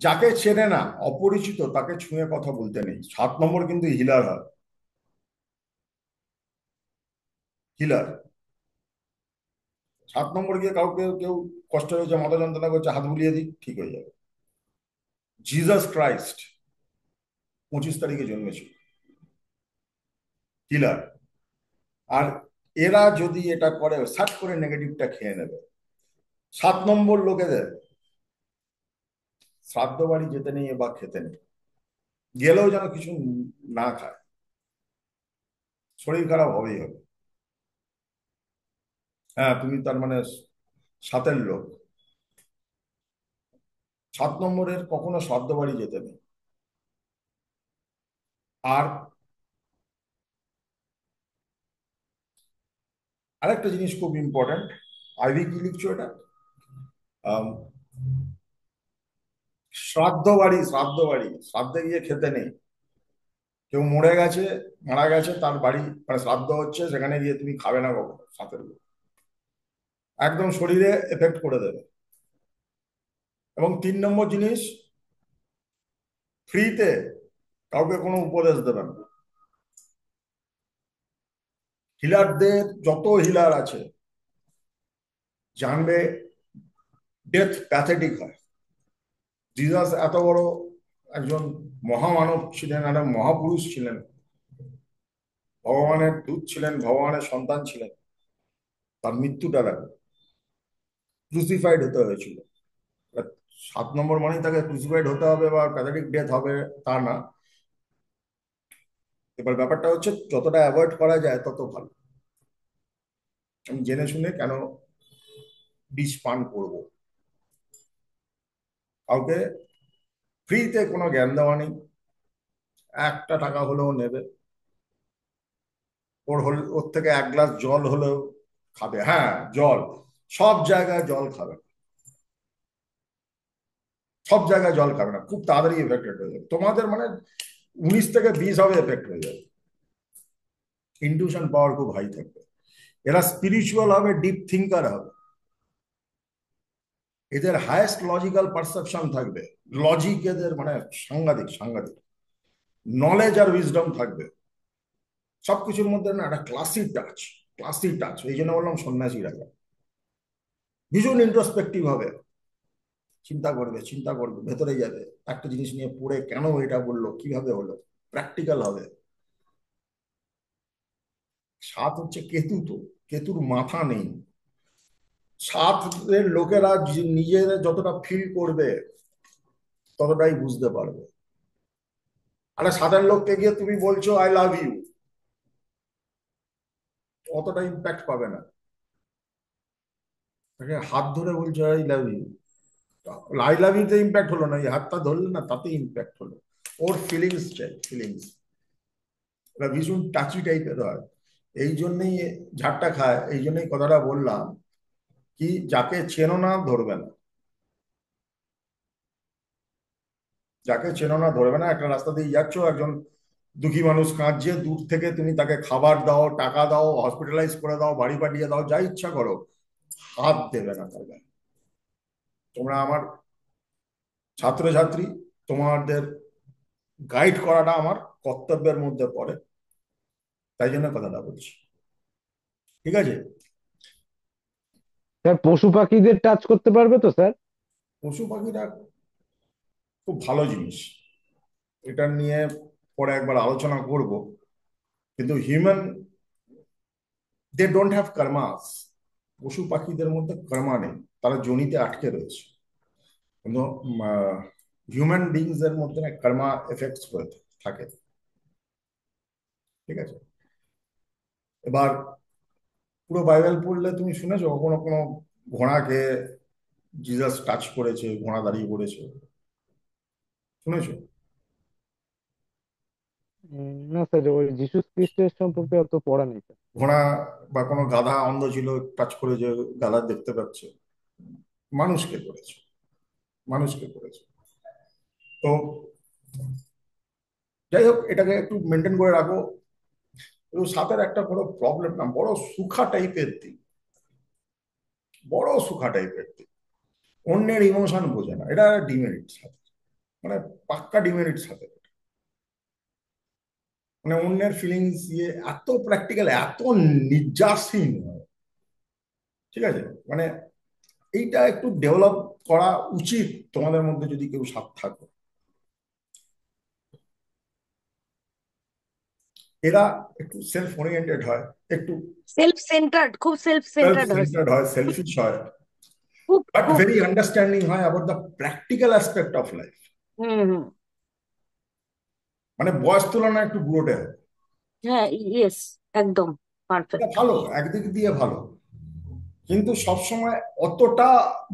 যাকে চেনে না, অপরিচিত, তাকে ছুঁয়ে কথা বলতে নেই। 7 নম্বর কিন্তু হিলার হয়, হিলার। 7 নম্বর গিয়ে কাউকে, কেউ কষ্ট হয়েছে, মাথা যন্ত্রণা করছে, হাত বুলিয়ে দিই, ঠিক হয়ে যাবে। জিসাস ক্রাইস্ট 25 তারিখে জন্মেছিল, হিলার। আর এরা যদি এটা করে, সাট করে নেগেটিভটা খেয়ে নেবে। 7 নম্বর লোকেদের শ্রাদ্ধ বাড়ি যেতে নেই বা খেতে নেই, গেলেও যেন কিছু না খায়, শরীর খারাপ হবেই হবে। হ্যাঁ, তুমি তার মানে 7-এর লোক। 7 নম্বরের কখনো শ্রাদ্ধ বাড়ি যেতে নেই। আর আরেকটা জিনিস খুব ইম্পর্টেন্ট, আইভি কি লিখছো এটা? আম, শ্রাদ্ধ বাড়ি, শ্রাদ্ধ বাড়ি, শ্রাদ্ধে গিয়ে খেতে নেই। কেউ মরে গেছে, মারা গেছে, তার বাড়ি মানে শ্রাদ্ধ হচ্ছে, সেখানে গিয়ে তুমি খাবে না কখনো। 7-এর লোক একদম শরীরে এফেক্ট করে দেবে। এবং 3 নম্বর জিনিস, ফ্রিতে কাউকে কোনো উপদেশ দেবে না। হিলারদের, যত হিলার আছে, জানবে ডেথ প্যাথেটিক হয়। জিজাস এত বড় একজন মহামানব ছিলেন, একটা মহাপুরুষ ছিলেন, ভগবানের দূত ছিলেন, ভগবানের সন্তান ছিলেন। তার মৃত্যুটা দেখো, ক্রুসিফাইড হতে হয়েছিল। 7 নম্বর মানেই তাকে ক্রুসিফাইড হতে হবে বা প্যাথেটিক ডেথ হবে তা না। এবার ব্যাপারটা হচ্ছে, যতটা অ্যাভয়েড করা যায় তত ভালো। আমি জেনে শুনে কেন বিষ পান করব? কাউকে ফ্রিতে কোনো জ্ঞান দেওয়া নেই, একটা টাকা হলেও নেবে, ওর থেকে 1 গ্লাস জল হলেও খাবে। হ্যাঁ, জল, সব জায়গায় জল খাবে না, সব জায়গায় জল খাবে না, খুব তাড়াতাড়ি এফেক্টেড হয়ে যাবে তোমাদের, মানে 19 থেকে 20 হবে এফেক্ট হয়ে যাবে। ইনটিউশন পাওয়ার খুব হাই থাকবে। এরা স্পিরিচুয়াল হবে, ডিপ থিঙ্কার হবে, এদের হায়েস্ট লজিক্যাল পারসেপশন থাকবে, লজিক এদের মানে সাংঘাতিক সাংঘাতিক, নলেজ আর উইজডম থাকবে সবকিছুর মধ্যে। না, একটা ক্লাসি টাচ, ক্লাসি টাচ। এই জন্য বললাম সন্ন্যাসী রাজা। ভীষণ ইন্ট্রোস্পেক্টিভ হবে, চিন্তা করবে, চিন্তা করবে, ভেতরে যাবে, একটা জিনিস নিয়ে পড়ে কেন এটা বললো, কিভাবে হলো, প্র্যাকটিক্যাল হবে। সাত হচ্ছে কেতু, তো কেতুর মাথা নেই। সাতের লোকেরা নিজেরা যতটা ফিল করবে ততটাই বুঝতে পারবে। আরে সাতের লোককে গিয়ে তুমি বলছো আই লাভ ইউ, অতটা ইম্প্যাক্ট পাবে না। তাকে হাত ধরে বলছো I love you, I love ইউতে ইম্প্যাক্ট হলো না, এই হাতটা ধরলে না তাতে ইম্প্যাক্ট হলো। ওর ফিলিংস চাই, ফিলিংস। ওরা ভীষণ টাচি টাইপের হয়, এই জন্যই ঝাড়টা খায়। এই জন্যই কথাটা বললাম কি, যাকে চেনো না ধরবে না, যাকে চেনো না ধরবে না। একটা রাস্তা দিয়ে যাচ্ছ, একজন দুঃখী মানুষ কাঁদছে, দূর থেকে তুমি তাকে খাবার দাও, টাকা দাও, হসপিটালাইজ করে দাও, বাড়ি পাঠিয়ে দাও, যা ইচ্ছা করো, হাত দেবে না তার গায়ে। তোমরা আমার ছাত্রছাত্রী, তোমাদের গাইড করাটা আমার কর্তব্যের মধ্যে পড়ে, তাই জন্য কথাটা বলছি, ঠিক আছে? স্যার পশু পাখিদের টাচ করতে পারবে তো স্যার? পশু পাখিরা খুব ভালো জিনিস, এটা নিয়ে পরে একবার আলোচনা করব। কিন্তু human, they don't have karmas. পশু পাখিদের মধ্যে কর্মা নেই, তারা যোনিতে আটকে রয়েছে। কিন্তু হিউম্যান বিংস এর মধ্যে না কর্মা এফেক্টস হয়ে থাকে, ঠিক আছে? এবার পুরো বাইবেল পড়লে তুমি শুনেছো কখনো কোনো ঘোড়াকে জিসাস টাচ করেছে, ঘোড়া দাঁড়িয়ে পড়েছে? শুনেছো? না স্যার, ওই যিশু খ্রিস্টের সম্পর্কে অত পড়া নেই স্যার। ঘোড়া বা কোনো গাধা অন্ধ ছিল, টাচ করে যে গাধা দেখতে পাচ্ছে? মানুষকে করেছে, মানুষকে করেছে। তো যাই হোক, এটাকে একটু মেনটেন করে রাখো। কিন্তু সাথের একটা বড় প্রবলেম, না বড় সুখা টাইপের দিক, বড় সুখা টাইপের দিক, অন্যের ইমোশন বোঝে না। এটা ডিমেরিট সাথে, মানে পাক্কা ডিমেরিট সাথে। মানে অন্যের ফিলিংস ইয়ে এত প্র্যাকটিক্যাল, এত নির্যাসহীন হয়, ঠিক আছে? মানে এইটা একটু ডেভেলপ করা উচিত তোমাদের মধ্যে, যদি কেউ সাথ থাকো। এরা একটু সেলফ ওরিয়েন্টেড হয়, একটু সেলফ সেন্টার্ড, খুব সেলফ সেলফ সেন্টার্ড হয় স্যার। সেন্টার্ড হয়, সেলফিশ হয়, খুব বাট খুব। ভেরি আন্ডারস্ট্যান্ডিং হয় about the practical aspect of life. Hmm. মানে বয়স তুলনায় একটু বুড়োটে হয়। হ্যাঁ, ইয়েস, একদম এটা পারফেক্ট। ভালো, একদিক দিয়ে ভালো, কিন্তু সবসময় অতটা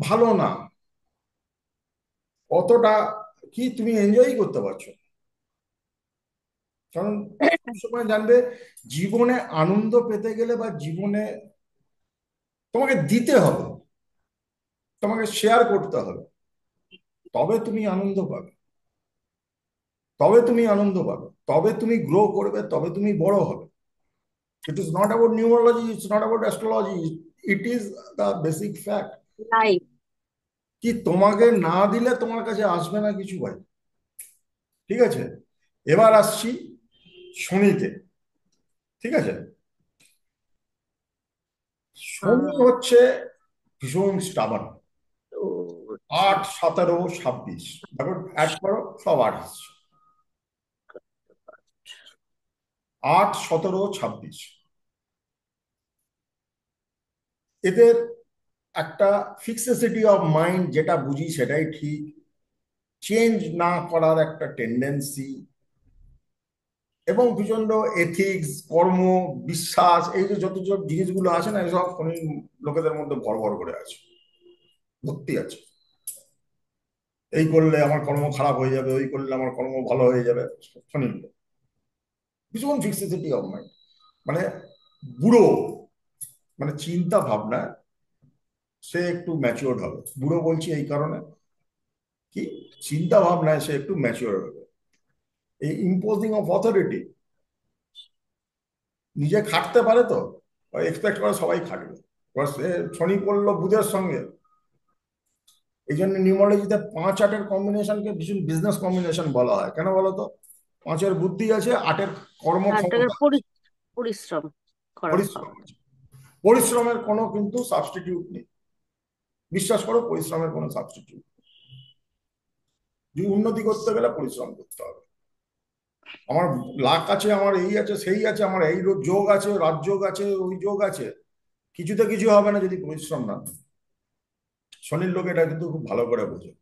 ভালো না। অতটা কি তুমি এনজয় করতে পারছো? কারণ সবসময় জানবে, জীবনে আনন্দ পেতে গেলে বা জীবনে তোমাকে দিতে হবে, তোমাকে শেয়ার করতে হবে, তবে তুমি আনন্দ পাবে, তবে তুমি আনন্দ পাবে, তবে তুমি গ্রো করবে, তবে তুমি বড় হবে। It is not about নিউমোলজি, it's not about astrology, it is the basic fact. Life. কি তোমাকে না দিলে তোমার কাছে আসবে না কিছু, ভাই, ঠিক আছে? এবার আসছি শনিতে, ঠিক আছে? শনি হচ্ছে ভীষণ স্টাবান। 8, 17, 26, দেখো অ্যাড করো, সব 8 আসছে। 8, 17, 26 এদের একটা ফিক্সিসিটি অফ মাইন্ড, যেটা বুঝি সেটাই ঠিক, চেঞ্জ না করার একটা টেন্ডেন্সি, এবং প্রচন্ড এথিক্স, কর্ম, বিশ্বাস, এই যে যত সব জিনিসগুলো আছে না, এসব শনি লোকেদের মধ্যে ভর ভর করে আছে, ভর্তি আছে। এই করলে আমার কর্ম খারাপ হয়ে যাবে, ওই করলে আমার কর্ম ভালো হয়ে যাবে, শনি লোক ভীষণ ফিক্সিসিটি অফ মাইন্ড। মানে বুড়ো, মানে চিন্তা ভাবনা সে একটু ম্যাচিওর হবে। বুড়ো বলছি এই কারণে, কি চিন্তা ভাবনায় সে একটু ম্যাচিওর হবে। এই ইম্পোজিং অফ অথরিটি, নিজে খাটতে পারে তো এক্সপেক্ট করে সবাই খাটবে। এবার সে শনি পড়লো বুধের সঙ্গে, এই জন্য নিউমোলজিতে 5, 8-এর কম্বিনেশনকে ভীষণ বিজনেস কম্বিনেশন বলা হয়। কেন বলো তো? 5-এর বুদ্ধি আছে, 8-এর নাটকের কর্মক্ষমতা, পরিশ্রম করার পরিশ্রম ক্ষমতা। আছে। পরিশ্রমের কোনো কিন্তু সাবস্টিটিউট নেই, বিশ্বাস করো, পরিশ্রমের কোনো সাবস্টিটিউট। যে উন্নতি করতে গেলে পরিশ্রম করতে হবে। আমার লাক আছে, আমার এই আছে, সেই আছে, আমার এই যোগ আছে, রাজযোগ আছে, ওই যোগ আছে, কিছুতে কিছু হবে না যদি পরিশ্রম না হয়। শনির লোক এটা কিন্তু খুব ভালো করে বোঝে।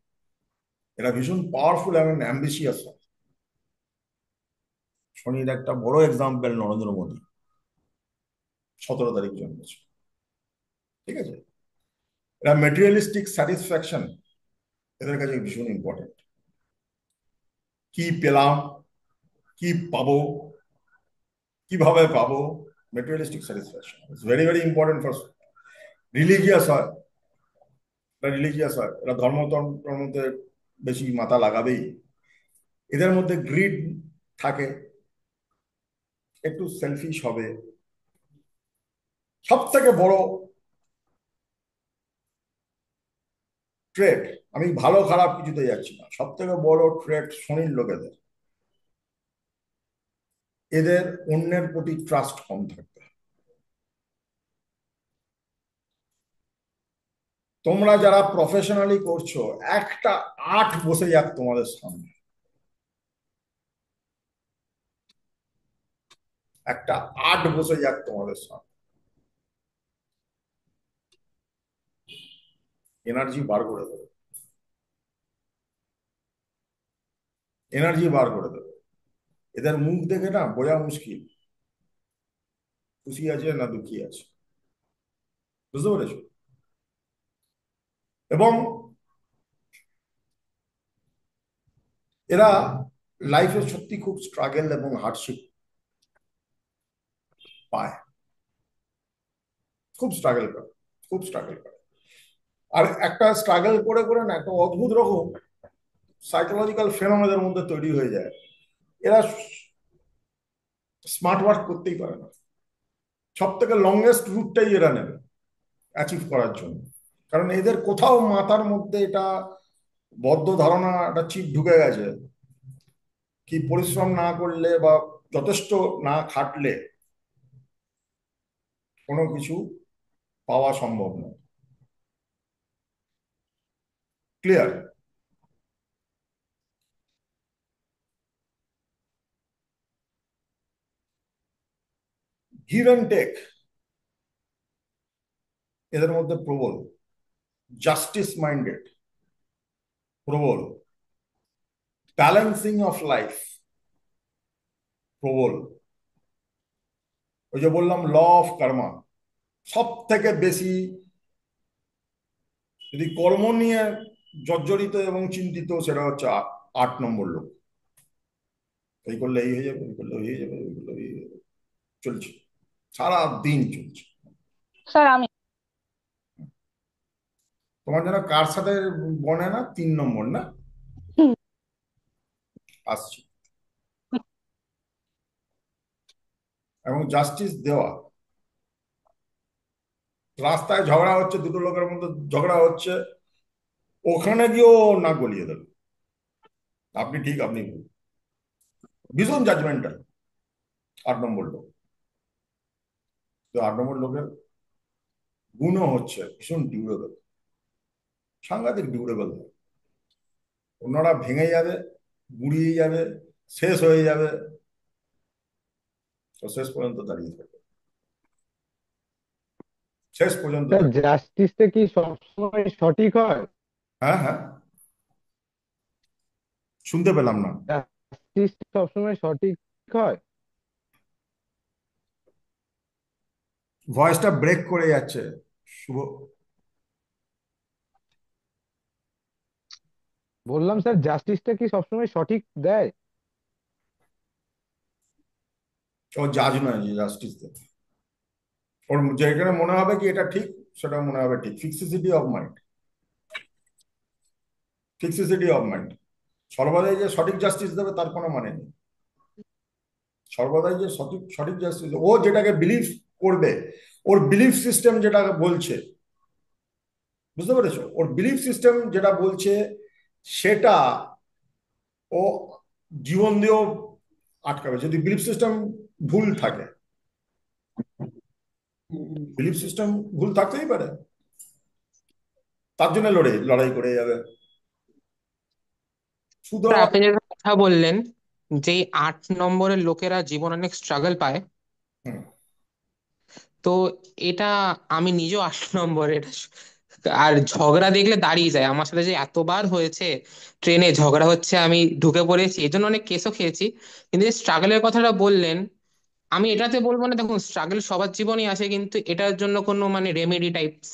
এরা ভীষণ পাওয়ারফুল এবং অ্যাম্বিশিয়াস হয়। শনির একটা বড় এক্সাম্পল নরেন্দ্র মোদী, 17 তারিখ জন্মেছে, ঠিক আছে? এরা মেটেরিয়ালিস্টিক স্যাটিসফ্যাকশন এদের কাছে ভীষণ ইম্পর্টেন্ট। কি পেলাম, কি পাবো, কিভাবে পাবো, materialistic satisfaction it's very very important for. Religious হয়, এরা রিলিজিয়াস হয়, এরা ধর্মতন্ত্রের বেশি মাথা লাগাবেই। এদের মধ্যে গ্রিড থাকে, একটু সেলফিশ হবে। সব থেকে বড় ট্রেড, আমি ভালো খারাপ কিছুতে যাচ্ছি না, সব থেকে বড় ট্রেড শনির লোকেদের, এদের অন্যের প্রতি ট্রাস্ট কম থাকবে। তোমরা যারা প্রফেশনালি করছো, একটা 8 বসে যাক তোমাদের সামনে, একটা 8 বসে যাক তোমাদের সামনে, এনার্জি বার করে দেবে, এনার্জি বার করে দেবে। এদের মুখ দেখে না বোঝা মুশকিল খুশি আছে না দুঃখী আছে, বুঝতে পেরেছো? এবং এরা লাইফে সত্যি খুব স্ট্রাগল এবং হার্ডশিপ পায়, খুব স্ট্রাগল করে, খুব স্ট্রাগল করে। আর একটা স্ট্রাগল করে করে না একটা অদ্ভুত রকম সাইকোলজিক্যাল ফেনোমেনার মধ্যে তৈরি হয়ে যায়। এরা স্মার্ট ওয়ার্ক করতেই পারে না, সব থেকে লংগেস্ট রুটটাই এরা নেবে অ্যাচিভ করার জন্য। কারণ এদের কোথাও মাথার মধ্যে এটা বদ্ধ ধারণা, একটা চিপ ঢুকে গেছে, কি পরিশ্রম না করলে বা যথেষ্ট না খাটলে কোনো কিছু পাওয়া সম্ভব নয়। ক্লিয়ার? গিভ অ্যান্ড টেক এদের মধ্যে প্রবল, জাস্টিস মাইন্ডেড প্রবল, ব্যালেন্সিং অফ লাইফ প্রবল। ওই যে বললাম ল অফ কর্মা, সব থেকে বেশি যদি কর্ম নিয়ে জর্জরিত এবং চিন্তিত সেটা হচ্ছে 8 নম্বর লোক। এই করলে এই হয়ে যাবে, এই করলে হয়ে যাবে, ওই করলে হয়ে যাবে, চলছে, সারা দিন চলছে। স্যার আমি তোমার যেন কার সাথে বনে না, 3 নম্বর না? হুম, আসছি। এবং জাস্টিস দেওয়া, রাস্তায় ঝগড়া হচ্ছে, দুটো লোকের মধ্যে ঝগড়া হচ্ছে, ওখানে গিয়েও না গলিয়ে দেবে, আপনি ঠিক আপনি ভুল, ভীষণ জাজমেন্টাল 8 নম্বর লোক। তো 8 নম্বর লোকের গুণও হচ্ছে ভীষণ ডিউরেবল, সাংঘাতিক ডিউরেবল। অন্যরা ভেঙে যাবে, গুড়িয়ে যাবে, শেষ হয়ে যাবে, তো শেষ পর্যন্ত দাঁড়িয়ে থাকবে, শেষ পর্যন্ত স্যার দাঁড়িয়ে। জাস্টিসটা কি সবসময় সঠিক হয়? হ্যাঁ হ্যাঁ, শুনতে পেলাম না। জাস্টিস সবসময় সঠিক হয়? ভয়েসটা ব্রেক করে যাচ্ছে শুভ। বললাম স্যার জাস্টিসটা কি সবসময় সঠিক দেয়? ও জাজ নয় যে জাস্টিস দেবে, ওর যেখানে মনে হবে কি এটা ঠিক, সেটা মনে হবে ঠিক। ফিক্সিসিটি অফ মাইন্ড, ফিক্সিসিটি অফ মাইন্ড। সর্বদাই যে সঠিক জাস্টিস দেবে তার কোনো মানে নেই। সর্বদাই যে সঠিক সঠিক জাস্টিস, ও যেটাকে বিলিভ করবে, ওর বিলিফ সিস্টেম যেটাকে বলছে, বুঝতে পেরেছো? ওর বিলিফ সিস্টেম যেটা বলছে সেটা ও জীবন দিয়েও আটকাবে। যদি বিলিফ সিস্টেম ভুল থাকে, বিলিফ সিস্টেম ভুল থাকতেই পারে, তার জন্য লড়াই লড়াই করে যাবে। শুধু স্যার আপনি যেটা কথা বললেন যেই 8 নম্বরের লোকেরা জীবন অনেক স্ট্রাগল পায়। হুম। তো এটা আমি নিজেও 8 নম্বর এটা আর ঝগড়া দেখলে দাঁড়িয়ে যায়। আমার সাথে যে এতবার হয়েছে, ট্রেনে ঝগড়া হচ্ছে, আমি ঢুকে পড়েছি, এই জন্য অনেক কেসও খেয়েছি। কিন্তু যে স্ট্রাগলের কথাটা বললেন, আমি এটাতে বলবো না, দেখুন স্ট্রাগল সবার জীবনেই আছে, কিন্তু এটার জন্য কোনো মানে রেমেডি টাইপস।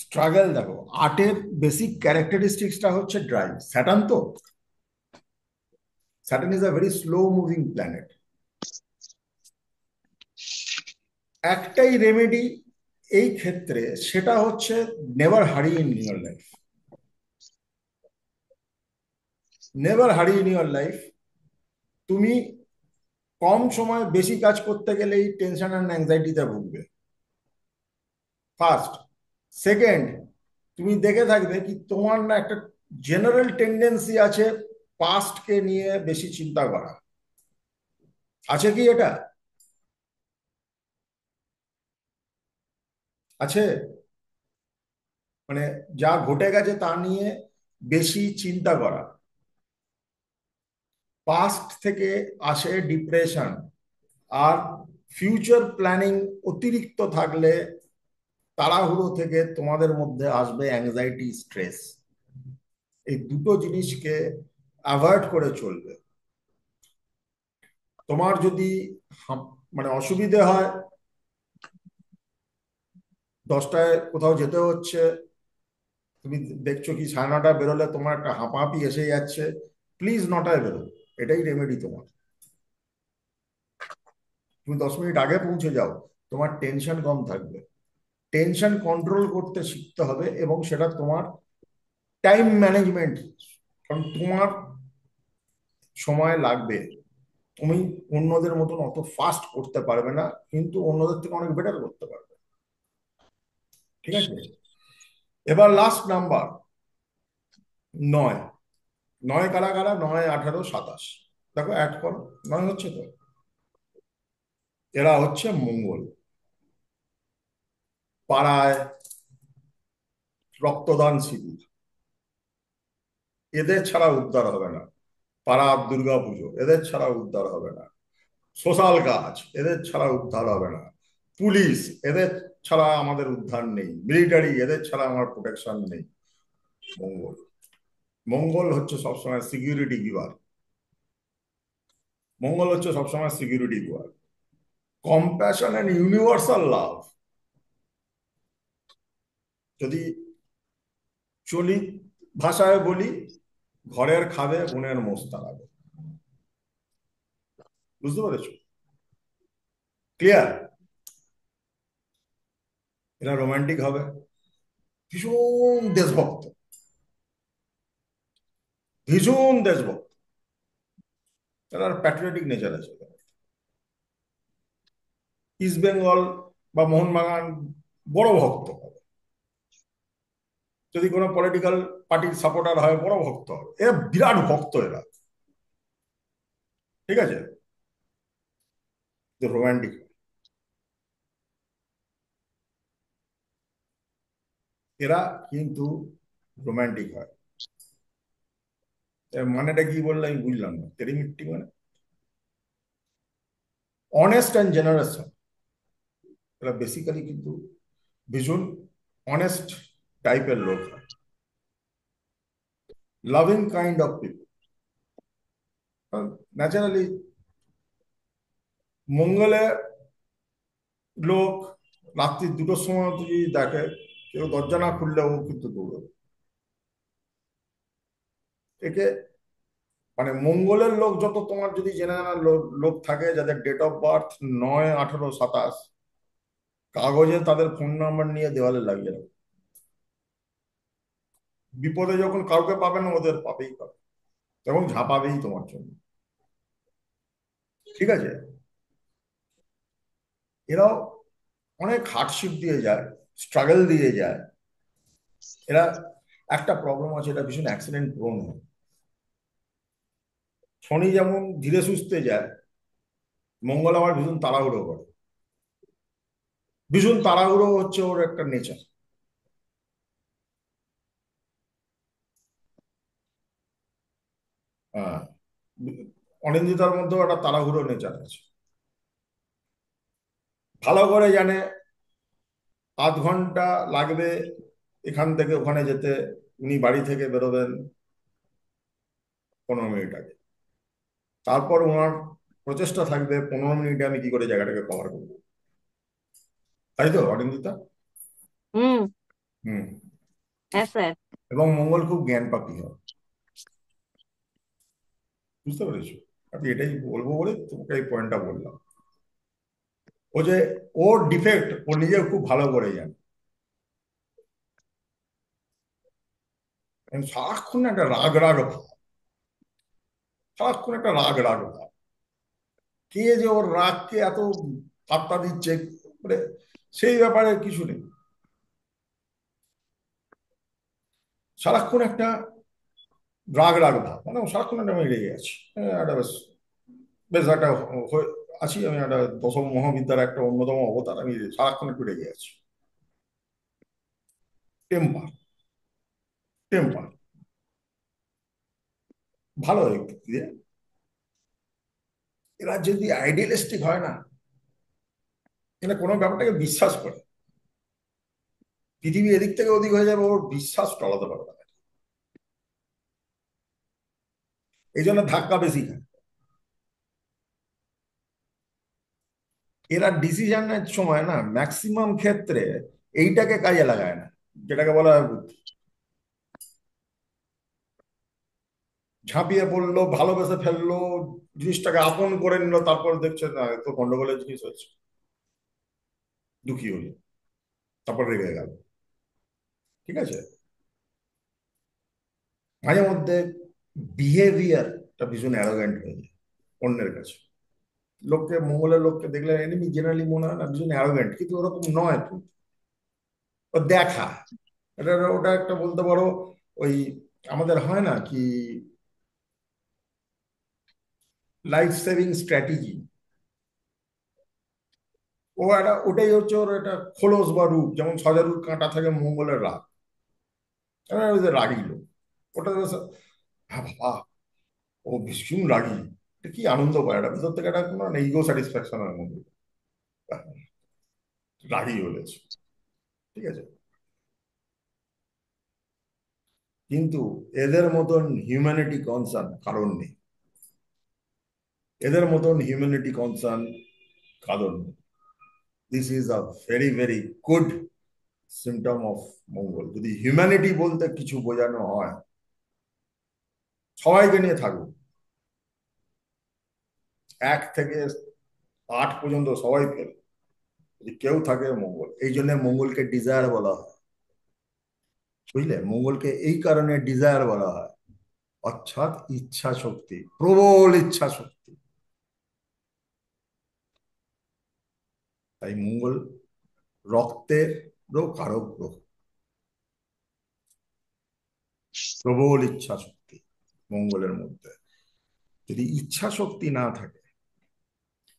স্ট্রাগল দেখো, আর্টের বেসিক ক্যারেক্টারিস্টিক্সটা হচ্ছে ড্রাইভ। স্যাটার্ন তো, Saturn is a very slow moving planet. একটাই রেমেডি এই ক্ষেত্রে, সেটা হচ্ছে নেভার হারি ইন ইউর লাইফ। নেভার হারি ইন ইউর লাইফ। তুমি কম সময় বেশি কাজ করতে গেলেই টেনশন অ্যান্ড অ্যাংজাইটিতে ভুগবে, ফার্স্ট। সেকেন্ড, তুমি দেখে থাকবে কি তোমার না একটা জেনারেল টেন্ডেন্সি আছে পাস্টকে নিয়ে বেশি চিন্তা করা। আছে কি এটা? আছে? মানে যা ঘটে গেছে তা নিয়ে বেশি চিন্তা করা। পাস্ট থেকে আসে ডিপ্রেশন, আর ফিউচার প্ল্যানিং অতিরিক্ত থাকলে তাড়াহুড়ো থেকে তোমাদের মধ্যে আসবে অ্যাংজাইটি, স্ট্রেস। এই দুটো জিনিসকে অ্যাভয়েড করে চলবে। তোমার যদি মানে অসুবিধে হয়, 10টায় কোথাও যেতে হচ্ছে, তুমি দেখছো কি 9:30 বেরোলে তোমার একটা হাঁপাহাঁপি এসে যাচ্ছে, প্লিজ 9টায় বেরো। এটাই রেমেডি তোমার। তুমি 10 মিনিট আগে পৌঁছে যাও, তোমার টেনশন কম থাকবে। টেনশন কন্ট্রোল করতে শিখতে হবে, এবং সেটা তোমার টাইম ম্যানেজমেন্ট। কারণ তোমার সময় লাগবে, তুমি অন্যদের মতন অত ফাস্ট করতে পারবে না, কিন্তু অন্যদের থেকে অনেক বেটার করতে পারবে। ঠিক আছে? এবার লাস্ট নাম্বার 9। 9 কারা কারা? 9, 18, 27। দেখো অ্যাড করো, 9 হচ্ছে তো। এরা হচ্ছে মঙ্গল। পাড়ায় রক্তদান শিবির, এদের ছাড়া উদ্ধার হবে না। পাড়ার দুর্গাপুজো, এদের ছাড়া উদ্ধার হবে না। সোশ্যাল কাজ, এদের ছাড়া উদ্ধার হবে না। পুলিশ, এদের ছাড়া আমাদের উদ্ধার নেই। মিলিটারি, এদের ছাড়া আমার প্রোটেকশন নেই। মঙ্গল, মঙ্গল হচ্ছে সবসময় সিকিউরিটি গিভার। মঙ্গল হচ্ছে সবসময় security giver. Compassion and universal love, যদি চলিত ভাষায় বলি, ঘরের খাবে বোনের মোষ তাড়াবে। বুঝতে পেরেছো? ক্লিয়ার? এরা রোমান্টিক হবে, ভীষণ দেশভক্ত, ভীষণ দেশভক্ত। তারা প্যাট্রিয়টিক নেচার আছে। ইস্ট বেঙ্গল বা মোহনবাগান বড় ভক্ত হবে। যদি কোনো পলিটিক্যাল পার্টির সাপোর্টার হয়, বড় ভক্ত হবে। এরা বিরাট ভক্ত এরা। ঠিক আছে? রোমান্টিক, এরা কিন্তু রোমান্টিক হয়। এর মানেটা কি বললে আমি বুঝলাম না। তেরিমিট্টি মানে অনেস্ট অ্যান্ড জেনারেস হয়। এরা বেসিক্যালি কিন্তু ভীষণ অনেস্ট টাইপের লোক হয়। Loving kind of people. Naturally মঙ্গলে লোক রাত্রি 2টোর সময় যদি দেখে, কেউ দরজা না খুললেও কিন্তু দৌড়বে। একে মানে মঙ্গলের লোক যত, তোমার যদি জেনে জানা লোক থাকে যাদের ডেট অফ বার্থ 9, 18, 27, কাগজে তাদের ফোন নাম্বার নিয়ে দেওয়ালে লাগিয়ে রাখো। বিপদে যখন কাউকে পাবে না, ওদের পাবেই পাবে, এবং ঝাঁপাবেই তোমার জন্য। ঠিক আছে? এরাও অনেক হার্ডশিপ দিয়ে যায়, স্ট্রাগল দিয়ে যায়। এরা একটা প্রবলেম আছে, এটা ভীষণ অ্যাক্সিডেন্ট প্রোন হয়। শনি যেমন ধীরে সুস্থে যায়, মঙ্গল আবার ভীষণ তাড়াহুড়ো করে। ভীষণ তাড়াহুড়ো হচ্ছে ওর একটা নেচার। হ্যাঁ, অনিন্দিতার মধ্যেও একটা তাড়াহুড়ো নেচার আছে, ভালো করে জানে 0.5 ঘন্টা লাগবে এখান থেকে ওখানে যেতে, উনি বাড়ি থেকে বেরোবেন 15 মিনিট আগে, তারপর ওনার প্রচেষ্টা থাকবে 15 মিনিটে আমি কি করে জায়গাটাকে কভার করবো, তাই তো অনিন্দিতা? হুম। হুম। হ্যাঁ স্যার। এবং মঙ্গল খুব জ্ঞান পাপী হয়, বুঝতে পেরেছো? আমি এটাই বলবো বলে তোমাকে এই পয়েন্টটা বললাম। ও যে ওর ডিফেক্ট ও নিজে খুব ভালো করে জানে, কারণ সারাক্ষণ একটা রাগ রাগ ভাব, সারাক্ষণ একটা রাগ রাগ ভাব, কে যে ওর রাগকে এত পাত্তা দিচ্ছে মানে সেই ব্যাপারে কিছু নেই, সারাক্ষণ একটা রাগ রাগ ভাব, মানে ও সারাক্ষণ একটা আমি রেগে আছি, একটা বেশ বেশ একটা আছি, আমি একটা দশম মহাবিদ্যার একটা অন্যতম অবতার, আমি সারাক্ষণ একটু রেগে আছি। টেম্পার, টেম্পার ভালো একটু দিয়ে, এরা যদি আইডিয়ালিস্টিক হয় না, এরা কোনো ব্যাপারটাকে বিশ্বাস করে, পৃথিবী এদিক থেকে ওদিক হয়ে যাবে, ওর বিশ্বাস টলাতে পারবে না, এই জন্য ধাক্কা বেশি খায়। এরা ডিসিশনের সময় না ম্যাক্সিমাম ক্ষেত্রে এইটাকে কাজে লাগায় না, যেটাকে বলা হয় বুদ্ধি। ঝাঁপিয়ে পড়লো, ভালোবেসে ফেললো, জিনিসটাকে আপন করে নিল, তারপর দেখছে না তো গন্ডগোলের জিনিস হয়েছে, দুঃখী হলো, তারপর রেগে গেল। ঠিক আছে, মাঝে মধ্যে বিহেভিয়ারটা ভীষণ অ্যারোগ্যান্ট হয়ে যায় অন্যের কাছে, লোককে মঙ্গলের লোককে দেখলে এনিমি জেনারেলি মনে হয় না ভীষণ অ্যারোগ্যান্ট, কিন্তু ওরকম নয় তো, ও দেখা, এটা ওটা একটা বলতে পারো ওই আমাদের হয় না কি লাইফ সেভিং স্ট্র্যাটেজি, ও একটা ওটাই হচ্ছে ওর একটা খোলস বা রূপ, যেমন সজারুর কাঁটা থাকে মঙ্গলের রাগ, ওই যে রাগী লোক, ওটা হ্যাঁ বাবা ও ভীষণ রাগী, এটা কি আনন্দ পায়, এটা ভিতর থেকে একটা কোনো ইগো স্যাটিসফ্যাকশনের মধ্যে রাগী বলেছে। ঠিক আছে, কিন্তু এদের মতন হিউম্যানিটি কনসার্ন কারণ নেই, এদের মতন হিউম্যানিটি কনসার্ন কারণ নেই। This is a very very good symptom of Mangal. যদি হিউম্যানিটি বলতে কিছু বোঝানো হয়, সবাইকে নিয়ে থাকবো, 1 থেকে 8 পর্যন্ত সবাই ফেল, যদি কেউ থাকে মঙ্গল, এই জন্য মঙ্গলকে ডিজায়ার বলা হয়, বুঝলে? মঙ্গলকে এই কারণে ডিজায়ার বলা হয়, অর্থাৎ ইচ্ছা শক্তি, প্রবল ইচ্ছা শক্তি। তাই মঙ্গল রক্তেরও কারক গ্রহ, প্রবল ইচ্ছা শক্তি মঙ্গলের মধ্যে। যদি ইচ্ছা শক্তি না থাকে,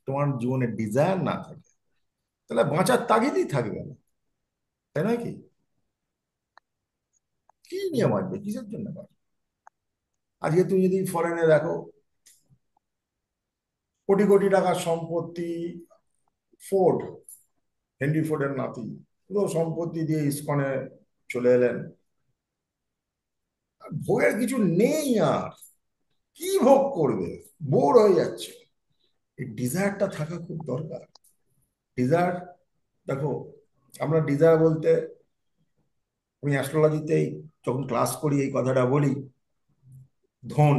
তোমার জীবনে ডিজায়ার না থাকে, তাহলে বাঁচার তাগিদই থাকবে না, তাই নয় কি? কি নিয়ে বাঁচবে, কিসের জন্য বাঁচবে? আজকে তুমি যদি ফরেনে দেখো, কোটি কোটি টাকার সম্পত্তি, ফোর্ড, হেনরি ফোর্ডের নাতি, পুরো সম্পত্তি দিয়ে ইসকনে চলে এলেন, আর ভোগের কিছু নেই, আর কি ভোগ করবে, বোর হয়ে যাচ্ছে। এই ডিজায়ারটা থাকা খুব দরকার। ডিজায়ার, দেখো আমরা ডিজায়ার বলতে, আমি অ্যাস্ট্রোলজিতেই যখন ক্লাস করি এই কথাটা বলি, ধন,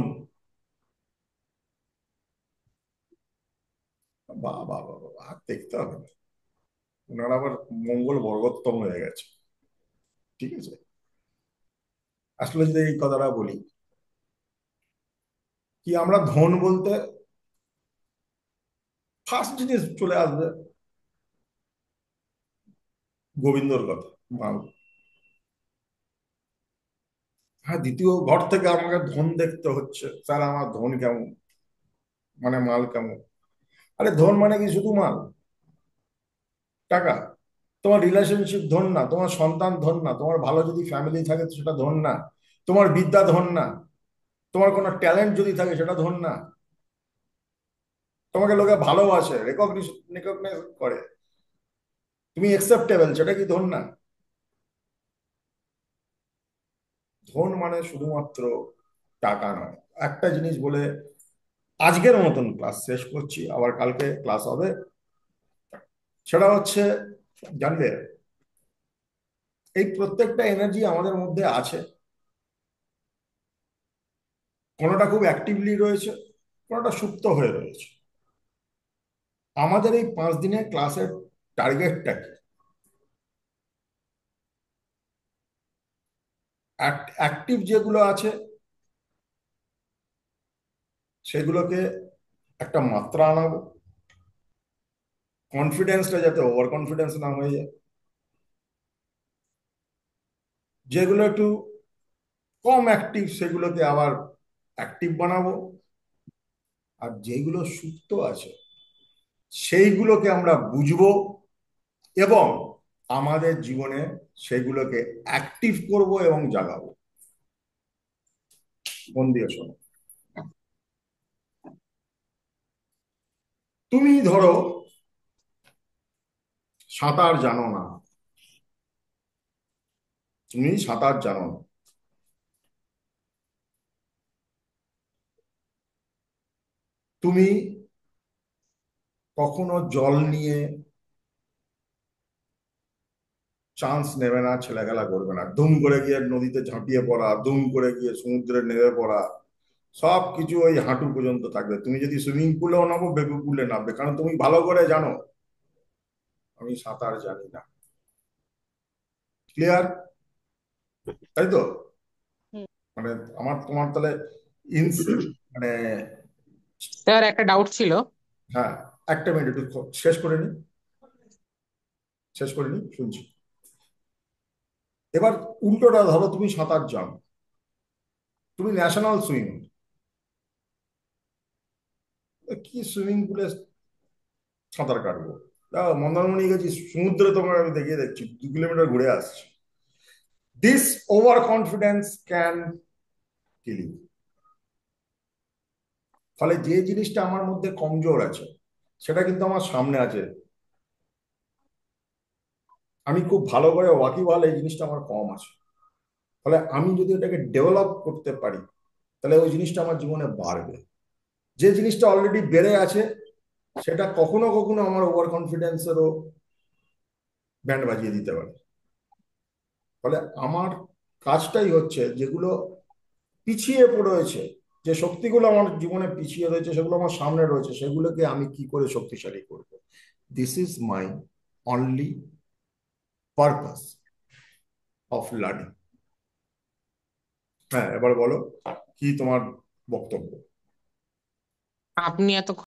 বা বা বা বা, আর দেখতে হবে না, ওনার আবার মঙ্গল বর্গোত্তম হয়ে গেছে। ঠিক আছে, অ্যাস্ট্রোলজিতে এই কথাটা বলি কি, আমরা ধন বলতে ফার্স্ট জিনিস চলে আসবে গোবিন্দর কথা, মাল। হ্যাঁ, দ্বিতীয় ঘর থেকে আমাকে ধন দেখতে হচ্ছে, স্যার আমার ধন কেমন, মানে মাল কেমন। আরে ধন মানে কি শুধু মাল, টাকা? তোমার রিলেশনশিপ ধন না, তোমার সন্তান ধন না, তোমার ভালো যদি ফ্যামিলি থাকে সেটা ধন না, তোমার বিদ্যা ধন না, তোমার কোনো ট্যালেন্ট যদি থাকে সেটা ধন না। তোমাকে লোকে ভালোবাসে, রেকগনাইজ করে, তুমি একসেপ্টেবল, সেটা কি ধন না? ধন মানে শুধুমাত্র টাকা নয়। একটা জিনিস বলে আজকের মতন ক্লাস শেষ করছি, আবার কালকে ক্লাস হবে। সেটা হচ্ছে, জানবে, এই প্রত্যেকটা এনার্জি আমাদের মধ্যে আছে। কোনোটা খুব অ্যাক্টিভলি রয়েছে, কোনোটা সুপ্ত হয়ে রয়েছে। আমাদের এই 5 দিনের ক্লাসের টার্গেটটা কি? অ্যাক্টিভ যেগুলো আছে সেগুলোকে একটা মাত্রা আনাবো, কনফিডেন্সটা যাতে ওভার কনফিডেন্স না হয়ে যায়। যেগুলো একটু কম অ্যাক্টিভ সেগুলোকে আবার অ্যাক্টিভ বানাবো, আর যেগুলো সুপ্ত আছে সেইগুলোকে আমরা বুঝবো এবং আমাদের জীবনে সেগুলোকে অ্যাক্টিভ করব এবং জাগাবো। মন দিয়ে শোনো। তুমি ধরো সাঁতার জানো না, তুমি সাঁতার জানো না, তুমি কখনো জল নিয়ে চান্স নেবে না, ছেলেখেলা করবে না, দুম করে গিয়ে নদীতে ঝাঁপিয়ে পড়া, দুম করে গিয়ে সমুদ্রে নেমে পড়া, সব কিছু ওই হাঁটু পর্যন্ত থাকবে। তুমি যদি সুইমিং পুলেও নামো, বেবি পুলে নামবে, কারণ তুমি ভালো করে জানো আমি সাঁতার জানি না। ক্লিয়ার? তাই তো? হুম। মানে তোমার তাহলে ইনস মানে, স্যার একটা ডাউট ছিল। হ্যাঁ, একটা মিনিট একটু শেষ করে নি, শেষ করে নি, শুনছি। এবার উল্টোটা ধরো, তুমি সাঁতার জানো, তুমি ন্যাশনাল সুইমার, কি সুইমিং পুলে সাঁতার কাটবো? মন্দারমণি গেছি, সমুদ্রে তোমার আমি দেখিয়ে দেখছি, 2 কিলোমিটার ঘুরে আসছি। This over confidence can kill you. ফলে যে জিনিসটা আমার মধ্যে কমজোর আছে সেটা কিন্তু আমার সামনে আছে। আমি খুব ভালো করে ওয়াকিবহাল, এই জিনিসটা আমার কম আছে। ফলে আমি যদি এটাকে ডেভেলপ করতে পারি তাহলে ওই জিনিসটা আমার জীবনে বাড়বে। যে জিনিসটা অলরেডি বেড়ে আছে সেটা কখনো কখনো আমার ওভার কনফিডেন্সেরও ব্যান্ড বাজিয়ে দিতে পারে। ফলে আমার কাজটাই হচ্ছে, যেগুলো পিছিয়ে পড়েছে, যে শক্তিগুলো আমার জীবনে পিছিয়ে রয়েছে, সেগুলো আমার সামনে রয়েছে, সেগুলোকে আমি কি করে শক্তিশালী করব। This is my only purpose of learning. হ্যাঁ, এবার বলো কি তোমার বক্তব্য। আপনি এত